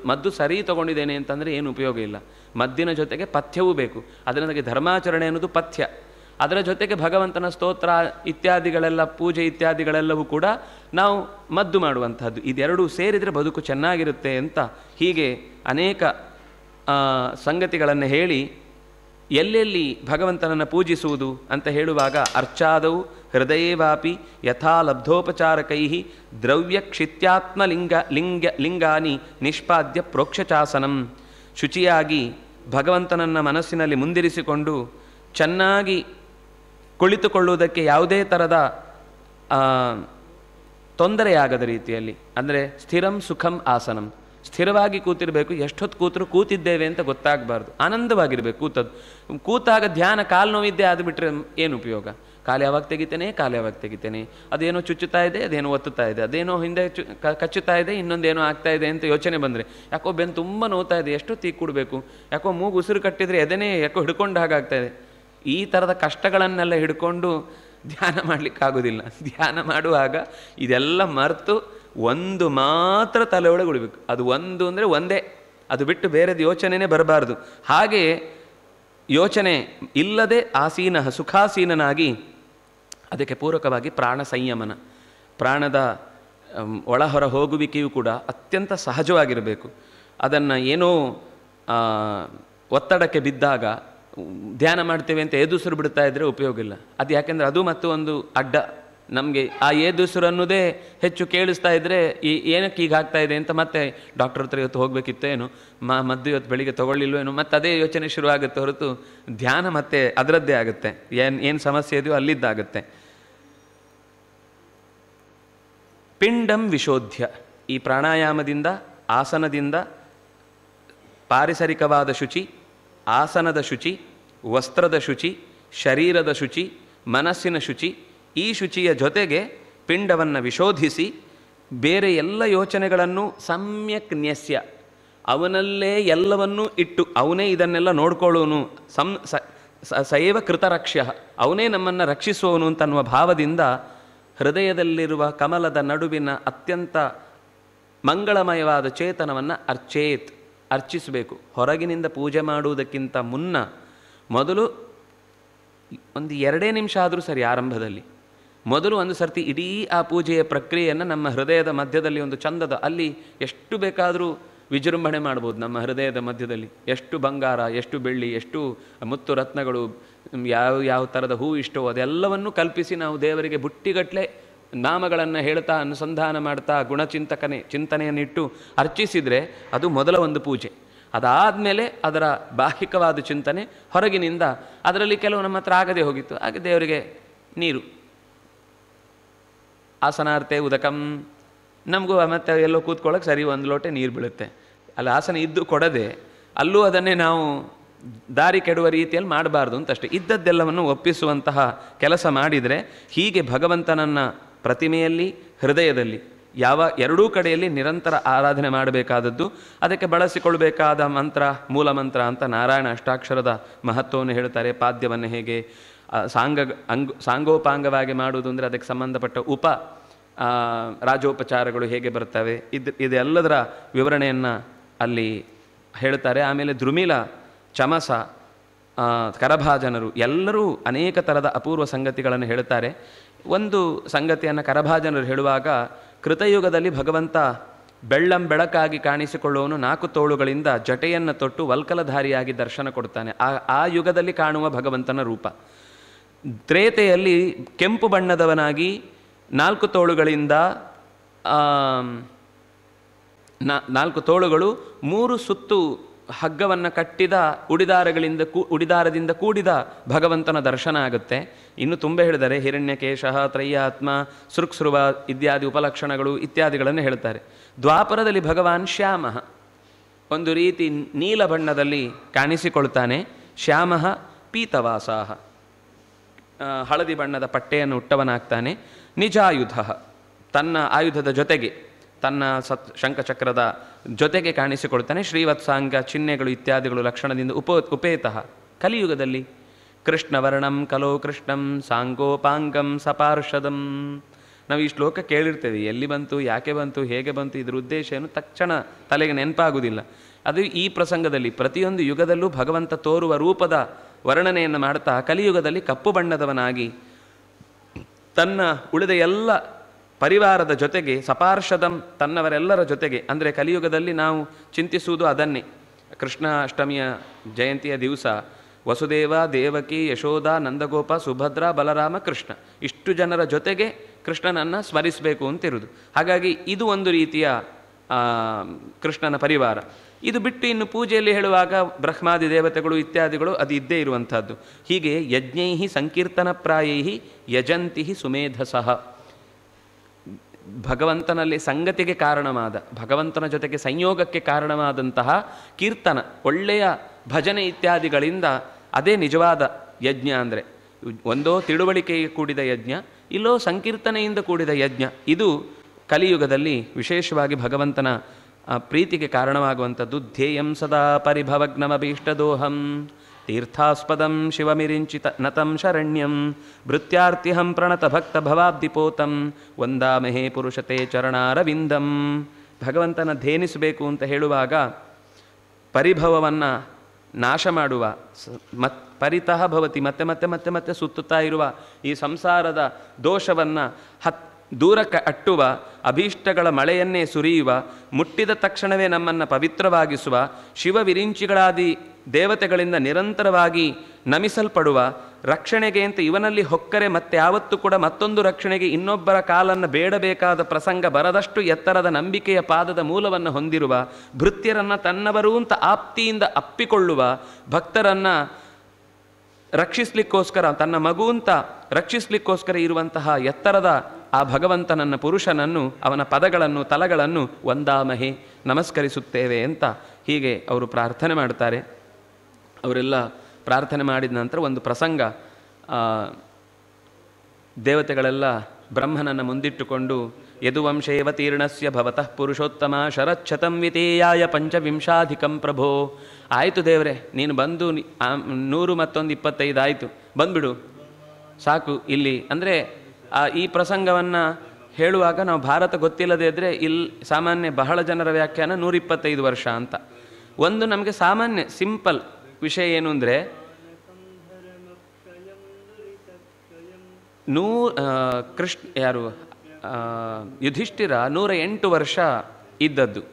ಮದ್ದು ಸರಿ ತಗೊಂಡಿದ್ದೇನೆ ಅಂತಂದರೆ ಏನು ಉಪಯೋಗ ಇಲ್ಲ. ಮದ್ದಿನ ಜೊತೆಗೆ ಪಥ್ಯವೂ ಬೇಕು. ಅದರಿಂದಾಗಿ ಧರ್ಮಾಚರಣೆ ಅನ್ನೋದು ಪಥ್ಯ. ಅದರ ಜೊತೆಗೆ ಭಗವಂತನ ಸ್ತೋತ್ರ ಇತ್ಯಾದಿಗಳೆಲ್ಲ, ಪೂಜೆ ಇತ್ಯಾದಿಗಳೆಲ್ಲವೂ ಕೂಡ ನಾವು ಮದ್ದು ಮಾಡುವಂಥದ್ದು. ಇದೆರಡೂ ಸೇರಿದರೆ ಬದುಕು ಚೆನ್ನಾಗಿರುತ್ತೆ ಅಂತ ಹೀಗೆ ಅನೇಕ ಸಂಗತಿಗಳನ್ನು ಹೇಳಿ ಎಲ್ಲೆಲ್ಲಿ ಭಗವಂತನನ್ನು ಪೂಜಿಸುವುದು ಅಂತ ಹೇಳುವಾಗ ಅರ್ಚಾದವು ಹೃದಯೇವಾಪಿ ಯಥಾ ಲಬ್ಧೋಪಚಾರಕೈ ಲಿಂಗಾನಿ ನಿಷ್ಪಾದ್ಯ ಪ್ರೋಕ್ಷಚಾಸನಂ. ಶುಚಿಯಾಗಿ ಭಗವಂತನನ್ನು ಮನಸ್ಸಿನಲ್ಲಿ ಮುಂದಿರಿಸಿಕೊಂಡು ಚೆನ್ನಾಗಿ ಕುಳಿತುಕೊಳ್ಳುವುದಕ್ಕೆ ಯಾವುದೇ ಥರದ ತೊಂದರೆಯಾಗದ ರೀತಿಯಲ್ಲಿ, ಅಂದರೆ ಸ್ಥಿರಂ ಸುಖಂ ಆಸನಂ, ಸ್ಥಿರವಾಗಿ ಕೂತಿರಬೇಕು. ಎಷ್ಟೊತ್ತು ಕೂತರು ಕೂತಿದ್ದೇವೆ ಅಂತ ಗೊತ್ತಾಗಬಾರ್ದು, ಆನಂದವಾಗಿರಬೇಕು ಕೂತದ್ದು. ಕೂತಾಗ ಧ್ಯಾನ ಕಾಲು ನೋವಿದ್ದೇ ಆದುಬಿಟ್ರೆ ಏನು ಉಪಯೋಗ? ಕಾಲು ಯಾವಾಗ ತೆಗಿತೇನೆ, ಅದೇನೋ ಚುಚ್ಚುತ್ತಾ ಇದೆ, ಅದೇನೋ ಒತ್ತುತ್ತಾ ಇದೆ, ಅದೇನೋ ಹಿಂದೆ ಕಚ್ಚುತ್ತಾ ಇದೆ, ಇನ್ನೊಂದೇನೋ ಆಗ್ತಾ ಇದೆ ಅಂತ ಯೋಚನೆ ಬಂದರೆ, ಯಾಕೋ ಬೆನ್ನು ತುಂಬ ನೋವ್ತಾ ಇದೆ, ಎಷ್ಟು ತೀ ಕೊಡಬೇಕು, ಯಾಕೋ ಮೂಗು ಉಸಿರು ಕಟ್ಟಿದರೆ ಎದೆನೇ ಯಾಕೋ ಹಿಡ್ಕೊಂಡು ಹಾಗಾಗ್ತಾ ಇದೆ. ಈ ಥರದ ಕಷ್ಟಗಳನ್ನೆಲ್ಲ ಹಿಡ್ಕೊಂಡು ಧ್ಯಾನ ಮಾಡಲಿಕ್ಕಾಗೋದಿಲ್ಲ. ಧ್ಯಾನ ಮಾಡುವಾಗ ಇದೆಲ್ಲ ಮರೆತು ಒಂದು ಮಾತ್ರ ತಲೆ ಒಳಗೆ ಉಳಿಬೇಕು. ಅದು ಒಂದು ಅಂದರೆ ಒಂದೇ, ಅದು ಬಿಟ್ಟು ಬೇರೆದು ಯೋಚನೆಯೇ ಬರಬಾರ್ದು. ಹಾಗೆಯೇ ಯೋಚನೆ ಇಲ್ಲದೆ ಸುಖಾಸೀನನಾಗಿ ಅದಕ್ಕೆ ಪೂರಕವಾಗಿ ಪ್ರಾಣ ಸಂಯಮನ, ಪ್ರಾಣದ ಒಳಹೊರ ಹೋಗುವಿಕೆಯೂ ಕೂಡ ಅತ್ಯಂತ ಸಹಜವಾಗಿರಬೇಕು. ಅದನ್ನು ಏನೋ ಒತ್ತಡಕ್ಕೆ ಬಿದ್ದಾಗ ಧ್ಯಾನ ಮಾಡ್ತೇವೆ ಅಂತ ಏದುಸಿರು ಬಿಡ್ತಾ ಇದ್ದರೆ ಉಪಯೋಗ ಇಲ್ಲ. ಅದು ಯಾಕೆಂದರೆ ಅದು ಮತ್ತು ಒಂದು ಅಡ್ಡ. ನಮಗೆ ಆ ಏದುಸಿರು ಅನ್ನೋದೇ ಹೆಚ್ಚು ಕೇಳಿಸ್ತಾ ಇದ್ದರೆ ಏನಕ್ಕೆ ಈಗ ಆಗ್ತಾ ಇದೆ ಅಂತ ಮತ್ತೆ ಡಾಕ್ಟರ್ ಹತ್ರ ಇವತ್ತು ಹೋಗಬೇಕಿತ್ತು ಏನು, ಮದ್ದು ಇವತ್ತು ಬೆಳಿಗ್ಗೆ ತೊಗೊಳ್ಳಿಲ್ವೇನು, ಮತ್ತು ಅದೇ ಯೋಚನೆ ಶುರುವಾಗುತ್ತೆ ಹೊರತು ಧ್ಯಾನ ಮತ್ತೆ ಅದರದ್ದೇ ಆಗುತ್ತೆ. ಏನು ಸಮಸ್ಯೆ ಇದೆಯೋ ಅಲ್ಲಿದ್ದಾಗುತ್ತೆ. ಪಿಂಡಂ ವಿಶೋಧ್ಯ, ಈ ಪ್ರಾಣಾಯಾಮದಿಂದ, ಆಸನದಿಂದ ಪಾರಿಸರಿಕವಾದ ಶುಚಿ, ಆಸನದ ಶುಚಿ, ವಸ್ತ್ರದ ಶುಚಿ, ಶರೀರದ ಶುಚಿ, ಮನಸ್ಸಿನ ಶುಚಿ, ಈ ಶುಚಿಯ ಜೊತೆಗೆ ಪಿಂಡವನ್ನು ವಿಶೋಧಿಸಿ ಬೇರೆ ಎಲ್ಲ ಯೋಚನೆಗಳನ್ನು ಸಮ್ಯಕ್ ನ್ಯಸ್ಯ, ಅವನಲ್ಲೇ ಎಲ್ಲವನ್ನೂ ಇಟ್ಟು ಅವನೇ ಇದನ್ನೆಲ್ಲ ನೋಡ್ಕೊಳ್ಳೋನು, ಸಯೇವ ಕೃತರಕ್ಷ್ಯ, ಅವನೇ ನಮ್ಮನ್ನು ರಕ್ಷಿಸುವವನು ಅಂತನ್ನುವ ಭಾವದಿಂದ ಹೃದಯದಲ್ಲಿರುವ ಕಮಲದ ನಡುವಿನ ಅತ್ಯಂತ ಮಂಗಳಮಯವಾದ ಚೇತನವನ್ನು ಅರ್ಚಿಸಬೇಕು. ಹೊರಗಿನಿಂದ ಪೂಜೆ ಮಾಡುವುದಕ್ಕಿಂತ ಮುನ್ನ ಮೊದಲು ಒಂದು 2 ನಿಮಿಷ ಆದರೂ ಸರಿ, ಆರಂಭದಲ್ಲಿ ಮೊದಲು ಒಂದು ಸರ್ತಿ ಇಡೀ ಆ ಪೂಜೆಯ ಪ್ರಕ್ರಿಯೆಯನ್ನು ನಮ್ಮ ಹೃದಯದ ಮಧ್ಯದಲ್ಲಿ ಒಂದು ಚಂದದ, ಅಲ್ಲಿ ಎಷ್ಟು ಬೇಕಾದರೂ ವಿಜೃಂಭಣೆ ಮಾಡ್ಬೋದು. ನಮ್ಮ ಹೃದಯದ ಮಧ್ಯದಲ್ಲಿ ಎಷ್ಟು ಬಂಗಾರ, ಎಷ್ಟು ಬೆಳ್ಳಿ, ಎಷ್ಟು ಮುತ್ತು ರತ್ನಗಳು, ಯಾವ ಥರದ ಹೂ ಇಷ್ಟೋ ಅದೆಲ್ಲವನ್ನು ಕಲ್ಪಿಸಿ ನಾವು ದೇವರಿಗೆ ಬುಟ್ಟಿಗಟ್ಟಲೆ ನಾಮಗಳನ್ನು ಹೇಳ್ತಾ ಅನುಸಂಧಾನ ಮಾಡ್ತಾ ಚಿಂತನೆಯನ್ನಿಟ್ಟು ಅರ್ಚಿಸಿದರೆ ಅದು ಮೊದಲ ಒಂದು ಪೂಜೆ. ಅದಾದಮೇಲೆ ಅದರ ಬಾಹಿಕವಾದ ಚಿಂತನೆ ಹೊರಗಿನಿಂದ, ಅದರಲ್ಲಿ ಕೆಲವು ನಮ್ಮ ಹತ್ರ ಆಗದೆ ಹೋಗಿತ್ತು, ಹಾಗೆ ದೇವರಿಗೆ ನೀರು, ಆಸನಾರ್ತೆ ಉದಕಂ, ನಮಗೂ ಮತ್ತೆ ಎಲ್ಲೋ ಕೂತ್ಕೊಳ್ಳೋಕೆ ಸರಿ ಒಂದು ಲೋಟೆ ನೀರು ಬೀಳುತ್ತೆ. ಅಲ್ಲಿ ಆಸನ ಇದ್ದು ಕೊಡದೆ ಅಲ್ಲೂ ಅದನ್ನೇ ನಾವು ದಾರಿ ಕೆಡುವ ರೀತಿಯಲ್ಲಿ ಮಾಡಬಾರ್ದು ಅಂತಷ್ಟೇ. ಇದ್ದದ್ದೆಲ್ಲವನ್ನು ಒಪ್ಪಿಸುವಂತಹ ಕೆಲಸ ಮಾಡಿದರೆ ಹೀಗೆ ಭಗವಂತನನ್ನು ಪ್ರತಿಮೆಯಲ್ಲಿ, ಹೃದಯದಲ್ಲಿ, ಎರಡೂ ಕಡೆಯಲ್ಲಿ ನಿರಂತರ ಆರಾಧನೆ ಮಾಡಬೇಕಾದದ್ದು. ಅದಕ್ಕೆ ಬಳಸಿಕೊಳ್ಬೇಕಾದ ಮಂತ್ರ, ಮೂಲ ಮಂತ್ರ ಅಂತ ನಾರಾಯಣ ಅಷ್ಟಾಕ್ಷರದ ಮಹತ್ವವನ್ನು ಹೇಳ್ತಾರೆ. ಪಾದ್ಯವನ್ನು ಹೇಗೆ ಸಾಂಗೋಪಾಂಗವಾಗಿ ಮಾಡುವುದು ಅಂದರೆ ಅದಕ್ಕೆ ಸಂಬಂಧಪಟ್ಟ ರಾಜೋಪಚಾರಗಳು ಹೇಗೆ ಬರ್ತವೆ, ಇದೆಲ್ಲದರ ವಿವರಣೆಯನ್ನು ಅಲ್ಲಿ ಹೇಳ್ತಾರೆ. ಆಮೇಲೆ ದ್ರುಮಿಲ, ಚಮಸ, ಕರಭಾಜನರು ಎಲ್ಲರೂ ಅನೇಕ ಥರದ ಅಪೂರ್ವ ಸಂಗತಿಗಳನ್ನು ಹೇಳ್ತಾರೆ. ಒಂದು ಸಂಗತಿಯನ್ನು ಕರಭಾಜನರು ಹೇಳುವಾಗ, ಕೃತಯುಗದಲ್ಲಿ ಭಗವಂತ ಬೆಳ್ಳಂಬೆಳಕಾಗಿ ಕಾಣಿಸಿಕೊಳ್ಳುವವನು 4 ತೋಳುಗಳಿಂದ ಜಟೆಯನ್ನು ತೊಟ್ಟು ವಲ್ಕಲಧಾರಿಯಾಗಿ ದರ್ಶನ ಕೊಡ್ತಾನೆ. ಆ ಯುಗದಲ್ಲಿ ಕಾಣುವ ಭಗವಂತನ ರೂಪ. ತ್ರೇತೆಯಲ್ಲಿ ಕೆಂಪು ಬಣ್ಣದವನಾಗಿ 4 ತೋಳುಗಳಿಂದ 4 ತೋಳುಗಳು 3 ಸುತ್ತು ಹಗ್ಗವನ್ನು ಕಟ್ಟಿದ ಉಡಿದಾರದಿಂದ ಕೂಡಿದ ಭಗವಂತನ ದರ್ಶನ ಆಗುತ್ತೆ. ಇನ್ನು ತುಂಬ ಹೇಳಿದರೆ ಹಿರಣ್ಯಕೇಶ, ತ್ರಯ್ಯಾತ್ಮ, ಸೃಕ್ಸೃವ ಇತ್ಯಾದಿ ಉಪಲಕ್ಷಣಗಳು ಇತ್ಯಾದಿಗಳನ್ನು ಹೇಳ್ತಾರೆ. ದ್ವಾಪರದಲ್ಲಿ ಭಗವಾನ್ ಶ್ಯಾಮ, ಒಂದು ರೀತಿ ನೀಲ ಬಣ್ಣದಲ್ಲಿ ಕಾಣಿಸಿಕೊಳ್ತಾನೆ. ಶ್ಯಾಮ ಪೀತವಾಸಾಹ, ಹಳದಿ ಬಣ್ಣದ ಪಟ್ಟೆಯನ್ನು ಉಟ್ಟವನಾಗ್ತಾನೆ. ನಿಜಾಯುಧ, ತನ್ನ ಆಯುಧದ ಜೊತೆಗೆ, ತನ್ನ ಶಂಖಚಕ್ರದ ಜೊತೆಗೆ ಕಾಣಿಸಿಕೊಳ್ತಾನೆ. ಶ್ರೀವತ್ಸಾಂಗ, ಚಿಹ್ನೆಗಳು ಇತ್ಯಾದಿಗಳು ಲಕ್ಷಣದಿಂದ ಉಪೇತಃ. ಕಲಿಯುಗದಲ್ಲಿ ಕೃಷ್ಣವರ್ಣಂ ಕಲೋ ಕೃಷ್ಣಂ ಸಾಂಗೋಪಾಂಗಂ ಸಪಾರ್ಷದಂ. ನಾವು ಈ ಶ್ಲೋಕ ಕೇಳಿರ್ತೇವೆ, ಎಲ್ಲಿ ಬಂತು, ಯಾಕೆ ಬಂತು, ಹೇಗೆ ಬಂತು, ಇದ್ರ ಉದ್ದೇಶ ಏನು ತಕ್ಷಣ ತಲೆಗೆ ನೆನಪಾಗುವುದಿಲ್ಲ. ಅದು ಈ ಪ್ರಸಂಗದಲ್ಲಿ ಪ್ರತಿಯೊಂದು ಯುಗದಲ್ಲೂ ಭಗವಂತ ತೋರುವ ರೂಪದ ವರ್ಣನೆಯನ್ನು ಮಾಡ್ತಾ ಕಲಿಯುಗದಲ್ಲಿ ಕಪ್ಪು ಬಣ್ಣದವನಾಗಿ ತನ್ನ ಉಳಿದ ಎಲ್ಲ ಪರಿವಾರದ ಜೊತೆಗೆ ಸಪಾರ್ಷದಂ, ತನ್ನವರೆಲ್ಲರ ಜೊತೆಗೆ, ಅಂದರೆ ಕಲಿಯುಗದಲ್ಲಿ ನಾವು ಚಿಂತಿಸುವುದು ಅದನ್ನೇ. ಕೃಷ್ಣಾಷ್ಟಮಿಯ ಜಯಂತಿಯ ದಿವಸ ವಸುದೇವ, ದೇವಕಿ, ಯಶೋಧ, ನಂದಗೋಪ, ಸುಭದ್ರ, ಬಲರಾಮ, ಕೃಷ್ಣ, ಇಷ್ಟು ಜನರ ಜೊತೆಗೆ ಕೃಷ್ಣನನ್ನು ಸ್ಮರಿಸಬೇಕು ಅಂತಿರುವುದು. ಹಾಗಾಗಿ ಇದು ಒಂದು ರೀತಿಯ ಕೃಷ್ಣನ ಪರಿವಾರ. ಇದು ಬಿಟ್ಟು ಇನ್ನು ಪೂಜೆಯಲ್ಲಿ ಹೇಳುವಾಗ ಬ್ರಹ್ಮಾದಿ ದೇವತೆಗಳು ಇತ್ಯಾದಿಗಳು ಅದು ಇದ್ದೇ ಇರುವಂಥದ್ದು. ಹೀಗೆ ಯಜ್ಞೈ ಸಂಕೀರ್ತನ ಪ್ರಾಯೈ ಯಜಂತಿ ಸುಮೇಧಸಃ. ಭಗವಂತನಲ್ಲಿ ಸಂಗತಿಗೆ ಕಾರಣವಾದ, ಭಗವಂತನ ಜೊತೆಗೆ ಸಂಯೋಗಕ್ಕೆ ಕಾರಣವಾದಂತಹ ಕೀರ್ತನ, ಒಳ್ಳೆಯ ಭಜನೆ ಇತ್ಯಾದಿಗಳಿಂದ ಅದೇ ನಿಜವಾದ ಯಜ್ಞ. ಅಂದರೆ ಒಂದೋ ತಿಳುವಳಿಕೆಗೆ ಕೂಡಿದ ಯಜ್ಞ, ಇಲ್ಲೋ ಸಂಕೀರ್ತನೆಯಿಂದ ಕೂಡಿದ ಯಜ್ಞ. ಇದು ಕಲಿಯುಗದಲ್ಲಿ ವಿಶೇಷವಾಗಿ ಭಗವಂತನ ಪ್ರೀತಿಗೆ ಕಾರಣವಾಗುವಂಥದ್ದು. ಧ್ಯೇಯಂ ಸದಾ ಪರಿಭವಗ್ನಮಭೀಷ್ಟದೋಹಂ ತೀರ್ಥಾಸ್ಪದಂ ಶಿವಮಿರಿಂಚಿತ ನತಂ ಶರಣ್ಯಂ ಭೃತ್ಯಾರ್ತಿಹಂ ಪ್ರಣತ ಭಕ್ತ ಭವಾಬ್ದಿಪೋತಂ ವಂದಾಮಹೇ ಪುರುಷತೆ ಚರಣಾರವಿಂದಂ. ಭಗವಂತನ ಧ್ಯೇನಿಸಬೇಕು ಅಂತ ಹೇಳುವಾಗ ಪರಿಭವವನ್ನು ನಾಶ ಮಾಡುವ, ಪರಿತಃ ಭವತಿ, ಮತ್ತೆ ಮತ್ತೆ ಮತ್ತೆ ಮತ್ತೆ ಸುತ್ತುತ್ತಾ ಇರುವ ಈ ಸಂಸಾರದ ದೋಷವನ್ನು ದೂರಕ್ಕೆ ಅಟ್ಟುವ, ಅಭೀಷ್ಟಗಳ ಮಳೆಯನ್ನೇ ಸುರಿಯುವ, ಮುಟ್ಟಿದ ತಕ್ಷಣವೇ ನಮ್ಮನ್ನು ಪವಿತ್ರವಾಗಿಸುವ, ಶಿವವಿರಿಂಚಿಗಳಾದಿ ದೇವತೆಗಳಿಂದ ನಿರಂತರವಾಗಿ ನಮಿಸಲ್ಪಡುವ, ರಕ್ಷಣೆಗೆ ಅಂತ ಇವನಲ್ಲಿ ಹೊಕ್ಕರೆ ಮತ್ತೆ ಯಾವತ್ತೂ ಕೂಡ ಮತ್ತೊಂದು ರಕ್ಷಣೆಗೆ ಇನ್ನೊಬ್ಬರ ಕಾಲನ್ನು ಬೇಡಬೇಕಾದ ಪ್ರಸಂಗ ಬರದಷ್ಟು ಎತ್ತರದ ನಂಬಿಕೆಯ ಪಾದದ ಮೂಲವನ್ನು ಹೊಂದಿರುವ, ಭೃತ್ಯರನ್ನು ತನ್ನವರು ಅಂತ ಆಪ್ತಿಯಿಂದ ಅಪ್ಪಿಕೊಳ್ಳುವ, ಭಕ್ತರನ್ನು ರಕ್ಷಿಸಲಿಕ್ಕೋಸ್ಕರ, ತನ್ನ ಮಗು ಅಂತ ರಕ್ಷಿಸಲಿಕ್ಕೋಸ್ಕರ ಇರುವಂತಹ ಎತ್ತರದ ಆ ಭಗವಂತನನ್ನು, ಪುರುಷನನ್ನು, ಅವನ ಪದಗಳನ್ನು, ತಲಗಳನ್ನು ವಂದಾಮಹೆ, ನಮಸ್ಕರಿಸುತ್ತೇವೆ ಅಂತ ಹೀಗೆ ಅವರು ಪ್ರಾರ್ಥನೆ ಮಾಡ್ತಾರೆ. ಅವರೆಲ್ಲ ಪ್ರಾರ್ಥನೆ ಮಾಡಿದ ನಂತರ ಒಂದು ಪ್ರಸಂಗ, ದೇವತೆಗಳೆಲ್ಲ ಬ್ರಹ್ಮನನ್ನು ಮುಂದಿಟ್ಟುಕೊಂಡು ಯದುವಂಶೇವತೀರ್ಣಸ್ಯ ಭವತಃ ಪುರುಷೋತ್ತಮ ಶರಚ್ಛತಂ ವಿತೇಯಾಯ ಪಂಚವಿಂಶಾಧಿಕಂ ಪ್ರಭೋ. ಆಯಿತು ದೇವರೇ, ನೀನು ಬಂದು 100 ಮತ್ತೊಂದು 25 ಆಯಿತು, ಬಂದುಬಿಡು ಸಾಕು ಇಲ್ಲಿ. ಅಂದರೆ ಈ ಪ್ರಸಂಗವನ್ನು ಹೇಳುವಾಗ ನಾವು ಭಾರತ ಗೊತ್ತಿಲ್ಲದೇ ಇದ್ದರೆ ಇಲ್ಲಿ ಸಾಮಾನ್ಯ ಬಹಳ ಜನರ ವ್ಯಾಖ್ಯಾನ 125 ವರ್ಷ ಅಂತ. ಒಂದು ನಮಗೆ ಸಾಮಾನ್ಯ ಸಿಂಪಲ್ ವಿಷಯ ಏನು ಅಂದರೆ, ಯುಧಿಷ್ಠಿರ 108 ವರ್ಷ ಇದ್ದದ್ದು.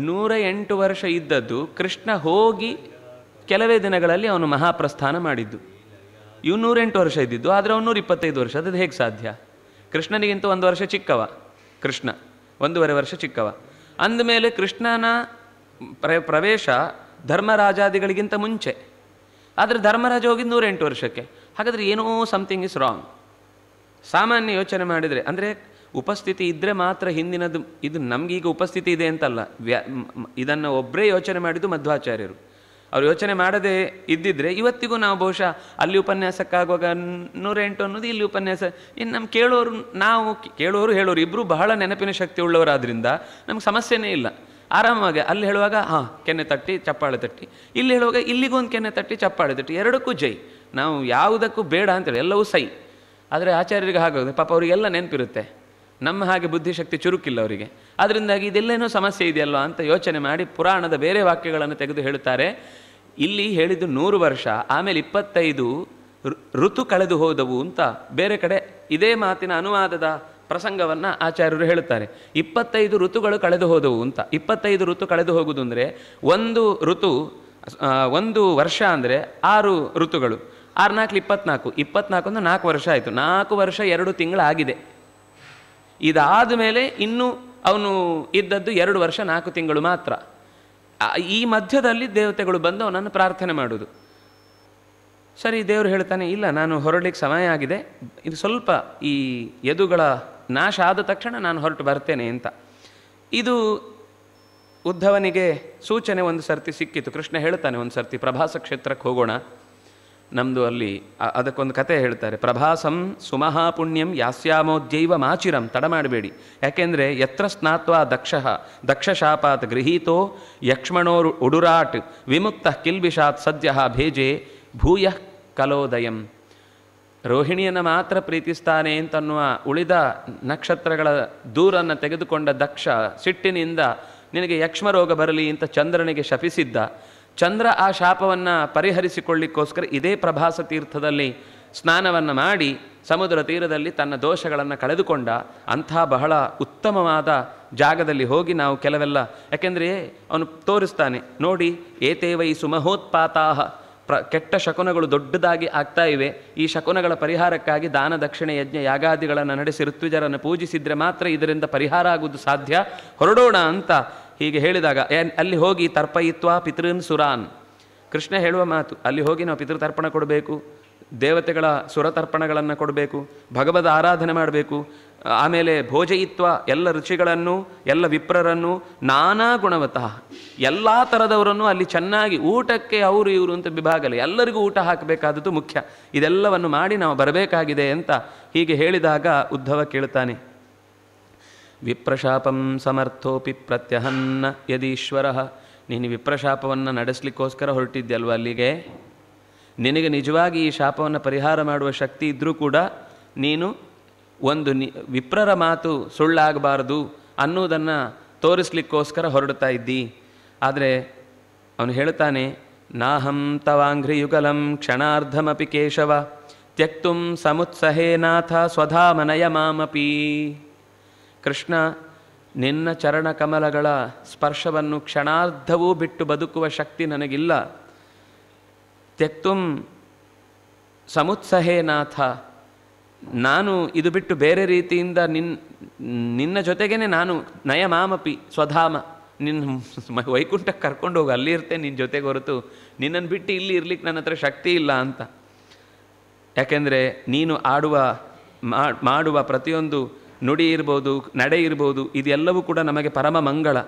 108 ವರ್ಷ ಇದ್ದದ್ದು, ಕೃಷ್ಣ ಹೋಗಿ ಕೆಲವೇ ದಿನಗಳಲ್ಲಿ ಅವನು ಮಹಾಪ್ರಸ್ಥಾನ ಮಾಡಿದ್ದು. ಇವು 108 ವರ್ಷ ಇದ್ದಿದ್ದು, ಆದರೆ ಅವನು 125 ವರ್ಷ. ಅದು ಹೇಗೆ ಸಾಧ್ಯ? ಕೃಷ್ಣನಿಗಿಂತ 1 ವರ್ಷ ಚಿಕ್ಕವ ಕೃಷ್ಣ, 1.5 ವರ್ಷ ಚಿಕ್ಕವ. ಅಂದಮೇಲೆ ಕೃಷ್ಣನ ಪ್ರವೇಶ ಧರ್ಮರಾಜಾದಿಗಳಿಗಿಂತ ಮುಂಚೆ, ಆದರೆ ಧರ್ಮರಾಜ ಹೋಗಿದ್ದು 108 ವರ್ಷಕ್ಕೆ. ಹಾಗಾದರೆ ಏನೋ ಸಮಥಿಂಗ್ ಇಸ್ ರಾಂಗ್. ಸಾಮಾನ್ಯ ಯೋಚನೆ ಮಾಡಿದರೆ, ಅಂದರೆ ಉಪಸ್ಥಿತಿ ಇದ್ದರೆ ಮಾತ್ರ ಹಿಂದಿನದು, ಇದು ನಮಗೀಗ ಉಪಸ್ಥಿತಿ ಇದೆ ಅಂತಲ್ಲ, ಇದನ್ನು ಒಬ್ಬರೇ ಯೋಚನೆ ಮಾಡಿದ್ದು ಮಧ್ವಾಚಾರ್ಯರು. ಅವ್ರು ಯೋಚನೆ ಮಾಡದೇ ಇದ್ದಿದ್ರೆ ಇವತ್ತಿಗೂ ನಾವು ಬಹುಶಃ ಅಲ್ಲಿ ಉಪನ್ಯಾಸಕ್ಕಾಗುವಾಗ 108 ಅನ್ನೋದು, ಇಲ್ಲಿ ಉಪನ್ಯಾಸ. ಇನ್ನು ನಮ್ಮ ಕೇಳೋರು ಹೇಳೋರು ಇಬ್ಬರು ಬಹಳ ನೆನಪಿನ ಶಕ್ತಿ ಉಳ್ಳವರಾದ್ರಿಂದ ನಮ್ಗೆ ಸಮಸ್ಯೆನೇ ಇಲ್ಲ. ಆರಾಮಾಗಿ ಅಲ್ಲಿ ಹೇಳುವಾಗ ಕೆನ್ನೆ ತಟ್ಟಿ ಚಪ್ಪಾಳೆ ತಟ್ಟಿ, ಇಲ್ಲಿ ಹೇಳುವಾಗ ಇಲ್ಲಿಗೊಂದು ಕೆನ್ನೆ ತಟ್ಟಿ ಚಪ್ಪಾಳೆ ತಟ್ಟಿ, ಎರಡಕ್ಕೂ ಜೈ. ನಾವು ಯಾವುದಕ್ಕೂ ಬೇಡ ಅಂತೇಳಿ ಎಲ್ಲವೂ ಸೈ. ಆದರೆ ಆಚಾರ್ಯರಿಗೆ ಹಾಗಾಗುತ್ತೆ, ಪಾಪ ಅವರಿಗೆಲ್ಲ ನೆನಪಿರುತ್ತೆ, ನಮ್ಮ ಹಾಗೆ ಬುದ್ಧಿಶಕ್ತಿ ಚುರುಕಿಲ್ಲ ಅವರಿಗೆ. ಅದರಿಂದಾಗಿ ಇದೆಲ್ಲೇನೋ ಸಮಸ್ಯೆ ಇದೆಯಲ್ವ ಅಂತ ಯೋಚನೆ ಮಾಡಿ ಪುರಾಣದ ಬೇರೆ ವಾಕ್ಯಗಳನ್ನು ತೆಗೆದು ಹೇಳುತ್ತಾರೆ. ಇಲ್ಲಿ ಹೇಳಿದ್ದು 100 ವರ್ಷ, ಆಮೇಲೆ 25 ಋತು ಕಳೆದು ಹೋದವು ಅಂತ ಬೇರೆ ಕಡೆ ಇದೇ ಮಾತಿನ ಅನುವಾದದ ಪ್ರಸಂಗವನ್ನು ಆಚಾರ್ಯರು ಹೇಳುತ್ತಾರೆ. 25 ಋತುಗಳು ಕಳೆದು ಹೋದವು ಅಂತ. 25 ಋತು ಕಳೆದು ಹೋಗುವುದು ಅಂದರೆ, ಒಂದು ವರ್ಷ ಅಂದರೆ 6 ಋತುಗಳು, 6 4 24, 24 ಒಂದು 4 ವರ್ಷ ಆಯಿತು. 4 ವರ್ಷ 2 ತಿಂಗಳು ಆಗಿದೆ. ಇದಾದ ಮೇಲೆ ಇನ್ನೂ ಅವನು ಇದ್ದದ್ದು 2 ವರ್ಷ 4 ತಿಂಗಳು ಮಾತ್ರ. ಈ ಮಧ್ಯದಲ್ಲಿ ದೇವತೆಗಳು ಬಂದು ಅವನನ್ನು ಪ್ರಾರ್ಥನೆ ಮಾಡೋದು. ಸರಿ, ದೇವರು ಹೇಳ್ತಾನೆ, ಇಲ್ಲ ನಾನು ಹೊರಡಲಿಕ್ಕೆ ಸಮಯ ಆಗಿದೆ, ಇದು ಸ್ವಲ್ಪ ಈ ಯದುಗಳ ನಾಶ ಆದ ತಕ್ಷಣ ನಾನು ಹೊರಟು ಬರ್ತೇನೆ ಅಂತ. ಇದು ಉದ್ಧವನಿಗೆ ಸೂಚನೆ ಒಂದು ಸರ್ತಿ ಸಿಕ್ಕಿತು. ಕೃಷ್ಣ ಹೇಳ್ತಾನೆ, ಒಂದು ಸರ್ತಿ ಪ್ರಭಾಸ ಕ್ಷೇತ್ರಕ್ಕೆ ಹೋಗೋಣ, ನಮ್ಮದು ಅಲ್ಲಿ ಅದಕ್ಕೊಂದು ಕತೆ ಹೇಳ್ತಾರೆ. ಪ್ರಭಾಸಂ ಸುಮಹಾಪುಣ್ಯಂ ಯಾಸ್ಯಾಮೋದ್ಯೈವ ಮಾಚಿರಂ. ತಡ ಮಾಡಬೇಡಿ, ಯಾಕೆಂದರೆ ಯತ್ರ ಸ್ನಾತ್ವಾ ದಕ್ಷಶಾಪಾತ್ ಗೃಹೀತೋ ಯಕ್ಷ್ಮಣೋರು ಉಡುರಾಟ್ ವಿಮುಕ್ತ ಕಿಲ್ಬಿಷಾತ್ ಸದ್ಯ ಭೇಜೆ ಭೂಯಃ ಕಲೋದಯಂ. ರೋಹಿಣಿಯನ್ನು ಮಾತ್ರ ಪ್ರೀತಿಸ್ತಾನೆ ಅಂತನ್ನುವ ಉಳಿದ ನಕ್ಷತ್ರಗಳ ದೂರನ್ನು ತೆಗೆದುಕೊಂಡ ದಕ್ಷ ಸಿಟ್ಟಿನಿಂದ ನಿನಗೆ ಯಕ್ಷ್ಮರೋಗ ಬರಲಿ ಅಂತ ಚಂದ್ರನಿಗೆ ಶಪಿಸಿದ್ದ. ಚಂದ್ರ ಆ ಶಾಪವನ್ನು ಪರಿಹರಿಸಿಕೊಳ್ಳಿಕ್ಕೋಸ್ಕರ ಇದೇ ಪ್ರಭಾಸ ತೀರ್ಥದಲ್ಲಿ ಸ್ನಾನವನ್ನು ಮಾಡಿ ಸಮುದ್ರ ತೀರದಲ್ಲಿ ತನ್ನ ದೋಷಗಳನ್ನು ಕಳೆದುಕೊಂಡ. ಅಂಥ ಬಹಳ ಉತ್ತಮವಾದ ಜಾಗದಲ್ಲಿ ಹೋಗಿ ನಾವು ಕೆಲವೆಲ್ಲ, ಯಾಕೆಂದರೆ ಅವನು ತೋರಿಸ್ತಾನೆ ನೋಡಿ, ಏತೇ ವೈ ಸುಮಹೋತ್ಪಾತಾಹ, ಕೆಟ್ಟ ಶಕುನಗಳು ದೊಡ್ಡದಾಗಿ ಆಗ್ತಾ ಇವೆ. ಈ ಶಕುನಗಳ ಪರಿಹಾರಕ್ಕಾಗಿ ದಾನ ದಕ್ಷಿಣೆ ಯಜ್ಞ ಯಾಗಾದಿಗಳನ್ನು ನಡೆಸಿ ಋತ್ವಿಜರನ್ನು ಪೂಜಿಸಿದರೆ ಮಾತ್ರ ಇದರಿಂದ ಪರಿಹಾರ ಆಗುವುದು ಸಾಧ್ಯ, ಹೊರಡೋಣ ಅಂತ ಹೀಗೆ ಹೇಳಿದಾಗ ಅಲ್ಲಿ ಹೋಗಿ ತರ್ಪಯಿತ್ವಾ ಪಿತೃನ್ ಸುರಾನ್. ಕೃಷ್ಣ ಹೇಳುವ ಮಾತು, ಅಲ್ಲಿ ಹೋಗಿ ನಾವು ಪಿತೃತರ್ಪಣ ಕೊಡಬೇಕು, ದೇವತೆಗಳ ಸುರತರ್ಪಣಗಳನ್ನು ಕೊಡಬೇಕು, ಭಗವದ್ ಆರಾಧನೆ ಮಾಡಬೇಕು. ಆಮೇಲೆ ಭೋಜಯಿತ್ವ, ಎಲ್ಲ ರುಚಿಗಳನ್ನು ಎಲ್ಲ ವಿಪ್ರರನ್ನು ನಾನಾ ಗುಣವತಃ ಎಲ್ಲ ಥರದವರನ್ನು ಅಲ್ಲಿ ಚೆನ್ನಾಗಿ ಊಟಕ್ಕೆ ಅವರು ಇವರು ಅಂತ ವಿಭಾಗಲ್ಲ, ಎಲ್ಲರಿಗೂ ಊಟ ಹಾಕಬೇಕಾದದ್ದು ಮುಖ್ಯ. ಇದೆಲ್ಲವನ್ನು ಮಾಡಿ ನಾವು ಬರಬೇಕಾಗಿದೆ ಅಂತ ಹೀಗೆ ಹೇಳಿದಾಗ ಉದ್ಧವ ಕೇಳ್ತಾನೆ, ವಿಪ್ರಶಾಪಂ ಸಮರ್ಥೋಪಿ ಪ್ರತ್ಯಹನ್ನ ಯದೀಶ್ವರ. ನೀನು ವಿಪ್ರಶಾಪವನ್ನು ನಡೆಸಲಿಕ್ಕೋಸ್ಕರ ಹೊರಟಿದ್ಯಲ್ವ ಅಲ್ಲಿಗೆ, ನಿನಗೆ ನಿಜವಾಗಿ ಈ ಶಾಪವನ್ನು ಪರಿಹಾರ ಮಾಡುವ ಶಕ್ತಿ ಇದ್ದರೂ ಕೂಡ ನೀನು ಒಂದು ವಿಪ್ರರ ಮಾತು ಸುಳ್ಳಾಗಬಾರದು ಅನ್ನೋದನ್ನು ತೋರಿಸ್ಲಿಕ್ಕೋಸ್ಕರ ಹೊರಡ್ತಾ ಇದ್ದಿ. ಆದರೆ ಅವನು ಹೇಳ್ತಾನೆ, ನಾಹಂ ತವಾಂಘ್ರಿಯುಗಲಂ ಕ್ಷಣಾರ್ಧಮಪಿ ಕೇಶವ ತ್ಯಕ್ತುಂ ಸಮುತ್ಸಹೇನಾಥ ಸ್ವಧಾಮನಯ ಮಾಮಪಿ. ಕೃಷ್ಣ, ನಿನ್ನ ಚರಣ ಕಮಲಗಳ ಸ್ಪರ್ಶವನ್ನು ಕ್ಷಣಾರ್ಧವೂ ಬಿಟ್ಟು ಬದುಕುವ ಶಕ್ತಿ ನನಗಿಲ್ಲ. ತ್ಯಕ್ತುಂ ಸಮುತ್ಸಹೇನಾಥ, ನಾನು ಇದು ಬಿಟ್ಟು ಬೇರೆ ರೀತಿಯಿಂದ ನಿನ್ನ ಜೊತೆಗೇ ನಾನು ನಯಮಾಮಪಿ ಸ್ವಧಾಮ, ನಿನ್ನ ವೈಕುಂಠಕ್ಕೆ ಕರ್ಕೊಂಡು ಹೋಗಿ ಅಲ್ಲಿ ಇರ್ತೇನೆ ನಿನ್ನ ಜೊತೆಗೆ ಹೊರತು ನಿನ್ನನ್ನು ಬಿಟ್ಟು ಇಲ್ಲಿ ಇರ್ಲಿಕ್ಕೆ ನನ್ನ ಹತ್ರ ಶಕ್ತಿ ಇಲ್ಲ ಅಂತ. ಯಾಕೆಂದರೆ ನೀನು ಮಾಡುವ ಪ್ರತಿಯೊಂದು ನುಡಿ ಇರ್ಬೋದು, ನಡೆ ಇರ್ಬೋದು, ಇದೆಲ್ಲವೂ ಕೂಡ ನಮಗೆ ಪರಮ ಮಂಗಳ.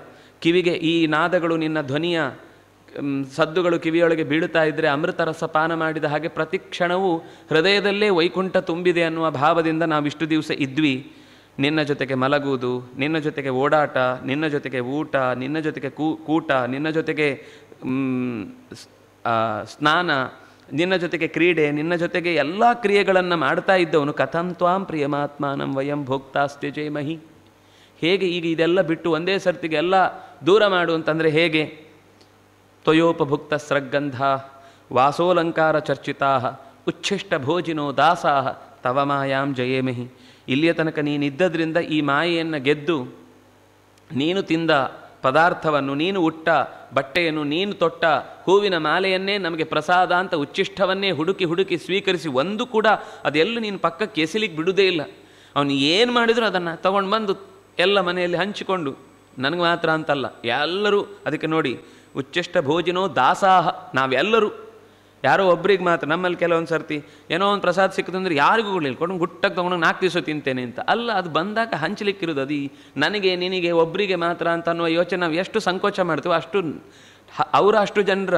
ಕಿವಿಗೆ ಈ ನಾದಗಳು, ನಿನ್ನ ಧ್ವನಿಯ ಸದ್ದುಗಳು ಕಿವಿಯೊಳಗೆ ಬೀಳುತ್ತಾ ಇದ್ದರೆ ಅಮೃತ ರಸ ಪಾನ ಮಾಡಿದ ಹಾಗೆ ಪ್ರತಿ ಕ್ಷಣವೂ ಹೃದಯದಲ್ಲೇ ವೈಕುಂಠ ತುಂಬಿದೆ ಅನ್ನುವ ಭಾವದಿಂದ ನಾವಿಷ್ಟು ದಿವಸ ಇದ್ವಿ. ನಿನ್ನ ಜೊತೆಗೆ ಮಲಗುವುದು, ನಿನ್ನ ಜೊತೆಗೆ ಓಡಾಟ, ನಿನ್ನ ಜೊತೆಗೆ ಊಟ, ನಿನ್ನ ಜೊತೆಗೆ ಕೂಟ, ನಿನ್ನ ಜೊತೆಗೆ ಸ್ನಾನ, ನಿನ್ನ ಜೊತೆಗೆ ಕ್ರೀಡೆ, ನಿನ್ನ ಜೊತೆಗೆ ಎಲ್ಲ ಕ್ರಿಯೆಗಳನ್ನು ಮಾಡ್ತಾ ಇದ್ದವನು ಕಥಂ ತ್ವಾಂ ಪ್ರಿಯಮಾತ್ಮಾನಂ ವಯಂ ಭೋಕ್ತಾಸ್ತ್ಯಜೇಮಹಿ. ಹೇಗೆ ಈಗ ಇದೆಲ್ಲ ಬಿಟ್ಟು ಒಂದೇ ಸರ್ತಿಗೆ ಎಲ್ಲ ದೂರ ಮಾಡು ಅಂತಂದರೆ ಹೇಗೆ? ತ್ವಯೋಪಭುಕ್ತ ಸ್ರಗ್ಗಂಧ ವಾಸೋಲಂಕಾರ ಚರ್ಚಿತಾ ಉಚ್ಛಿಷ್ಟ ಭೋಜಿನೋ ದಾಸಾ ತವ ಮಾಯಾಂ ಜಯೇಮಹಿ. ಇಲ್ಲಿಯ ತನಕ ನೀನಿದ್ದದ್ರಿಂದ ಈ ಮಾಯೆಯನ್ನು ಗೆದ್ದು ನೀನು ತಿಂದ ಪದಾರ್ಥವನ್ನು, ನೀನು ಉಟ್ಟ ಬಟ್ಟೆಯನ್ನು, ನೀನು ತೊಟ್ಟ ಹೂವಿನ ಮಾಲೆಯನ್ನೇ ನಮಗೆ ಪ್ರಸಾದ ಅಂತ ಉಚ್ಚಿಷ್ಟವನ್ನೇ ಹುಡುಕಿ ಹುಡುಕಿ ಸ್ವೀಕರಿಸಿ ಒಂದು ಕೂಡ ಅದೆಲ್ಲೂ ನೀನು ಪಕ್ಕಕ್ಕೆ ಎಸಿಲಿಕ್ಕೆ ಬಿಡುವುದೇ ಇಲ್ಲ. ಅವನು ಏನು ಮಾಡಿದರೂ ಅದನ್ನು ತಗೊಂಡು ಬಂದು ಎಲ್ಲ ಮನೆಯಲ್ಲಿ ಹಂಚಿಕೊಂಡು, ನನಗೆ ಮಾತ್ರ ಅಂತಲ್ಲ ಎಲ್ಲರೂ. ಅದಕ್ಕೆ ನೋಡಿ, ಉಚ್ಚಿಷ್ಟ ಭೋಜಿನೋ ದಾಸಾಹ, ನಾವೆಲ್ಲರೂ ಯಾರೋ ಒಬ್ರಿಗೆ ಮಾತ್ರ. ನಮ್ಮಲ್ಲಿ ಕೆಲವೊಂದು ಸರ್ತಿ ಏನೋ ಒಂದು ಪ್ರಸಾದ ಸಿಕ್ಕಿದ್ರೆ ಯಾರಿಗೂ ಕೊಡಲಿಲ್ಲ, ಕೊಡು ಗುಟ್ಟಕ್ಕೆ ತೊಗೊಂಡು 4 ದಿವಸ ತಿಂತೇನೆ ಅಂತ. ಅಲ್ಲ, ಅದು ಬಂದಾಗ ಹಂಚಲಿಕ್ಕಿರೋದು. ಅದು ನನಗೆ ನಿನಗೆ ಒಬ್ಬರಿಗೆ ಮಾತ್ರ ಅಂತ ಅನ್ನುವ ಯೋಚನೆ ನಾವು ಎಷ್ಟು ಸಂಕೋಚ ಮಾಡ್ತೀವೋ ಅಷ್ಟು ಅಷ್ಟು ಜನರ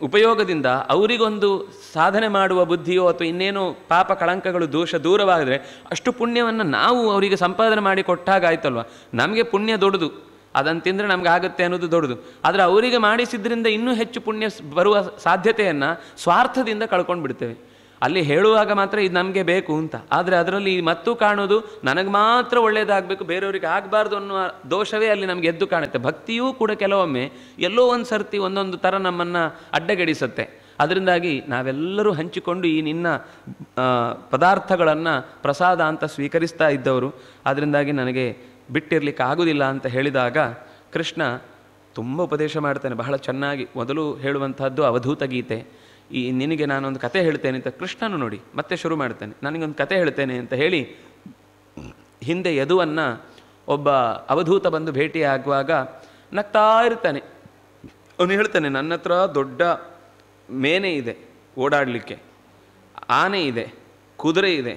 ಉಪಯೋಗದಿಂದ ಅವರಿಗೊಂದು ಸಾಧನೆ ಮಾಡುವ ಬುದ್ಧಿಯೋ ಅಥವಾ ಇನ್ನೇನೋ ಪಾಪ ಕಳಂಕಗಳು ದೋಷ ದೂರವಾದರೆ ಅಷ್ಟು ಪುಣ್ಯವನ್ನು ನಾವು ಅವರಿಗೆ ಸಂಪಾದನೆ ಮಾಡಿ ಕೊಟ್ಟಾಗ ಆಯ್ತಲ್ವ. ನಮಗೆ ಪುಣ್ಯ ದೊಡ್ಡದು, ಅದನ್ನು ತಿಂದರೆ ನಮ್ಗೆ ಆಗುತ್ತೆ ಅನ್ನೋದು ದೊಡ್ಡದು. ಆದರೆ ಅವರಿಗೆ ಮಾಡಿಸಿದ್ರಿಂದ ಇನ್ನೂ ಹೆಚ್ಚು ಪುಣ್ಯ ಬರುವ ಸಾಧ್ಯತೆಯನ್ನು ಸ್ವಾರ್ಥದಿಂದ ಕಳ್ಕೊಂಡು ಬಿಡ್ತೇವೆ. ಅಲ್ಲಿ ಹೇಳುವಾಗ ಮಾತ್ರ ಇದು ನಮಗೆ ಬೇಕು ಅಂತ, ಆದರೆ ಅದರಲ್ಲಿ ಮತ್ತೂ ಕಾಣೋದು ನನಗೆ ಮಾತ್ರ ಒಳ್ಳೆಯದಾಗಬೇಕು, ಬೇರೆಯವರಿಗೆ ಆಗಬಾರ್ದು ಅನ್ನುವ ದೋಷವೇ ಅಲ್ಲಿ ನಮಗೆ ಎದ್ದು ಕಾಣುತ್ತೆ. ಭಕ್ತಿಯೂ ಕೂಡ ಕೆಲವೊಮ್ಮೆ ಎಲ್ಲೋ ಒಂದು ಸರ್ತಿ ಒಂದೊಂದು ಥರ ನಮ್ಮನ್ನು ಅಡ್ಡಗಡಿಸುತ್ತೆ. ಅದರಿಂದಾಗಿ ನಾವೆಲ್ಲರೂ ಹಂಚಿಕೊಂಡು ಈ ನಿನ್ನ ಪದಾರ್ಥಗಳನ್ನು ಪ್ರಸಾದ ಅಂತ ಸ್ವೀಕರಿಸ್ತಾ ಇದ್ದವರು. ಅದರಿಂದಾಗಿ ನನಗೆ ಬಿಟ್ಟಿರಲಿಕ್ಕೆ ಆಗೋದಿಲ್ಲ ಅಂತ ಹೇಳಿದಾಗ ಕೃಷ್ಣ ತುಂಬ ಉಪದೇಶ ಮಾಡ್ತಾನೆ ಬಹಳ ಚೆನ್ನಾಗಿ. ಮೊದಲು ಹೇಳುವಂಥದ್ದು ಅವಧೂತ ಗೀತೆ. ಈ ನಿನಗೆ ನಾನೊಂದು ಕತೆ ಹೇಳ್ತೇನೆ ಅಂತ ಕೃಷ್ಣನು ನೋಡಿ ಮತ್ತೆ ಶುರು ಮಾಡ್ತಾನೆ. ನನಗೊಂದು ಕತೆ ಹೇಳ್ತೇನೆ ಅಂತ ಹೇಳಿ ಹಿಂದೆ ಯದುವನ್ನು ಒಬ್ಬ ಅವಧೂತ ಬಂದು ಭೇಟಿಯಾಗುವಾಗ ನಗ್ತಾ ಇರ್ತಾನೆ. ಅವನು ಹೇಳ್ತಾನೆ, ನನ್ನ ಹತ್ರ ದೊಡ್ಡ ಮೇನೆ ಇದೆ ಓಡಾಡಲಿಕ್ಕೆ, ಆನೆ ಇದೆ, ಕುದುರೆ ಇದೆ,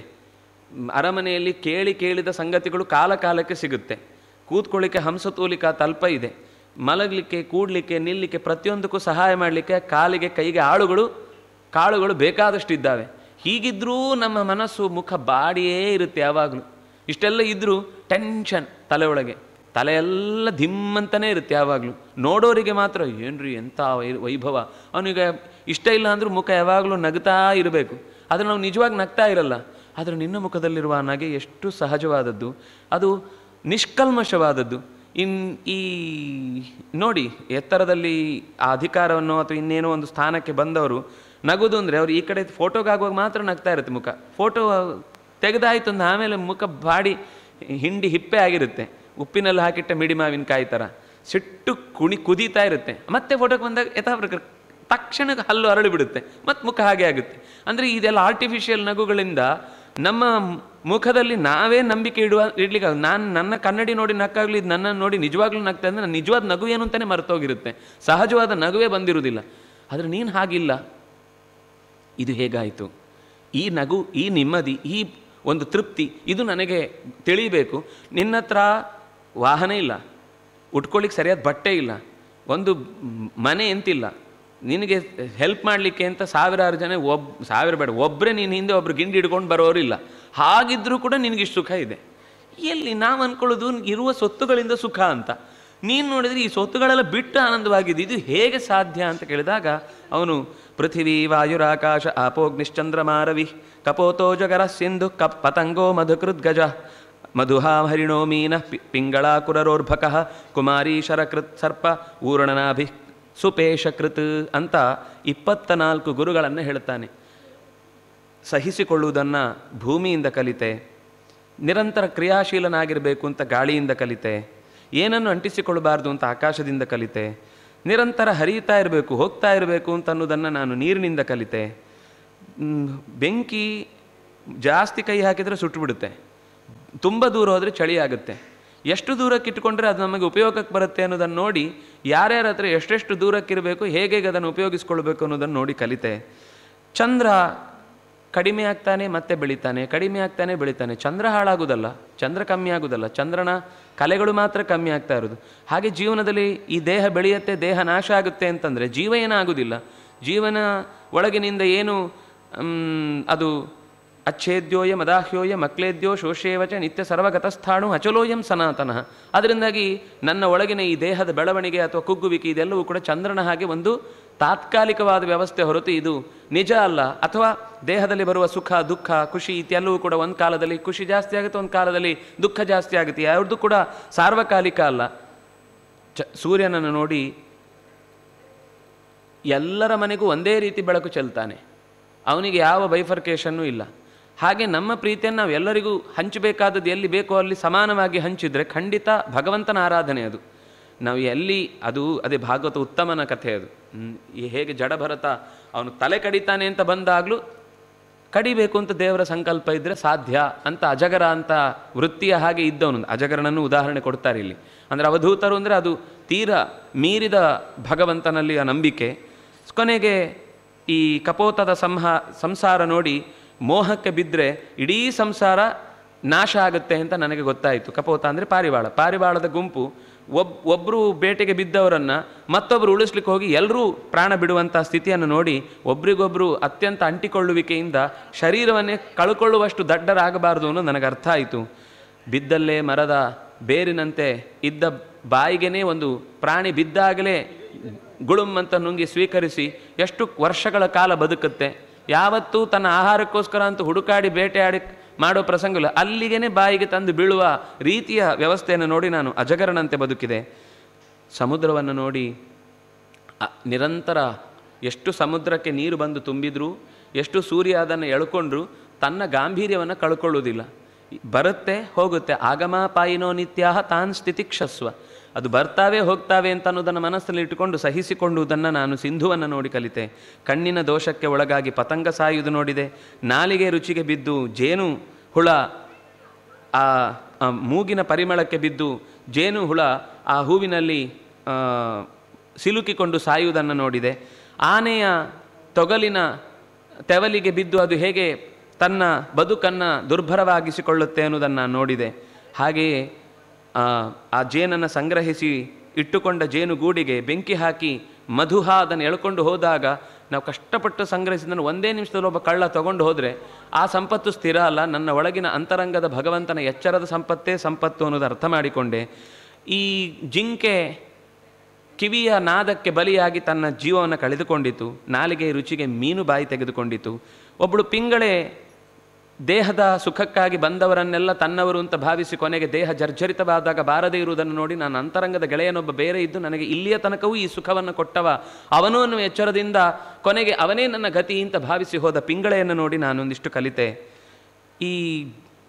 ಅರಮನೆಯಲ್ಲಿ ಕೇಳಿದ ಸಂಗತಿಗಳು ಕಾಲಕ್ಕೆ ಸಿಗುತ್ತೆ, ಕೂತ್ಕೊಳ್ಳಿಕ್ಕೆ ಹಂಸತೂಲಿಕಾ ತಲ್ಪ ಇದೆ, ಮಲಗಲಿಕ್ಕೆ, ಕೂಡಲಿಕ್ಕೆ, ನಿಲ್ಲಲಿಕ್ಕೆ, ಪ್ರತಿಯೊಂದಕ್ಕೂ ಸಹಾಯ ಮಾಡಲಿಕ್ಕೆ ಕಾಲಿಗೆ ಕೈಗೆ ಆಳುಗಳು ಕಾಳುಗಳು ಬೇಕಾದಷ್ಟಿದ್ದಾವೆ. ಹೀಗಿದ್ರೂ ನಮ್ಮ ಮನಸ್ಸು ಮುಖ ಬಾಡಿಯೇ ಇರುತ್ತೆ ಯಾವಾಗಲೂ. ಇಷ್ಟೆಲ್ಲ ಇದ್ದರೂ ಟೆನ್ಷನ್ ತಲೆಯೊಳಗೆ, ತಲೆಯೆಲ್ಲ ಧಿಮ್ಮಂತನೇ ಇರುತ್ತೆ ಯಾವಾಗಲೂ. ನೋಡೋರಿಗೆ ಮಾತ್ರ ಏನ್ರಿ ಎಂಥ ವೈಭವ, ಅವನಿಗೆ ಇಷ್ಟ ಇಲ್ಲ ಅಂದರೂ ಮುಖ ಯಾವಾಗಲೂ ನಗ್ತಾ ಇರಬೇಕು. ಆದರೆ ನಾವು ನಿಜವಾಗಿ ನಗ್ತಾ ಇರಲ್ಲ. ಆದರೆ ನಿನ್ನ ಮುಖದಲ್ಲಿರುವ ನಗೆ ಎಷ್ಟು ಸಹಜವಾದದ್ದು, ಅದು ನಿಷ್ಕಲ್ಮಶವಾದದ್ದು. ಈ ನೋಡಿ, ಎತ್ತರದಲ್ಲಿ ಆ ಅಧಿಕಾರವನ್ನು ಅಥವಾ ಇನ್ನೇನೋ ಒಂದು ಸ್ಥಾನಕ್ಕೆ ಬಂದವರು ನಗುದು ಅಂದರೆ ಅವ್ರು ಈ ಕಡೆ ಫೋಟೋಗಾಗುವಾಗ ಮಾತ್ರ ನಗ್ತಾ ಇರುತ್ತೆ ಮುಖ. ಫೋಟೋ ತೆಗೆದಾಯ್ತು ಅಂದ ಆಮೇಲೆ ಮುಖ ಬಾಡಿ ಹಿಂಡಿ ಹಿಪ್ಪೆ ಆಗಿರುತ್ತೆ, ಉಪ್ಪಿನಲ್ಲಿ ಹಾಕಿಟ್ಟ ಮಿಡಿಮಾವಿನಕಾಯಿ ಥರ ಸಿಟ್ಟು ಕುದೀತಾ ಇರುತ್ತೆ. ಮತ್ತೆ ಫೋಟೋಗೆ ಬಂದಾಗ ಯಥಾಪ್ರಕಾರ ತಕ್ಷಣ ಹಲ್ಲು ಅರಳಿ ಬಿಡುತ್ತೆ, ಮತ್ತು ಮುಖ ಹಾಗೆ ಆಗುತ್ತೆ. ಅಂದರೆ ಇದೆಲ್ಲ ಆರ್ಟಿಫಿಷಿಯಲ್ ನಗುಗಳಿಂದ ನಮ್ಮ ಮುಖದಲ್ಲಿ ನಾವೇ ನಂಬಿಕೆ ಇಡ್ಲಿಕ್ಕೆ ನಾನು ನನ್ನ ಕನ್ನಡಿ ನೋಡಿ ನಕ್ಕಾಗಲಿ, ಇದು ನನ್ನನ್ನು ನೋಡಿ ನಿಜವಾಗ್ಲೂ ನಗ್ತಾ ಅಂದರೆ ನನ್ನ ನಿಜವಾದ ನಗು ಏನು ಅಂತಲೇ ಮರೆತೋಗಿರುತ್ತೆ, ಸಹಜವಾದ ನಗುವೇ ಬಂದಿರುವುದಿಲ್ಲ. ಆದರೆ ನೀನು ಹಾಗಿಲ್ಲ. ಇದು ಹೇಗಾಯಿತು? ಈ ನಗು, ಈ ನೆಮ್ಮದಿ, ಈ ಒಂದು ತೃಪ್ತಿ, ಇದು ನನಗೆ ತಿಳಿಯಬೇಕು. ನಿನ್ನ ಹತ್ರ ವಾಹನ ಇಲ್ಲ, ಉಟ್ಕೊಳ್ಳಿಕ್ಕೆ ಸರಿಯಾದ ಬಟ್ಟೆ ಇಲ್ಲ, ಒಂದು ಮನೆ ಎಂತಿಲ್ಲ, ನಿನಗೆ ಹೆಲ್ಪ್ ಮಾಡಲಿಕ್ಕೆ ಅಂತ ಸಾವಿರಾರು ಜನ, ಸಾವಿರ ಬೇಡ, ಒಬ್ಬರೇ ನೀನು ಹಿಂದೆ ಒಬ್ಬರು ಗಿಂಡಿ ಹಿಡ್ಕೊಂಡು ಬರೋರಿಲ್ಲ. ಹಾಗಿದ್ರೂ ಕೂಡ ನಿನಗಿಷ್ಟು ಸುಖ ಇದೆ. ಎಲ್ಲಿ ನಾವು ಅಂದ್ಕೊಳ್ಳೋದು ಇರುವ ಸೊತ್ತುಗಳಿಂದ ಸುಖ ಅಂತ. ನೀನು ನೋಡಿದರೆ ಈ ಸೊತ್ತುಗಳೆಲ್ಲ ಬಿಟ್ಟು ಆನಂದವಾಗಿದೆ. ಇದು ಹೇಗೆ ಸಾಧ್ಯ ಅಂತ ಕೇಳಿದಾಗ ಅವನು ಪೃಥಿವೀ ವಾಯುರಾಕಾಶ ಆಪೋಗ್ನಿಶ್ಚಂದ್ರಮಾರವಿ ಕಪೋತೋ ಜಗರ ಸಿಂಧು ಪತಂಗೋ ಮಧುಕೃದ್ಗಜ ಮಧುಹಾ ಹರಿಣೋ ಮೀನ ಪಿಂಗಳಾಕುರರೋರ್ಭಕ ಕುಮಾರೀ ಶರಕೃತ್ ಸರ್ಪ ಊರ್ಣನಾಭಿ ಸುಪೇಶಕೃತ್ ಅಂತ 24 ಗುರುಗಳನ್ನು ಹೇಳ್ತಾನೆ. ಸಹಿಸಿಕೊಳ್ಳುವುದನ್ನು ಭೂಮಿಯಿಂದ ಕಲಿತೆ, ನಿರಂತರ ಕ್ರಿಯಾಶೀಲನಾಗಿರಬೇಕು ಅಂತ ಗಾಳಿಯಿಂದ ಕಲಿತೆ, ಏನನ್ನು ಅಂಟಿಸಿಕೊಳ್ಳಬಾರ್ದು ಅಂತ ಆಕಾಶದಿಂದ ಕಲಿತೆ, ನಿರಂತರ ಹರಿಯುತ್ತಾ ಇರಬೇಕು, ಹೋಗ್ತಾ ಇರಬೇಕು ಅಂತ ಅನ್ನೋದನ್ನು ನಾನು ನೀರಿನಿಂದ ಕಲಿತೆ. ಬೆಂಕಿ ಜಾಸ್ತಿ ಕೈ ಹಾಕಿದರೆ ಸುಟ್ಟುಬಿಡುತ್ತೆ, ತುಂಬ ದೂರ ಹೋದರೆ ಚಳಿ ಆಗುತ್ತೆ. ಎಷ್ಟು ದೂರಕ್ಕೆ ಇಟ್ಕೊಂಡ್ರೆ ಅದು ನಮಗೆ ಉಪಯೋಗಕ್ಕೆ ಬರುತ್ತೆ ಅನ್ನೋದನ್ನು ನೋಡಿ, ಯಾರ್ಯಾರ ಹತ್ರ ಎಷ್ಟೆಷ್ಟು ದೂರಕ್ಕಿರಬೇಕು, ಹೇಗೆ ಅದನ್ನು ಉಪಯೋಗಿಸ್ಕೊಳ್ಬೇಕು ಅನ್ನೋದನ್ನು ನೋಡಿ ಕಲಿತೆ. ಚಂದ್ರ ಕಡಿಮೆ ಆಗ್ತಾನೆ ಮತ್ತೆ ಬೆಳೀತಾನೆ, ಕಡಿಮೆ ಆಗ್ತಾನೆ ಬೆಳೀತಾನೆ. ಚಂದ್ರ ಹಾಳಾಗೋದಲ್ಲ, ಚಂದ್ರ ಕಮ್ಮಿ ಆಗೋದಲ್ಲ, ಚಂದ್ರನ ಕಲೆಗಳು ಮಾತ್ರ ಕಮ್ಮಿ ಆಗ್ತಾ ಇರೋದು. ಹಾಗೆ ಜೀವನದಲ್ಲಿ ಈ ದೇಹ ಬೆಳೆಯುತ್ತೆ, ದೇಹ ನಾಶ ಆಗುತ್ತೆ ಅಂತಂದರೆ ಜೀವ ಏನಾಗೋದಿಲ್ಲ. ಜೀವನ ಒಳಗಿನಿಂದ ಏನು ಅದು ಅಚ್ಛೇದ್ಯೋಯ ಮದಾಹ್ಯೋಯ ಮಕ್ಲೇದ್ಯೋ ಶೋಷೇವಚ ನಿತ್ಯ ಸರ್ವಗತಸ್ಥಾಣು ಅಚಲೋಯಂ ಸನಾತನಃ. ಅದರಿಂದಾಗಿ ನನ್ನ ಒಳಗಿನ ಈ ದೇಹದ ಬೆಳವಣಿಗೆ ಅಥವಾ ಕುಗ್ಗುವಿಕೆ ಇದೆಲ್ಲವೂ ಕೂಡ ಚಂದ್ರನ ಹಾಗೆ ಒಂದು ತಾತ್ಕಾಲಿಕವಾದ ವ್ಯವಸ್ಥೆ ಹೊರತು ಇದು ನಿಜ ಅಲ್ಲ. ಅಥವಾ ದೇಹದಲ್ಲಿ ಬರುವ ಸುಖ ದುಃಖ ಖುಷಿ ಇದೆಲ್ಲವೂ ಕೂಡ ಒಂದು ಕಾಲದಲ್ಲಿ ಖುಷಿ ಜಾಸ್ತಿ ಆಗುತ್ತೆ, ಒಂದು ಕಾಲದಲ್ಲಿ ದುಃಖ ಜಾಸ್ತಿ ಆಗುತ್ತೆ. ಯಾವ್ದು ಕೂಡ ಸಾರ್ವಕಾಲಿಕ ಅಲ್ಲ. ಸೂರ್ಯನನ್ನು ನೋಡಿ, ಎಲ್ಲರ ಮನೆಗೂ ಒಂದೇ ರೀತಿ ಬೆಳಕು ಚೆಲ್ತಾನೆ, ಅವನಿಗೆ ಯಾವ ಬೈಫರ್ಕೇಷನ್ನೂ ಇಲ್ಲ. ಹಾಗೆ ನಮ್ಮ ಪ್ರೀತಿಯನ್ನು ನಾವು ಎಲ್ಲರಿಗೂ ಹಂಚಬೇಕಾದದ್ದು ಎಲ್ಲಿ ಬೇಕೋ ಅಲ್ಲಿ ಸಮಾನವಾಗಿ ಹಂಚಿದರೆ ಖಂಡಿತ ಭಗವಂತನ ಆರಾಧನೆ ಅದು. ನಾವು ಎಲ್ಲಿ ಅದೇ ಭಾಗವತ ಉತ್ತಮನ ಕಥೆ ಅದು. ಹೇಗೆ ಜಡಭರತ ಅವನು ತಲೆ ಕಡಿತಾನೆ ಅಂತ ಬಂದಾಗಲೂ ಕಡಿಬೇಕು ಅಂತ ದೇವರ ಸಂಕಲ್ಪ ಇದ್ದರೆ ಸಾಧ್ಯ ಅಂತ ಅಜಗರ ಅಂತ ವೃತ್ತಿಯ ಹಾಗೆ ಇದ್ದವನು. ಅಜಗರನನ್ನು ಉದಾಹರಣೆ ಕೊಡ್ತಾರೆ ಇಲ್ಲಿ. ಅಂದರೆ ಅವಧೂತರು ಅಂದರೆ ಅದು ತೀರ ಮೀರಿದ ಭಗವಂತನಲ್ಲಿ ಆ ನಂಬಿಕೆ. ಕೊನೆಗೆ ಈ ಕಪೋತದ ಸಂಸಾರ ನೋಡಿ ಮೋಹಕ್ಕೆ ಬಿದ್ದರೆ ಇಡೀ ಸಂಸಾರ ನಾಶ ಆಗುತ್ತೆ ಅಂತ ನನಗೆ ಗೊತ್ತಾಯಿತು. ಕಪೋತ ಅಂದರೆ ಪಾರಿವಾಳ, ಪಾರಿವಾಳದ ಗುಂಪು. ಒಬ್ಬರು ಬೇಟೆಗೆ ಬಿದ್ದವರನ್ನು ಮತ್ತೊಬ್ಬರು ಉಳಿಸ್ಲಿಕ್ಕೆ ಹೋಗಿ ಎಲ್ಲರೂ ಪ್ರಾಣ ಬಿಡುವಂಥ ಸ್ಥಿತಿಯನ್ನು ನೋಡಿ ಒಬ್ರಿಗೊಬ್ಬರು ಅತ್ಯಂತ ಅಂಟಿಕೊಳ್ಳುವಿಕೆಯಿಂದ ಶರೀರವನ್ನೇ ಕಳ್ಕೊಳ್ಳುವಷ್ಟು ದಡ್ಡರಾಗಬಾರ್ದು ಅನ್ನೋ ನನಗೆ ಅರ್ಥ ಆಯಿತು. ಬಿದ್ದಲ್ಲೇ ಮರದ ಬೇರಿನಂತೆ ಇದ್ದ ಬಾಯಿಗೆನೇ ಒಂದು ಪ್ರಾಣಿ ಬಿದ್ದಾಗಲೇ ಗುಳುಮ್ಮಂತ ನುಂಗಿ ಸ್ವೀಕರಿಸಿ ಎಷ್ಟು ವರ್ಷಗಳ ಕಾಲ ಬದುಕುತ್ತೆ. ಯಾವತ್ತೂ ತನ್ನ ಆಹಾರಕ್ಕೋಸ್ಕರ ಅಂತ ಹುಡುಕಾಡಿ ಬೇಟೆಯಾಡಿ ಮಾಡೋ ಪ್ರಸಂಗಲ್ಲ, ಅಲ್ಲಿಗೇ ಬಾಯಿಗೆ ತಂದು ಬೀಳುವ ರೀತಿಯ ವ್ಯವಸ್ಥೆಯನ್ನು ನೋಡಿ ನಾನು ಅಜಗರನಂತೆ ಬದುಕಿದೆ. ಸಮುದ್ರವನ್ನು ನೋಡಿ ನಿರಂತರ ಎಷ್ಟು ಸಮುದ್ರಕ್ಕೆ ನೀರು ಬಂದು ತುಂಬಿದ್ರೂ, ಎಷ್ಟು ಸೂರ್ಯ ಅದನ್ನು ಎಳ್ಕೊಂಡ್ರೂ ತನ್ನ ಗಾಂಭೀರ್ಯವನ್ನು ಕಳ್ಕೊಳ್ಳೋದಿಲ್ಲ. ಬರುತ್ತೆ ಹೋಗುತ್ತೆ. ಆಗಮಾಪಾಯಿನೋ ನಿತ್ಯಾಹ ತಾನ್ ಸ್ಥಿತಿಕ್ಷಸ್ವ. ಅದು ಬರ್ತಾವೆ ಹೋಗ್ತಾವೆ ಅಂತ ಅನ್ನೋದನ್ನು ಮನಸ್ಸಲ್ಲಿ ಇಟ್ಟುಕೊಂಡು ಸಹಿಸಿಕೊಂಡುವುದನ್ನು ನಾನು ಸಿಂಧುವನ್ನು ನೋಡಿ ಕಲಿತೆ. ಕಣ್ಣಿನ ದೋಷಕ್ಕೆ ಒಳಗಾಗಿ ಪತಂಗ ಸಾಯುವುದು ನೋಡಿದೆ. ನಾಲಿಗೆ ರುಚಿಗೆ ಬಿದ್ದು ಜೇನು ಹುಳ ಆ ಮೂಗಿನ ಪರಿಮಳಕ್ಕೆ ಬಿದ್ದು ಜೇನು ಹುಳ ಆ ಹೂವಿನಲ್ಲಿ ಸಿಲುಕಿಕೊಂಡು ಸಾಯುವುದನ್ನು ನೋಡಿದೆ. ಆನೆಯ ತೊಗಲಿನ ತೆವಲಿಗೆ ಬಿದ್ದು ಅದು ಹೇಗೆ ತನ್ನ ಬದುಕನ್ನು ದುರ್ಭರವಾಗಿಸಿಕೊಳ್ಳುತ್ತೆ ಅನ್ನೋದನ್ನು ನೋಡಿದೆ. ಹಾಗೆಯೇ ಆ ಜೇನನ್ನು ಸಂಗ್ರಹಿಸಿ ಇಟ್ಟುಕೊಂಡ ಜೇನುಗೂಡಿಗೆ ಬೆಂಕಿ ಹಾಕಿ ಮಧುಹ ಅದನ್ನು ಎಳ್ಕೊಂಡು ಹೋದಾಗ ನಾವು ಕಷ್ಟಪಟ್ಟು ಸಂಗ್ರಹಿಸಿದ ಒಂದೇ ನಿಮಿಷದಲ್ಲಿ ಒಬ್ಬ ಕಳ್ಳ ತಗೊಂಡು ಹೋದರೆ ಆ ಸಂಪತ್ತು ಸ್ಥಿರ ಅಲ್ಲ. ನನ್ನ ಒಳಗಿನ ಅಂತರಂಗದ ಭಗವಂತನ ಎಚ್ಚರದ ಸಂಪತ್ತೇ ಸಂಪತ್ತು ಅನ್ನೋದು ಅರ್ಥ ಮಾಡಿಕೊಂಡೆ. ಈ ಜಿಂಕೆ ಕಿವಿಯ ನಾದಕ್ಕೆ ಬಲಿಯಾಗಿ ತನ್ನ ಜೀವವನ್ನು ಕಳೆದುಕೊಂಡಿತು. ನಾಲಿಗೆ ರುಚಿಗೆ ಮೀನು ಬಾಯಿ ತೆಗೆದುಕೊಂಡಿತು. ಒಬ್ಬಳು ಪಿಂಗಳೆ ದೇಹದ ಸುಖಕ್ಕಾಗಿ ಬಂದವರನ್ನೆಲ್ಲ ತನ್ನವರು ಅಂತ ಭಾವಿಸಿ ಕೊನೆಗೆ ದೇಹ ಜರ್ಜರಿತವಾದಾಗ ಬಾರದೇ ಇರುವುದನ್ನು ನೋಡಿ ನಾನು ಅಂತರಂಗದ ಗೆಳೆಯನೊಬ್ಬ ಬೇರೆ ಇದ್ದು ನನಗೆ ಇಲ್ಲಿಯ ತನಕವೂ ಈ ಸುಖವನ್ನು ಕೊಟ್ಟವ ಅವನೂ ಅನ್ನುವ ಎಚ್ಚರದಿಂದ ಕೊನೆಗೆ ಅವನೇ ನನ್ನ ಗತಿ ಅಂತ ಭಾವಿಸಿ ಹೋದ ಪಿಂಗಳೆಯನ್ನು ನೋಡಿ ನಾನೊಂದಿಷ್ಟು ಕಲಿತೆ. ಈ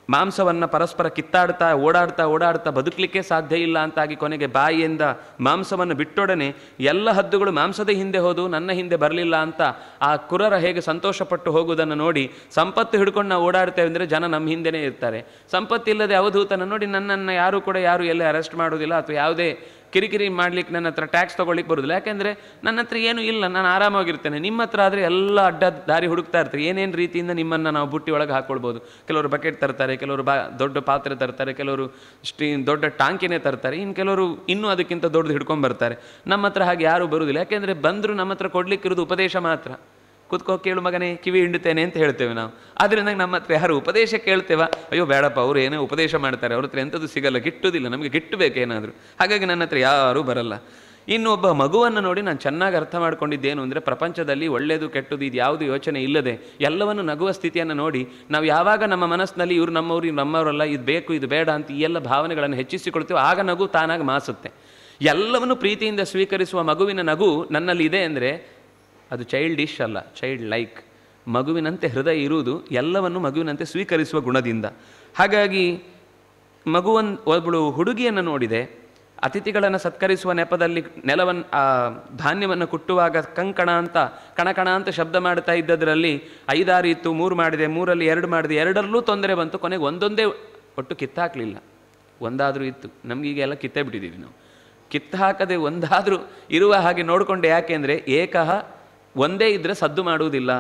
ಮಾಂಸವನ್ನು ಪರಸ್ಪರ ಕಿತ್ತಾಡ್ತಾ ಓಡಾಡ್ತಾ ಬದುಕಲಿಕ್ಕೆ ಸಾಧ್ಯ ಇಲ್ಲ ಅಂತಾಗಿ ಕೊನೆಗೆ ಬಾಯಿಯಿಂದ ಮಾಂಸವನ್ನು ಬಿಟ್ಟೊಡನೆ ಎಲ್ಲ ಹದ್ದುಗಳು ಮಾಂಸದ ಹಿಂದೆ ಹೋದು ನನ್ನ ಹಿಂದೆ ಬರಲಿಲ್ಲ ಅಂತ ಆ ಕುರರ ಹೇಗೆ ಸಂತೋಷಪಟ್ಟು ಹೋಗುವುದನ್ನು ನೋಡಿ ಸಂಪತ್ತು ಹಿಡ್ಕೊಂಡು ನಾವು ಓಡಾಡ್ತೇವೆ ಅಂದರೆ ಜನ ನಮ್ಮ ಹಿಂದೆನೇ ಇರ್ತಾರೆ. ಸಂಪತ್ತಿಲ್ಲದೆ ಅವಧೂತನ ನೋಡಿ ನನ್ನನ್ನು ಯಾರು ಎಲ್ಲೇ ಅರೆಸ್ಟ್ ಮಾಡೋದಿಲ್ಲ ಅಥವಾ ಯಾವುದೇ ಕಿರಿಕಿರಿ ಮಾಡಲಿಕ್ಕೆ ನನ್ನ ಹತ್ರ ಟ್ಯಾಕ್ಸ್ ತೊಗೊಳ್ಳಿಕ್ಕೆ ಬರೋದಿಲ್ಲ. ಯಾಕೆಂದರೆ ನನ್ನ ಹತ್ರ ಏನೂ ಇಲ್ಲ, ನಾನು ಆರಾಮಾಗಿರ್ತೇನೆ. ನಿಮ್ಮ ಹತ್ರ ಆದರೆ ಎಲ್ಲ ಅಡ್ಡ ದಾರಿ ಹುಡುಕ್ತಾ ಇರ್ತಾರೆ. ಏನೇನು ರೀತಿಯಿಂದ ನಿಮ್ಮನ್ನು ನಾವು ಬುಟ್ಟಿ ಒಳಗೆ ಹಾಕ್ಕೊಳ್ಬೋದು. ಕೆಲವರು ಬಕೆಟ್ ತರ್ತಾರೆ, ಕೆಲವರು ದೊಡ್ಡ ಪಾತ್ರೆ ತರ್ತಾರೆ, ಕೆಲವರು ದೊಡ್ಡ ಟಾಂಕಿನೇ ತರ್ತಾರೆ, ಇನ್ನು ಕೆಲವರು ಇನ್ನೂ ಅದಕ್ಕಿಂತ ದೊಡ್ಡದು ಹಿಡ್ಕೊಂಡು ಬರ್ತಾರೆ. ನಮ್ಮ ಹತ್ರ ಹಾಗೆ ಯಾರೂ ಬರುವುದಿಲ್ಲ. ಯಾಕೆಂದರೆ ಬಂದರೂ ನಮ್ಮ ಹತ್ರ ಕೊಡಲಿಕ್ಕಿರೋದು ಉಪದೇಶ ಮಾತ್ರ. ಕೂತ್ಕೋ ಕೇಳು ಮಗನೇ, ಕಿವಿ ಹಿಂಡುತ್ತೇನೆ ಅಂತ ಹೇಳ್ತೇವೆ ನಾವು. ಆದ್ದರಿಂದ ನಮ್ಮ ಹತ್ರ ಯಾರು ಉಪದೇಶ ಕೇಳ್ತೇವ, ಅಯ್ಯೋ ಬೇಡಪ್ಪ ಅವರು ಏನೇ ಉಪದೇಶ ಮಾಡ್ತಾರೆ, ಅವ್ರ ಹತ್ರ ಎಂಥದ್ದು ಸಿಗಲ್ಲ, ಗಿಟ್ಟುವುದಿಲ್ಲ, ನಮಗೆ ಗಿಟ್ಟು ಬೇಕೇನಾದರೂ. ಹಾಗಾಗಿ ನನ್ನ ಹತ್ರ ಯಾರೂ ಬರಲ್ಲ. ಇನ್ನೊಬ್ಬ ಮಗುವನ್ನು ನೋಡಿ ನಾನು ಚೆನ್ನಾಗಿ ಅರ್ಥ ಮಾಡ್ಕೊಂಡಿದ್ದೇನು ಅಂದರೆ ಪ್ರಪಂಚದಲ್ಲಿ ಒಳ್ಳೆಯದು ಕೆಟ್ಟದ್ದು ಇದು ಯಾವುದು ಯೋಚನೆ ಇಲ್ಲದೆ ಎಲ್ಲವನ್ನು ನಗುವ ಸ್ಥಿತಿಯನ್ನು ನೋಡಿ ನಾವು ಯಾವಾಗ ನಮ್ಮ ಮನಸ್ಸಿನಲ್ಲಿ ಇವ್ರು ನಮ್ಮವರಲ್ಲ, ಇದು ಬೇಕು ಇದು ಬೇಡ ಅಂತ ಈ ಎಲ್ಲ ಭಾವನೆಗಳನ್ನು ಹೆಚ್ಚಿಸಿಕೊಳ್ತೇವೆ, ಆಗ ನಗು ತಾನಾಗಿ ಮಾಸುತ್ತೆ. ಎಲ್ಲವನ್ನು ಪ್ರೀತಿಯಿಂದ ಸ್ವೀಕರಿಸುವ ಮಗುವಿನ ನಗು ನನ್ನಲ್ಲಿ ಇದೆ ಅಂದರೆ ಅದು ಚೈಲ್ಡಿಶ್ ಅಲ್ಲ, ಚೈಲ್ಡ್ ಲೈಕ್. ಮಗುವಿನಂತೆ ಹೃದಯ ಇರುವುದು ಎಲ್ಲವನ್ನು ಮಗುವಿನಂತೆ ಸ್ವೀಕರಿಸುವ ಗುಣದಿಂದ. ಹಾಗಾಗಿ ಒಬ್ಬಳು ಹುಡುಗಿಯನ್ನು ನೋಡಿದೆ. ಅತಿಥಿಗಳನ್ನು ಸತ್ಕರಿಸುವ ನೆಪದಲ್ಲಿ ಧಾನ್ಯವನ್ನು ಕುಟ್ಟುವಾಗ ಕಣಕಣ ಅಂತ ಶಬ್ದ ಮಾಡ್ತಾ ಇದ್ದದರಲ್ಲಿ 5-6 ಇತ್ತು, 3 ಮಾಡಿದೆ, 3ರಲ್ಲಿ 2 ಮಾಡಿದೆ, 2ರಲ್ಲೂ ತೊಂದರೆ ಬಂತು. ಕೊನೆಗೆ ಒಂದೊಂದೇ ಒಟ್ಟು ಕಿತ್ತಾಕಲಿಲ್ಲ, ಒಂದಾದರೂ ಇತ್ತು. ನಮಗೀಗ ಎಲ್ಲ ಕಿತ್ತೇ ಬಿಟ್ಟಿದ್ದೀವಿ ನಾವು. ಕಿತ್ತು ಹಾಕದೆ ಒಂದಾದರೂ ಇರುವ ಹಾಗೆ ನೋಡಿಕೊಂಡೆ. ಯಾಕೆಂದರೆ ಒಂದೇ ಇದ್ದರೆ ಸದ್ದು ಮಾಡುವುದಿಲ್ಲ.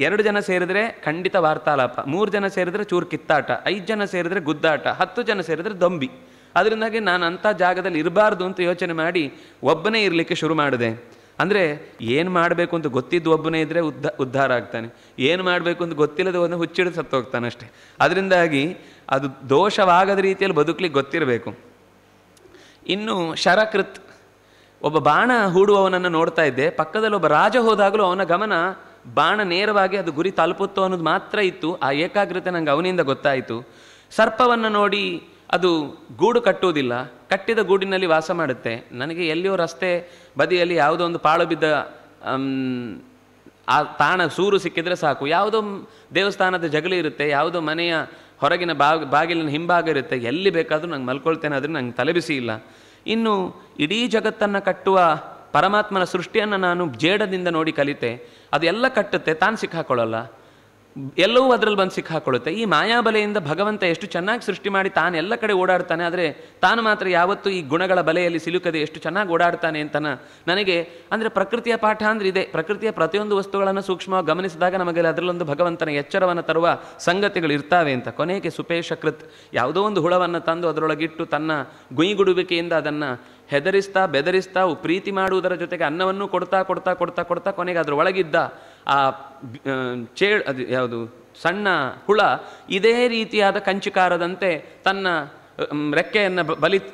2 ಜನ ಸೇರಿದ್ರೆ ಖಂಡಿತ ವಾರ್ತಾಲಾಪ, 3 ಜನ ಸೇರಿದ್ರೆ ಚೂರು ಕಿತ್ತಾಟ, 5 ಜನ ಸೇರಿದ್ರೆ ಗುದ್ದಾಟ, 10 ಜನ ಸೇರಿದ್ರೆ ದೊಂಬಿ. ಅದರಿಂದಾಗಿ ನಾನು ಅಂಥ ಜಾಗದಲ್ಲಿ ಇರಬಾರ್ದು ಅಂತ ಯೋಚನೆ ಮಾಡಿ ಒಬ್ಬನೇ ಇರಲಿಕ್ಕೆ ಶುರು ಮಾಡಿದೆ. ಅಂದರೆ ಏನು ಮಾಡಬೇಕು ಅಂತ ಗೊತ್ತಿದ್ದು ಒಬ್ಬನೇ ಇದ್ದರೆ ಉದ್ಧಾರ ಆಗ್ತಾನೆ, ಏನು ಮಾಡಬೇಕು ಅಂತ ಗೊತ್ತಿಲ್ಲದೆ ಒಂದು ಹುಚ್ಚಿಡಿದು ಸತ್ತು ಹೋಗ್ತಾನೆ ಅಷ್ಟೇ. ಅದರಿಂದಾಗಿ ಅದು ದೋಷವಾಗದ ರೀತಿಯಲ್ಲಿ ಬದುಕಲಿಕ್ಕೆ ಗೊತ್ತಿರಬೇಕು. ಇನ್ನು ಶರಕೃತ್, ಒಬ್ಬ ಬಾಣ ಹೂಡುವವನನ್ನು ನೋಡ್ತಾ ಇದ್ದೆ. ಪಕ್ಕದಲ್ಲಿ ಒಬ್ಬ ರಾಜ ಹೋದಾಗಲೂ ಅವನ ಗಮನ ಬಾಣ ನೇರವಾಗಿ ಅದು ಗುರಿ ತಲುಪುತ್ತೋ ಅನ್ನೋದು ಮಾತ್ರ ಇತ್ತು. ಆ ಏಕಾಗ್ರತೆ ನನಗೆ ಅವನಿಂದ ಗೊತ್ತಾಯಿತು. ಸರ್ಪವನ್ನು ನೋಡಿ ಅದು ಗೂಡು ಕಟ್ಟುವುದಿಲ್ಲ, ಕಟ್ಟಿದ ಗೂಡಿನಲ್ಲಿ ವಾಸ ಮಾಡುತ್ತೆ. ನನಗೆ ಎಲ್ಲಿಯೋ ರಸ್ತೆ ಬದಿಯಲ್ಲಿ ಯಾವುದೋ ಒಂದು ಪಾಳು ಬಿದ್ದ ಆ ತಾಣ ಸೂರು ಸಿಕ್ಕಿದ್ರೆ ಸಾಕು, ಯಾವುದೋ ದೇವಸ್ಥಾನದ ಜಗಲಿ ಇರುತ್ತೆ, ಯಾವುದೋ ಮನೆಯ ಹೊರಗಿನ ಬಾಗಿಲಿನ ಹಿಂಭಾಗ ಇರುತ್ತೆ, ಎಲ್ಲಿ ಬೇಕಾದರೂ ನಂಗೆ ಮಲ್ಕೊಳ್ತೇನೆ, ಆದರೆ ನಂಗೆ ತಲೆಬಿಸಿ ಇಲ್ಲ. ಇನ್ನು ಇಡೀ ಜಗತ್ತನ್ನು ಕಟ್ಟುವ ಪರಮಾತ್ಮನ ಸೃಷ್ಟಿಯನ್ನು ನಾನು ಜೇಡದಿಂದ ನೋಡಿ ಕಲಿತೆ. ಅದೆಲ್ಲ ಕಟ್ಟುತ್ತೆ, ತಾನು ಸಿಕ್ಕಾಕೊಳ್ಳಲ್ಲ, ಎಲ್ಲವೂ ಅದರಲ್ಲಿ ಬಂದು ಸಿಕ್ಕಾಕೊಳ್ಳುತ್ತೆ. ಈ ಮಾಯಾಬಲೆಯಿಂದ ಭಗವಂತ ಎಷ್ಟು ಚೆನ್ನಾಗಿ ಸೃಷ್ಟಿ ಮಾಡಿ ತಾನೆಲ್ಲ ಕಡೆ ಓಡಾಡ್ತಾನೆ, ಆದರೆ ತಾನು ಮಾತ್ರ ಯಾವತ್ತೂ ಈ ಗುಣಗಳ ಬಲೆಯಲ್ಲಿ ಸಿಲುಕದೆ ಎಷ್ಟು ಚೆನ್ನಾಗಿ ಓಡಾಡ್ತಾನೆ ಅಂತ ನನಗೆ ಅಂದರೆ ಪ್ರಕೃತಿಯ ಪಾಠ ಅಂದರೆ ಇದೆ. ಪ್ರಕೃತಿಯ ಪ್ರತಿಯೊಂದು ವಸ್ತುಗಳನ್ನು ಸೂಕ್ಷ್ಮವಾಗಿ ಗಮನಿಸಿದಾಗ ನಮಗೆ ಅದರಲ್ಲೊಂದು ಭಗವಂತನ ಎಚ್ಚರವನ್ನು ತರುವ ಸಂಗತಿಗಳು ಇರ್ತಾವೆ ಅಂತ. ಕೊನೆಗೆ ಸುಪೇಶಕೃತ್, ಯಾವುದೋ ಒಂದು ಹುಳವನ್ನು ತಂದು ಅದರೊಳಗಿಟ್ಟು ತನ್ನ ಗುಯಿಗುಡುವಿಕೆಯಿಂದ ಅದನ್ನು ಹೆದರಿಸ್ತಾ ಬೆದರಿಸ್ತಾ ಪ್ರೀತಿ ಮಾಡುವುದರ ಜೊತೆಗೆ ಅನ್ನವನ್ನು ಕೊಡ್ತಾ ಕೊಡ್ತಾ ಕೊಡ್ತಾ ಕೊಡ್ತಾ ಕೊನೆಗೆ ಅದರ ಒಳಗಿದ್ದ ಆ ಅದು ಯಾವುದು ಸಣ್ಣ ಹುಳ ಇದೇ ರೀತಿಯಾದ ಕಂಚುಕಾರದಂತೆ ತನ್ನ ರೆಕ್ಕೆಯನ್ನು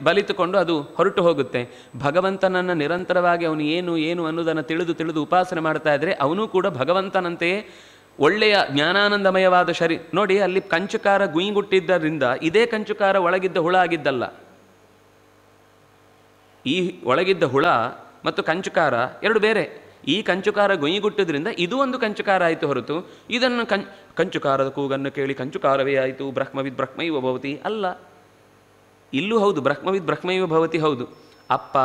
ಬಲಿತುಕೊಂಡು ಅದು ಹೊರಟು ಹೋಗುತ್ತೆ. ಭಗವಂತನನ್ನು ನಿರಂತರವಾಗಿ ಅವನು ಏನು ಅನ್ನೋದನ್ನು ತಿಳಿದು ಉಪಾಸನೆ ಮಾಡ್ತಾ ಇದ್ದರೆ ಅವನು ಕೂಡ ಭಗವಂತನಂತೆಯೇ ಒಳ್ಳೆಯ ಜ್ಞಾನಾನಂದಮಯವಾದ ನೋಡಿ, ಅಲ್ಲಿ ಕಂಚುಕಾರ ಗುಯಿಗುಟ್ಟಿದ್ದರಿಂದ ಇದೇ ಕಂಚುಕಾರ ಒಳಗಿದ್ದ ಹುಳ ಆಗಿದ್ದಲ್ಲ. ಈ ಒಳಗಿದ್ದ ಹುಳ ಮತ್ತು ಕಂಚುಕಾರ ಎರಡು ಬೇರೆ. ಈ ಕಂಚುಕಾರ ಗೊಯ್ಯಿಗುಟ್ಟಿದ್ರಿಂದ ಇದು ಒಂದು ಕಂಚುಕಾರ ಆಯಿತು ಹೊರತು ಇದನ್ನು ಕಂಚುಕಾರದ ಕೂಗನ್ನು ಕೇಳಿ ಕಂಚುಕಾರವೇ ಆಯಿತು ಬ್ರಹ್ಮವಿದ್ ಬ್ರಹ್ಮೈವ ಭವತಿ ಅಲ್ಲ. ಇಲ್ಲೂ ಹೌದು, ಬ್ರಹ್ಮವಿದ್ ಬ್ರಹ್ಮೈವ ಭವತಿ ಹೌದು. ಅಪ್ಪ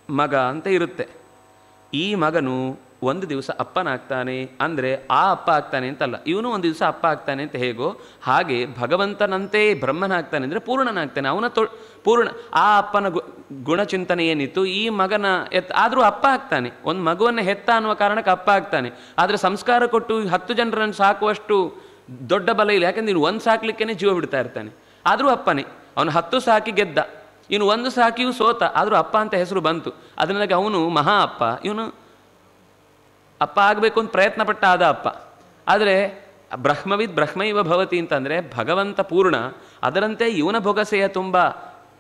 ಮಗ ಅಂತ ಇರುತ್ತೆ. ಈ ಮಗನು ಒಂದು ದಿವಸ ಅಪ್ಪನಾಗ್ತಾನೆ ಅಂದರೆ ಆ ಅಪ್ಪ ಆಗ್ತಾನೆ ಅಂತಲ್ಲ, ಇವನು ಒಂದು ದಿವಸ ಅಪ್ಪ ಆಗ್ತಾನೆ ಅಂತ ಹೇಗೋ ಹಾಗೆ ಭಗವಂತನಂತೆ ಬ್ರಹ್ಮನಾಗ್ತಾನೆ ಅಂದರೆ ಪೂರ್ಣನಾಗ್ತಾನೆ. ಅವನ ಪೂರ್ಣ ಆ ಅಪ್ಪನ ಗುಣಚಿಂತನೆ ಏನಿತ್ತು ಈ ಮಗನ ಆದರೂ ಅಪ್ಪ ಆಗ್ತಾನೆ. ಒಂದು ಮಗುವನ್ನು ಹೆತ್ತ ಅನ್ನುವ ಕಾರಣಕ್ಕೆ ಅಪ್ಪ ಆಗ್ತಾನೆ. ಆದರೆ ಸಂಸ್ಕಾರ ಕೊಟ್ಟು 10 ಜನರನ್ನು ಸಾಕುವಷ್ಟು ದೊಡ್ಡ ಬಲ ಇಲ್ಲ. ಯಾಕೆಂದ್ರೆ ಇನ್ನು ಒಂದು ಸಾಕ್ಲಿಕ್ಕೇ ಜೀವ ಬಿಡ್ತಾ ಇರ್ತಾನೆ. ಆದರೂ ಅಪ್ಪನೇ. ಅವನು 10 ಸಾಕಿ ಗೆದ್ದ, ಇನ್ನು 1 ಸಾಕಿಯೂ ಸೋತ, ಆದರೂ ಅಪ್ಪ ಅಂತ ಹೆಸರು ಬಂತು. ಅದರಿಂದಾಗಿ ಅವನು ಮಹಾ ಅಪ್ಪ, ಇವನು ಅಪ್ಪ ಆಗಬೇಕು ಅಂತ ಪ್ರಯತ್ನ ಪಟ್ಟ ಆದ ಅಪ್ಪ. ಆದರೆ ಬ್ರಹ್ಮವಿದ್ ಬ್ರಹ್ಮೈವ ಭವತಿ ಅಂತಂದರೆ ಭಗವಂತ ಪೂರ್ಣ, ಅದರಂತೆ ಇವನ ಬೊಗಸೆಯ ತುಂಬ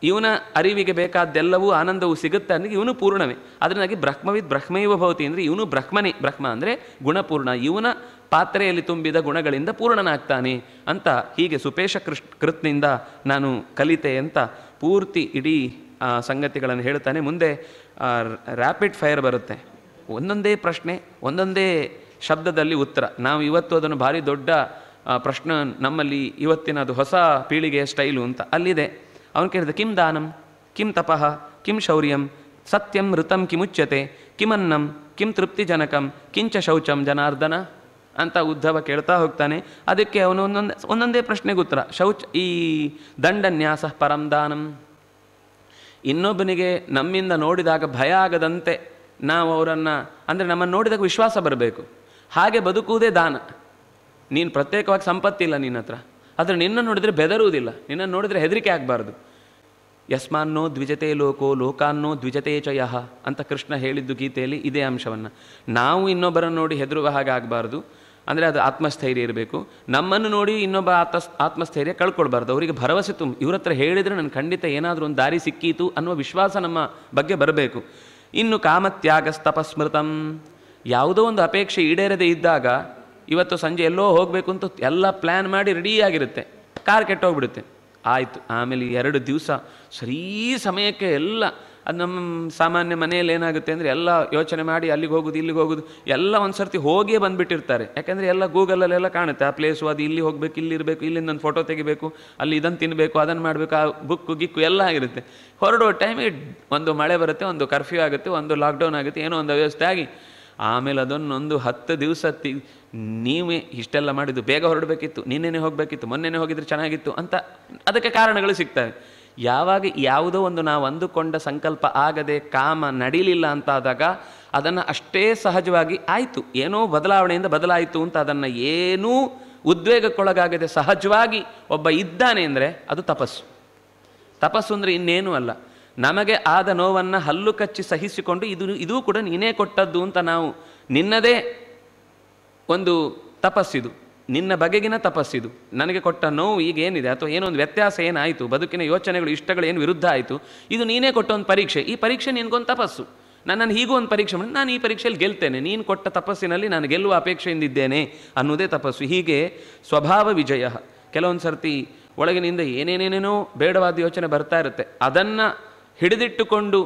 ಇವನ ಅರಿವಿಗೆ ಬೇಕಾದ್ದೆಲ್ಲವೂ ಆನಂದವೂ ಸಿಗುತ್ತೆ ಅಂದರೆ ಇವನು ಪೂರ್ಣವೇ. ಅದರಿಂದಾಗಿ ಬ್ರಹ್ಮವಿದ್ ಬ್ರಹ್ಮೈವ ಭವತಿ ಅಂದರೆ ಇವನು ಬ್ರಹ್ಮನೇ. ಬ್ರಹ್ಮ ಅಂದರೆ ಗುಣಪೂರ್ಣ, ಇವನ ಪಾತ್ರೆಯಲ್ಲಿ ತುಂಬಿದ ಗುಣಗಳಿಂದ ಪೂರ್ಣನಾಗ್ತಾನೆ ಅಂತ ಹೀಗೆ ಸುಪೇಶ ಕೃತ್ನಿಂದ ನಾನು ಕಲಿತೆ ಅಂತ ಪೂರ್ತಿ ಇಡೀ ಸಂಗತಿಗಳನ್ನು ಹೇಳ್ತಾನೆ. ಮುಂದೆ ರ್ಯಾಪಿಡ್ ಫೈರ್ ಬರುತ್ತೆ, ಒಂದೊಂದೇ ಪ್ರಶ್ನೆ ಒಂದೊಂದೇ ಶಬ್ದದಲ್ಲಿ ಉತ್ತರ. ನಾವು ಇವತ್ತು ಅದನ್ನು ಭಾರಿ ದೊಡ್ಡ ಪ್ರಶ್ನೆ ನಮ್ಮಲ್ಲಿ ಇವತ್ತಿನ ಅದು ಹೊಸ ಪೀಳಿಗೆಯ ಸ್ಟೈಲು ಅಂತ ಅಲ್ಲಿದೆ. ಅವನು ಕೇಳಿದ ಕಿಂ ದಾನಂ ಕಿಂ ತಪಃ ಕಿಂ ಶೌರ್ಯಂ ಸತ್ಯಂ ಋತಂ ಕಿಮುಚ್ಯತೆ ಕಿಮನ್ನಂ ಕಿಂ ತೃಪ್ತಿಜನಕಂ ಕಿಂಚ ಶೌಚಂ ಜನಾರ್ದನ ಅಂತ ಉದ್ಧವ ಕೇಳ್ತಾ ಹೋಗ್ತಾನೆ. ಅದಕ್ಕೆ ಅವನು ಒಂದೊಂದೇ ಪ್ರಶ್ನೆಗೆ ಉತ್ತರ. ಈ ದಂಡನ್ಯಾಸ ಪರಂ ದಾನಂ, ಇನ್ನೊಬ್ಬನಿಗೆ ನಮ್ಮಿಂದ ನೋಡಿದಾಗ ಭಯ ಆಗದಂತೆ ನಾವು ಅವರನ್ನು, ಅಂದರೆ ನಮ್ಮನ್ನು ನೋಡಿದಾಗ ವಿಶ್ವಾಸ ಬರಬೇಕು, ಹಾಗೆ ಬದುಕುವುದೇ ದಾನ. ನೀನು ಪ್ರತ್ಯೇಕವಾಗಿ ಸಂಪತ್ತಿಲ್ಲ ನಿನ್ನ ಹತ್ರ, ಆದರೆ ನಿನ್ನ ನೋಡಿದರೆ ಬೆದರುವುದಿಲ್ಲ, ನಿನ್ನನ್ನು ನೋಡಿದರೆ ಹೆದರಿಕೆ ಆಗಬಾರ್ದು. ಯಸ್ಮಾನ್ನೋ ದ್ವಿಜತೆ ಲೋಕೋ ಲೋಕಾನ್ನೋ ದ್ವಿಜತೆ ಚಯಃ ಅಂತ ಕೃಷ್ಣ ಹೇಳಿದ್ದು ಗೀತೆಯಲ್ಲಿ ಇದೇ ಅಂಶವನ್ನು. ನಾವು ಇನ್ನೊಬ್ಬರನ್ನು ನೋಡಿ ಹೆದರುವ ಹಾಗೆ ಆಗಬಾರ್ದು, ಅಂದರೆ ಅದು ಆತ್ಮಸ್ಥೈರ್ಯ ಇರಬೇಕು. ನಮ್ಮನ್ನು ನೋಡಿ ಇನ್ನೊಬ್ಬ ಆತ್ಮಸ್ಥೈರ್ಯ ಕಳ್ಕೊಳ್ಬಾರ್ದು. ಅವರಿಗೆ ಭರವಸೆ ಇವ್ರ ಹತ್ರ ಹೇಳಿದರೆ ನನಗೆ ಖಂಡಿತ ಏನಾದರೂ ಒಂದು ದಾರಿ ಸಿಕ್ಕೀತು ಅನ್ನುವ ವಿಶ್ವಾಸ ನಮ್ಮ ಬಗ್ಗೆ ಬರಬೇಕು. ಇನ್ನು ಕಾಮತ್ಯಾಗಸ್ತಪಸ್ಮೃತಂ, ಯಾವುದೋ ಒಂದು ಅಪೇಕ್ಷೆ ಈಡೇರದೇ ಇದ್ದಾಗ, ಇವತ್ತು ಸಂಜೆ ಎಲ್ಲೋ ಹೋಗಬೇಕು ಅಂತ ಎಲ್ಲ ಪ್ಲ್ಯಾನ್ ಮಾಡಿ ರೆಡಿಯಾಗಿರುತ್ತೆ, ಕಾರ್ ಕೆಟ್ಟೋಗ್ಬಿಡುತ್ತೆ, ಆಯಿತು. ಆಮೇಲೆ 2 ದಿವಸ ಸರಿ ಸಮಯಕ್ಕೆ ಎಲ್ಲ, ಅದು ನಮ್ಮ ಸಾಮಾನ್ಯ ಮನೆಯಲ್ಲಿ ಏನಾಗುತ್ತೆ ಅಂದರೆ ಎಲ್ಲ ಯೋಚನೆ ಮಾಡಿ ಅಲ್ಲಿಗೆ ಹೋಗೋದು ಇಲ್ಲಿಗೆ ಹೋಗೋದು ಎಲ್ಲ ಒಂದು ಸರ್ತಿ ಹೋಗಿಯೇ ಬಂದುಬಿಟ್ಟಿರ್ತಾರೆ. ಯಾಕೆಂದರೆ ಎಲ್ಲ ಗೂಗಲಲ್ಲೆಲ್ಲ ಕಾಣುತ್ತೆ ಆ ಪ್ಲೇಸು, ಅದು ಇಲ್ಲಿ ಹೋಗಬೇಕು, ಇಲ್ಲಿ ಇರಬೇಕು, ಇಲ್ಲಿಂದ ಒಂದು ಫೋಟೋ ತೆಗಿಬೇಕು, ಅಲ್ಲಿ ಇದನ್ನು ತಿನ್ನಬೇಕು, ಅದನ್ನು ಮಾಡಬೇಕು, ಆ ಬುಕ್ಕು ಗಿಕ್ಕು ಎಲ್ಲ ಆಗಿರುತ್ತೆ. ಹೊರಡೋ ಟೈಮಿಗೆ ಒಂದು ಮಳೆ ಬರುತ್ತೆ, ಒಂದು ಕರ್ಫ್ಯೂ ಆಗುತ್ತೆ, ಒಂದು ಲಾಕ್ಡೌನ್ ಆಗುತ್ತೆ, ಏನೋ ಒಂದು ವ್ಯವಸ್ಥೆ ಆಗಿ ಆಮೇಲೆ ಅದನ್ನೊಂದು 10 ದಿವಸ ನೀವೇ ಇಷ್ಟೆಲ್ಲ ಮಾಡಿದ್ದು, ಬೇಗ ಹೊರಡಬೇಕಿತ್ತು, ನಿನ್ನೆನೇ ಹೋಗಬೇಕಿತ್ತು, ಮೊನ್ನೆನೇ ಹೋಗಿದ್ರೆ ಚೆನ್ನಾಗಿತ್ತು ಅಂತ ಅದಕ್ಕೆ ಕಾರಣಗಳು ಸಿಗ್ತವೆ. ಯಾವಾಗ ಯಾವುದೋ ಒಂದು ನಾವು ಅಂದುಕೊಂಡ ಸಂಕಲ್ಪ ಆಗದೆ ಕಾಮ ನಡೀಲಿಲ್ಲ ಅಂತಾದಾಗ ಅದನ್ನು ಅಷ್ಟೇ ಸಹಜವಾಗಿ ಆಯಿತು, ಏನೋ ಬದಲಾವಣೆಯಿಂದ ಬದಲಾಯಿತು ಅಂತ ಅದನ್ನು ಏನೂ ಉದ್ವೇಗಕ್ಕೊಳಗಾಗದೆ ಸಹಜವಾಗಿ ಒಬ್ಬ ಇದ್ದಾನೆ ಅಂದರೆ ಅದು ತಪಸ್ಸು. ತಪಸ್ಸು ಅಂದರೆ ಇನ್ನೇನೂ ಅಲ್ಲ, ನಮಗೆ ಆದ ನೋವನ್ನು ಹಲ್ಲು ಕಚ್ಚಿ ಸಹಿಸಿಕೊಂಡು ಇದೂ ಕೂಡ ನೀನೇ ಕೊಟ್ಟದ್ದು ಅಂತ ನಾವು, ನಿನ್ನದೇ ಒಂದು ತಪಸ್ಸಿದು, ನಿನ್ನ ಬಗೆಗಿನ ತಪಸ್ಸಿದು, ನನಗೆ ಕೊಟ್ಟ ನೋವು ಈಗ ಏನಿದೆ ಅಥವಾ ಏನೋ ಒಂದು ವ್ಯತ್ಯಾಸ ಏನಾಯಿತು, ಬದುಕಿನ ಯೋಚನೆಗಳು ಇಷ್ಟಗಳು ಏನು ವಿರುದ್ಧ ಆಯಿತು, ಇದು ನೀನೇ ಕೊಟ್ಟ ಒಂದು ಪರೀಕ್ಷೆ, ಈ ಪರೀಕ್ಷೆ ನಿನಗೊಂದು ತಪಸ್ಸು. ನನ್ನನ್ನು ಹೀಗೂ ಒಂದು ಪರೀಕ್ಷೆ ಮಾಡಿ ನಾನು ಈ ಪರೀಕ್ಷೆಯಲ್ಲಿ ಗೆಲ್ತೇನೆ, ನೀನು ಕೊಟ್ಟ ತಪಸ್ಸಿನಲ್ಲಿ ನಾನು ಗೆಲ್ಲುವ ಅಪೇಕ್ಷೆಯಿಂದಿದ್ದೇನೆ ಅನ್ನೋದೇ ತಪಸ್ಸು. ಹೀಗೆ ಸ್ವಭಾವ ವಿಜಯ. ಕೆಲವೊಂದು ಸರ್ತಿ ಒಳಗಿನಿಂದ ಏನೇನೇನೇನೋ ಬೇಡವಾದ ಯೋಚನೆ ಬರ್ತಾ ಇರುತ್ತೆ, ಅದನ್ನು ಹಿಡಿದಿಟ್ಟುಕೊಂಡು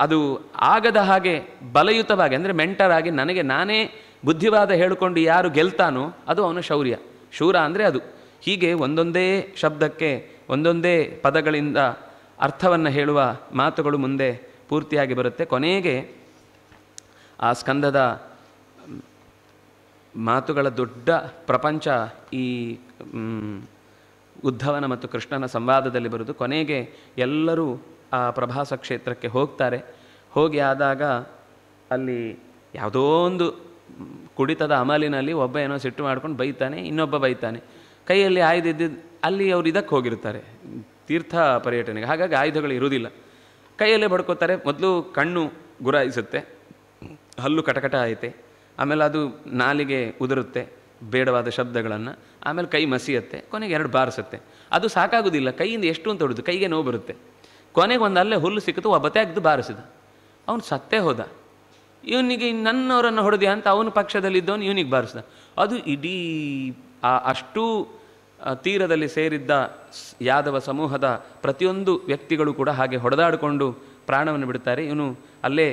ಅದು ಆಗದ ಹಾಗೆ ಬಲಯುತವಾಗಿ, ಅಂದರೆ ಮೆಂಟರ್ ಆಗಿ ನನಗೆ ನಾನೇ ಬುದ್ಧಿವಾದ ಹೇಳಿಕೊಂಡು ಯಾರು ಗೆಲ್ತಾನೋ ಅದು ಅವನ ಶೌರ್ಯ. ಶೂರ ಅಂದರೆ ಅದು. ಹೀಗೆ ಒಂದೊಂದೇ ಶಬ್ದಕ್ಕೆ ಒಂದೊಂದೇ ಪದಗಳಿಂದ ಅರ್ಥವನ್ನು ಹೇಳುವ ಮಾತುಗಳು ಮುಂದೆ ಪೂರ್ತಿಯಾಗಿ ಬರುತ್ತೆ. ಕೊನೆಗೆ ಆ ಸ್ಕಂದದ ಮಾತುಗಳ ದೊಡ್ಡ ಪ್ರಪಂಚ ಈ ಉದ್ಧವನ ಮತ್ತು ಕೃಷ್ಣನ ಸಂವಾದದಲ್ಲಿ ಬರುವುದು. ಕೊನೆಗೆ ಎಲ್ಲರೂ ಆ ಪ್ರಭಾಸ ಕ್ಷೇತ್ರಕ್ಕೆ ಹೋಗ್ತಾರೆ. ಹೋಗಿ ಆದಾಗ ಅಲ್ಲಿ ಯಾವುದೋ ಒಂದು ಕುಡಿತದ ಅಮಲಿನಲ್ಲಿ ಒಬ್ಬ ಏನೋ ಸಿಟ್ಟು ಮಾಡ್ಕೊಂಡು ಬೈತಾನೆ, ಇನ್ನೊಬ್ಬ ಬೈತಾನೆ. ಕೈಯಲ್ಲಿ ಆಯುಧ ಇದ್ದಿದ್ದು, ಅಲ್ಲಿ ಅವ್ರು ಇದಕ್ಕೆ ಹೋಗಿರ್ತಾರೆ ತೀರ್ಥ ಪರ್ಯಟನೆಗೆ, ಹಾಗಾಗಿ ಆಯುಧಗಳು ಇರುವುದಿಲ್ಲ. ಕೈಯಲ್ಲೇ ಬಡ್ಕೋತಾರೆ. ಮೊದಲು ಕಣ್ಣು ಗುರಾಯಿಸುತ್ತೆ, ಹಲ್ಲು ಕಟಕಟ ಆಯ್ತೆ, ಆಮೇಲೆ ಅದು ನಾಲಿಗೆ ಉದುರುತ್ತೆ ಬೇಡವಾದ ಶಬ್ದಗಳನ್ನು, ಆಮೇಲೆ ಕೈ ಮಸಿಯುತ್ತೆ, ಕೊನೆಗೆ 2 ಬಾರಿಸುತ್ತೆ. ಅದು ಸಾಕಾಗೋದಿಲ್ಲ, ಕೈಯಿಂದ ಎಷ್ಟು ಅಂತ ಹೊಡೆದು ಕೈಗೆ ನೋವು ಬರುತ್ತೆ. ಕೊನೆಗೆ ಒಂದು ಅಲ್ಲೇ ಹುಲ್ಲು ಸಿಕ್ಕಿತು, ಒಬ್ಬ ತೆಗೆದು ಬಾರಿಸಿದ, ಅವನು ಸತ್ತೇ ಹೋದ. ಇವನಿಗೆ ನನ್ನವರನ್ನು ಹೊಡೆದ ಅಂತ ಅವನ ಪಕ್ಷದಲ್ಲಿದ್ದವನು ಇವನಿಗೆ ಬಾರಿಸಿದ. ಅದು ಇಡೀ ಅಷ್ಟೂ ತೀರದಲ್ಲಿ ಸೇರಿದ್ದ ಯಾದವ ಸಮೂಹದ ಪ್ರತಿಯೊಂದು ವ್ಯಕ್ತಿಗಳು ಕೂಡ ಹಾಗೆ ಹೊಡೆದಾಡಿಕೊಂಡು ಪ್ರಾಣವನ್ನು ಬಿಡ್ತಾರೆ. ಇವನು ಅಲ್ಲೇ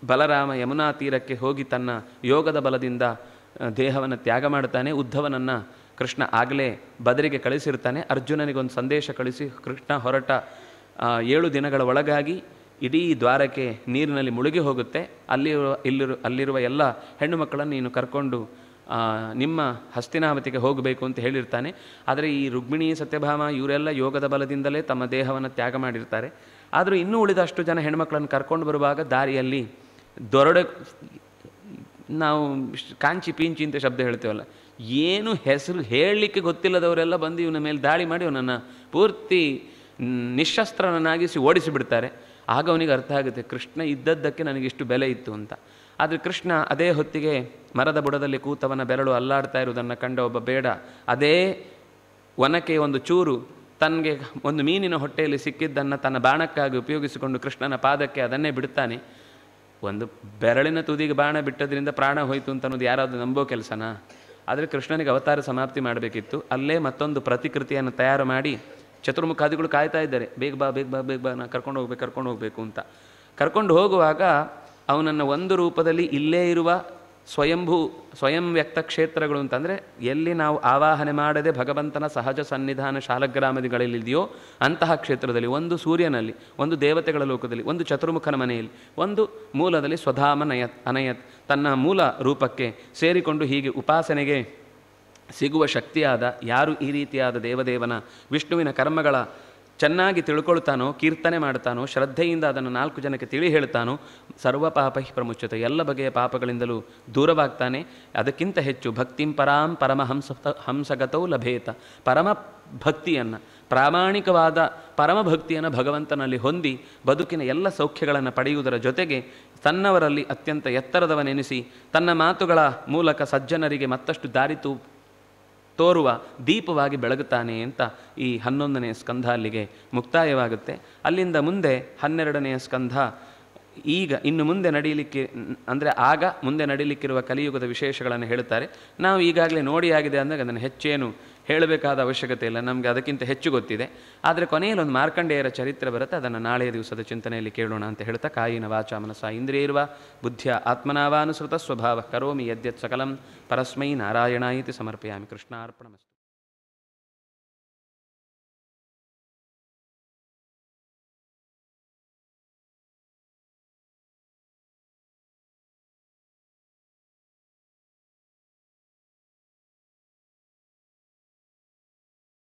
ಬಲರಾಮ ಯಮುನಾ ತೀರಕ್ಕೆ ಹೋಗಿ ತನ್ನ ಯೋಗದ ಬಲದಿಂದ ದೇಹವನ್ನು ತ್ಯಾಗ ಮಾಡ್ತಾನೆ. ಉದ್ಧವನನ್ನು ಕೃಷ್ಣ ಆಗಲೇ ಬದರಿಗೆ ಕಳಿಸಿರ್ತಾನೆ. ಅರ್ಜುನನಿಗೊಂದು ಸಂದೇಶ ಕಳಿಸಿ ಕೃಷ್ಣ ಹೊರಟ 7 ದಿನಗಳ ಒಳಗಾಗಿ ಇಡೀ ದ್ವಾರಕ್ಕೆ ನೀರಿನಲ್ಲಿ ಮುಳುಗಿ ಹೋಗುತ್ತೆ. ಅಲ್ಲಿರುವ ಎಲ್ಲ ಹೆಣ್ಣು ಮಕ್ಕಳನ್ನು ನೀನು ಕರ್ಕೊಂಡು ನಿಮ್ಮ ಹಸ್ತಿನಾವತಿಗೆ ಹೋಗಬೇಕು ಅಂತ ಹೇಳಿರ್ತಾನೆ. ಆದರೆ ಈ ರುಕ್ಮಿಣಿ ಸತ್ಯಭಾಮ ಇವರೆಲ್ಲ ಯೋಗದ ಬಲದಿಂದಲೇ ತಮ್ಮ ದೇಹವನ್ನು ತ್ಯಾಗ ಮಾಡಿರ್ತಾರೆ. ಆದರೂ ಇನ್ನೂ ಉಳಿದಷ್ಟು ಜನ ಹೆಣ್ಮಕ್ಳನ್ನು ಕರ್ಕೊಂಡು ಬರುವಾಗ ದಾರಿಯಲ್ಲಿ ನಾವು ಕಾಂಚಿ ಪೀಂಚಿ ಅಂತ ಶಬ್ದ ಹೇಳ್ತೇವಲ್ಲ, ಏನು ಹೆಸರು ಹೇಳಲಿಕ್ಕೆ ಗೊತ್ತಿಲ್ಲದವರೆಲ್ಲ ಬಂದು ಇವನ ಮೇಲೆ ದಾಳಿ ಮಾಡಿ ಅವನನ್ನು ಪೂರ್ತಿ ನಿಶಸ್ತ್ರನನ್ನಾಗಿಸಿ ಓಡಿಸಿಬಿಡ್ತಾರೆ. ಆಗ ಅವನಿಗೆ ಅರ್ಥ ಆಗುತ್ತೆ ಕೃಷ್ಣ ಇದ್ದದ್ದಕ್ಕೆ ನನಗಿಷ್ಟು ಬೆಲೆ ಇತ್ತು ಅಂತ. ಆದರೆ ಕೃಷ್ಣ ಅದೇ ಹೊತ್ತಿಗೆ ಮರದ ಬುಡದಲ್ಲಿ ಕೂತವನ ಬೆರಳು ಅಲ್ಲಾಡ್ತಾ ಇರುವುದನ್ನು ಕಂಡ ಒಬ್ಬ ಬೇಡ ಅದೇ ಒನಕೆ ಒಂದು ಚೂರು ತನಗೆ ಒಂದು ಮೀನಿನ ಹೊಟ್ಟೆಯಲ್ಲಿ ಸಿಕ್ಕಿದ್ದನ್ನು ತನ್ನ ಬಾಣಕ್ಕಾಗಿ ಉಪಯೋಗಿಸಿಕೊಂಡು ಕೃಷ್ಣನ ಪಾದಕ್ಕೆ ಅದನ್ನೇ ಬಿಡ್ತಾನೆ. ಒಂದು ಬೆರಳಿನ ತುದಿಗೆ ಬಾಣ ಬಿಟ್ಟದ್ರಿಂದ ಪ್ರಾಣ ಹೋಯಿತು ಅಂತ ಅನ್ನೋದು ಯಾರಾದರೂ ನಂಬೋ ಕೆಲಸನಾ? ಆದರೆ ಕೃಷ್ಣನಿಗೆ ಅವತಾರ ಸಮಾಪ್ತಿ ಮಾಡಬೇಕಿತ್ತು. ಅಲ್ಲೇ ಮತ್ತೊಂದು ಪ್ರತಿಕೃತಿಯನ್ನು ತಯಾರು ಮಾಡಿ ಚತುರ್ಮುಖಾದಿಗಳು ಕಾಯ್ತಾ ಇದ್ದಾರೆ, ಬೇಗ ಬಾ ಬೇಗ ಬಾ ಬೇಗ ಬಾ, ನಾ ಕರ್ಕೊಂಡು ಹೋಗಬೇಕು ಅಂತ. ಕರ್ಕೊಂಡು ಹೋಗುವಾಗ ಅವನನ್ನು ಒಂದು ರೂಪದಲ್ಲಿ ಇಲ್ಲೇ ಇರುವ ಸ್ವಯಂ ವ್ಯಕ್ತ ಕ್ಷೇತ್ರಗಳು ಅಂತಂದರೆ ಎಲ್ಲಿ ನಾವು ಆವಾಹನೆ ಮಾಡದೆ ಭಗವಂತನ ಸಹಜ ಸನ್ನಿಧಾನ ಶಾಲಗ್ರಾಮದಿಗಳಲ್ಲಿದೆಯೋ ಅಂತಹ ಕ್ಷೇತ್ರದಲ್ಲಿ, ಒಂದು ಸೂರ್ಯನಲ್ಲಿ, ಒಂದು ದೇವತೆಗಳ ಲೋಕದಲ್ಲಿ, ಒಂದು ಚತುರ್ಮುಖನ ಮನೆಯಲ್ಲಿ, ಒಂದು ಮೂಲದಲ್ಲಿ ಸ್ವಧಾಮ ಅನಯತ್ ತನ್ನ ಮೂಲ ರೂಪಕ್ಕೆ ಸೇರಿಕೊಂಡು ಹೀಗೆ ಉಪಾಸನೆಗೆ ಸಿಗುವ ಶಕ್ತಿಯಾದ ಯಾರು ಈ ರೀತಿಯಾದ ದೇವದೇವನ ವಿಷ್ಣುವಿನ ಕರ್ಮಗಳ ಚೆನ್ನಾಗಿ ತಿಳ್ಕೊಳ್ತಾನೋ, ಕೀರ್ತನೆ ಮಾಡ್ತಾನೋ, ಶ್ರದ್ಧೆಯಿಂದ ಅದನ್ನು 4 ಜನಕ್ಕೆ ತಿಳಿ ಹೇಳ್ತಾನೋ, ಸರ್ವ ಪಾಪೈ ಪ್ರಮುಚ್ಯತೆ ಎಲ್ಲ ಬಗೆಯ ಪಾಪಗಳಿಂದಲೂ ದೂರವಾಗ್ತಾನೆ. ಅದಕ್ಕಿಂತ ಹೆಚ್ಚು ಭಕ್ತಿಂ ಪರಾಂ ಹಂಸಗತೌ ಲಭೇತ ಪರಮ ಭಕ್ತಿಯನ್ನು, ಪ್ರಾಮಾಣಿಕವಾದ ಪರಮಭಕ್ತಿಯನ್ನು ಭಗವಂತನಲ್ಲಿ ಹೊಂದಿ ಬದುಕಿನ ಎಲ್ಲ ಸೌಖ್ಯಗಳನ್ನು ಪಡೆಯುವುದರ ಜೊತೆಗೆ ತನ್ನವರಲ್ಲಿ ಅತ್ಯಂತ ಎತ್ತರದವನೆನಿಸಿ ತನ್ನ ಮಾತುಗಳ ಮೂಲಕ ಸಜ್ಜನರಿಗೆ ಮತ್ತಷ್ಟು ದಾರಿ ತೋರುವ ದೀಪವಾಗಿ ಬೆಳಗುತ್ತಾನೆ ಅಂತ ಈ 11ನೇ ಸ್ಕಂಧ ಅಲ್ಲಿಗೆ ಮುಕ್ತಾಯವಾಗುತ್ತೆ. ಅಲ್ಲಿಂದ ಮುಂದೆ 12ನೇ ಸ್ಕಂಧ ಈಗ ಇನ್ನು ಮುಂದೆ ನಡೀಲಿಕ್ಕೆ ಅಂದರೆ ಮುಂದೆ ನಡೀಲಿಕ್ಕಿರುವ ಕಲಿಯುಗದ ವಿಶೇಷಗಳನ್ನು ಹೇಳ್ತಾರೆ. ನಾವು ಈಗಾಗಲೇ ನೋಡಿ ಆಗಿದೆ ಅಂದಾಗ ಅದನ್ನು ಹೆಚ್ಚೇನು ಹೇಳಬೇಕಾದ ಅವಶ್ಯಕತೆ ಇಲ್ಲ, ನಮಗೆ ಅದಕ್ಕಿಂತ ಹೆಚ್ಚು ಗೊತ್ತಿದೆ. ಆದರೆ ಕೊನೆಯಲ್ಲಿ ಒಂದು ಮಾರ್ಕಂಡೇಯರ ಚರಿತ್ರೆ ಬರುತ್ತೆ, ಅದನ್ನು ನಾಳೆಯ ದಿವಸದ ಚಿಂತನೆಯಲ್ಲಿ ಕೇಳೋಣ ಅಂತ ಹೇಳ್ತಾ ಕಾಯಿನ ವಾಚ ಮನಸ ಇಂದ್ರಿಯರ್ವ ಬುದ್ಧಿಯ ಆತ್ಮನಾವಾನುಸೃತ ಸ್ವಭಾವ ಕರೋಮಿ ಯದ್ಯತ್ ಸಕಲಂ ಪರಸ್ಮೈ ನಾರಾಯಣ ಇತಿ ಸಮರ್ಪಯಾಮಿ. ಕೃಷ್ಣಾರ್ಪಣಮಸ್ತು.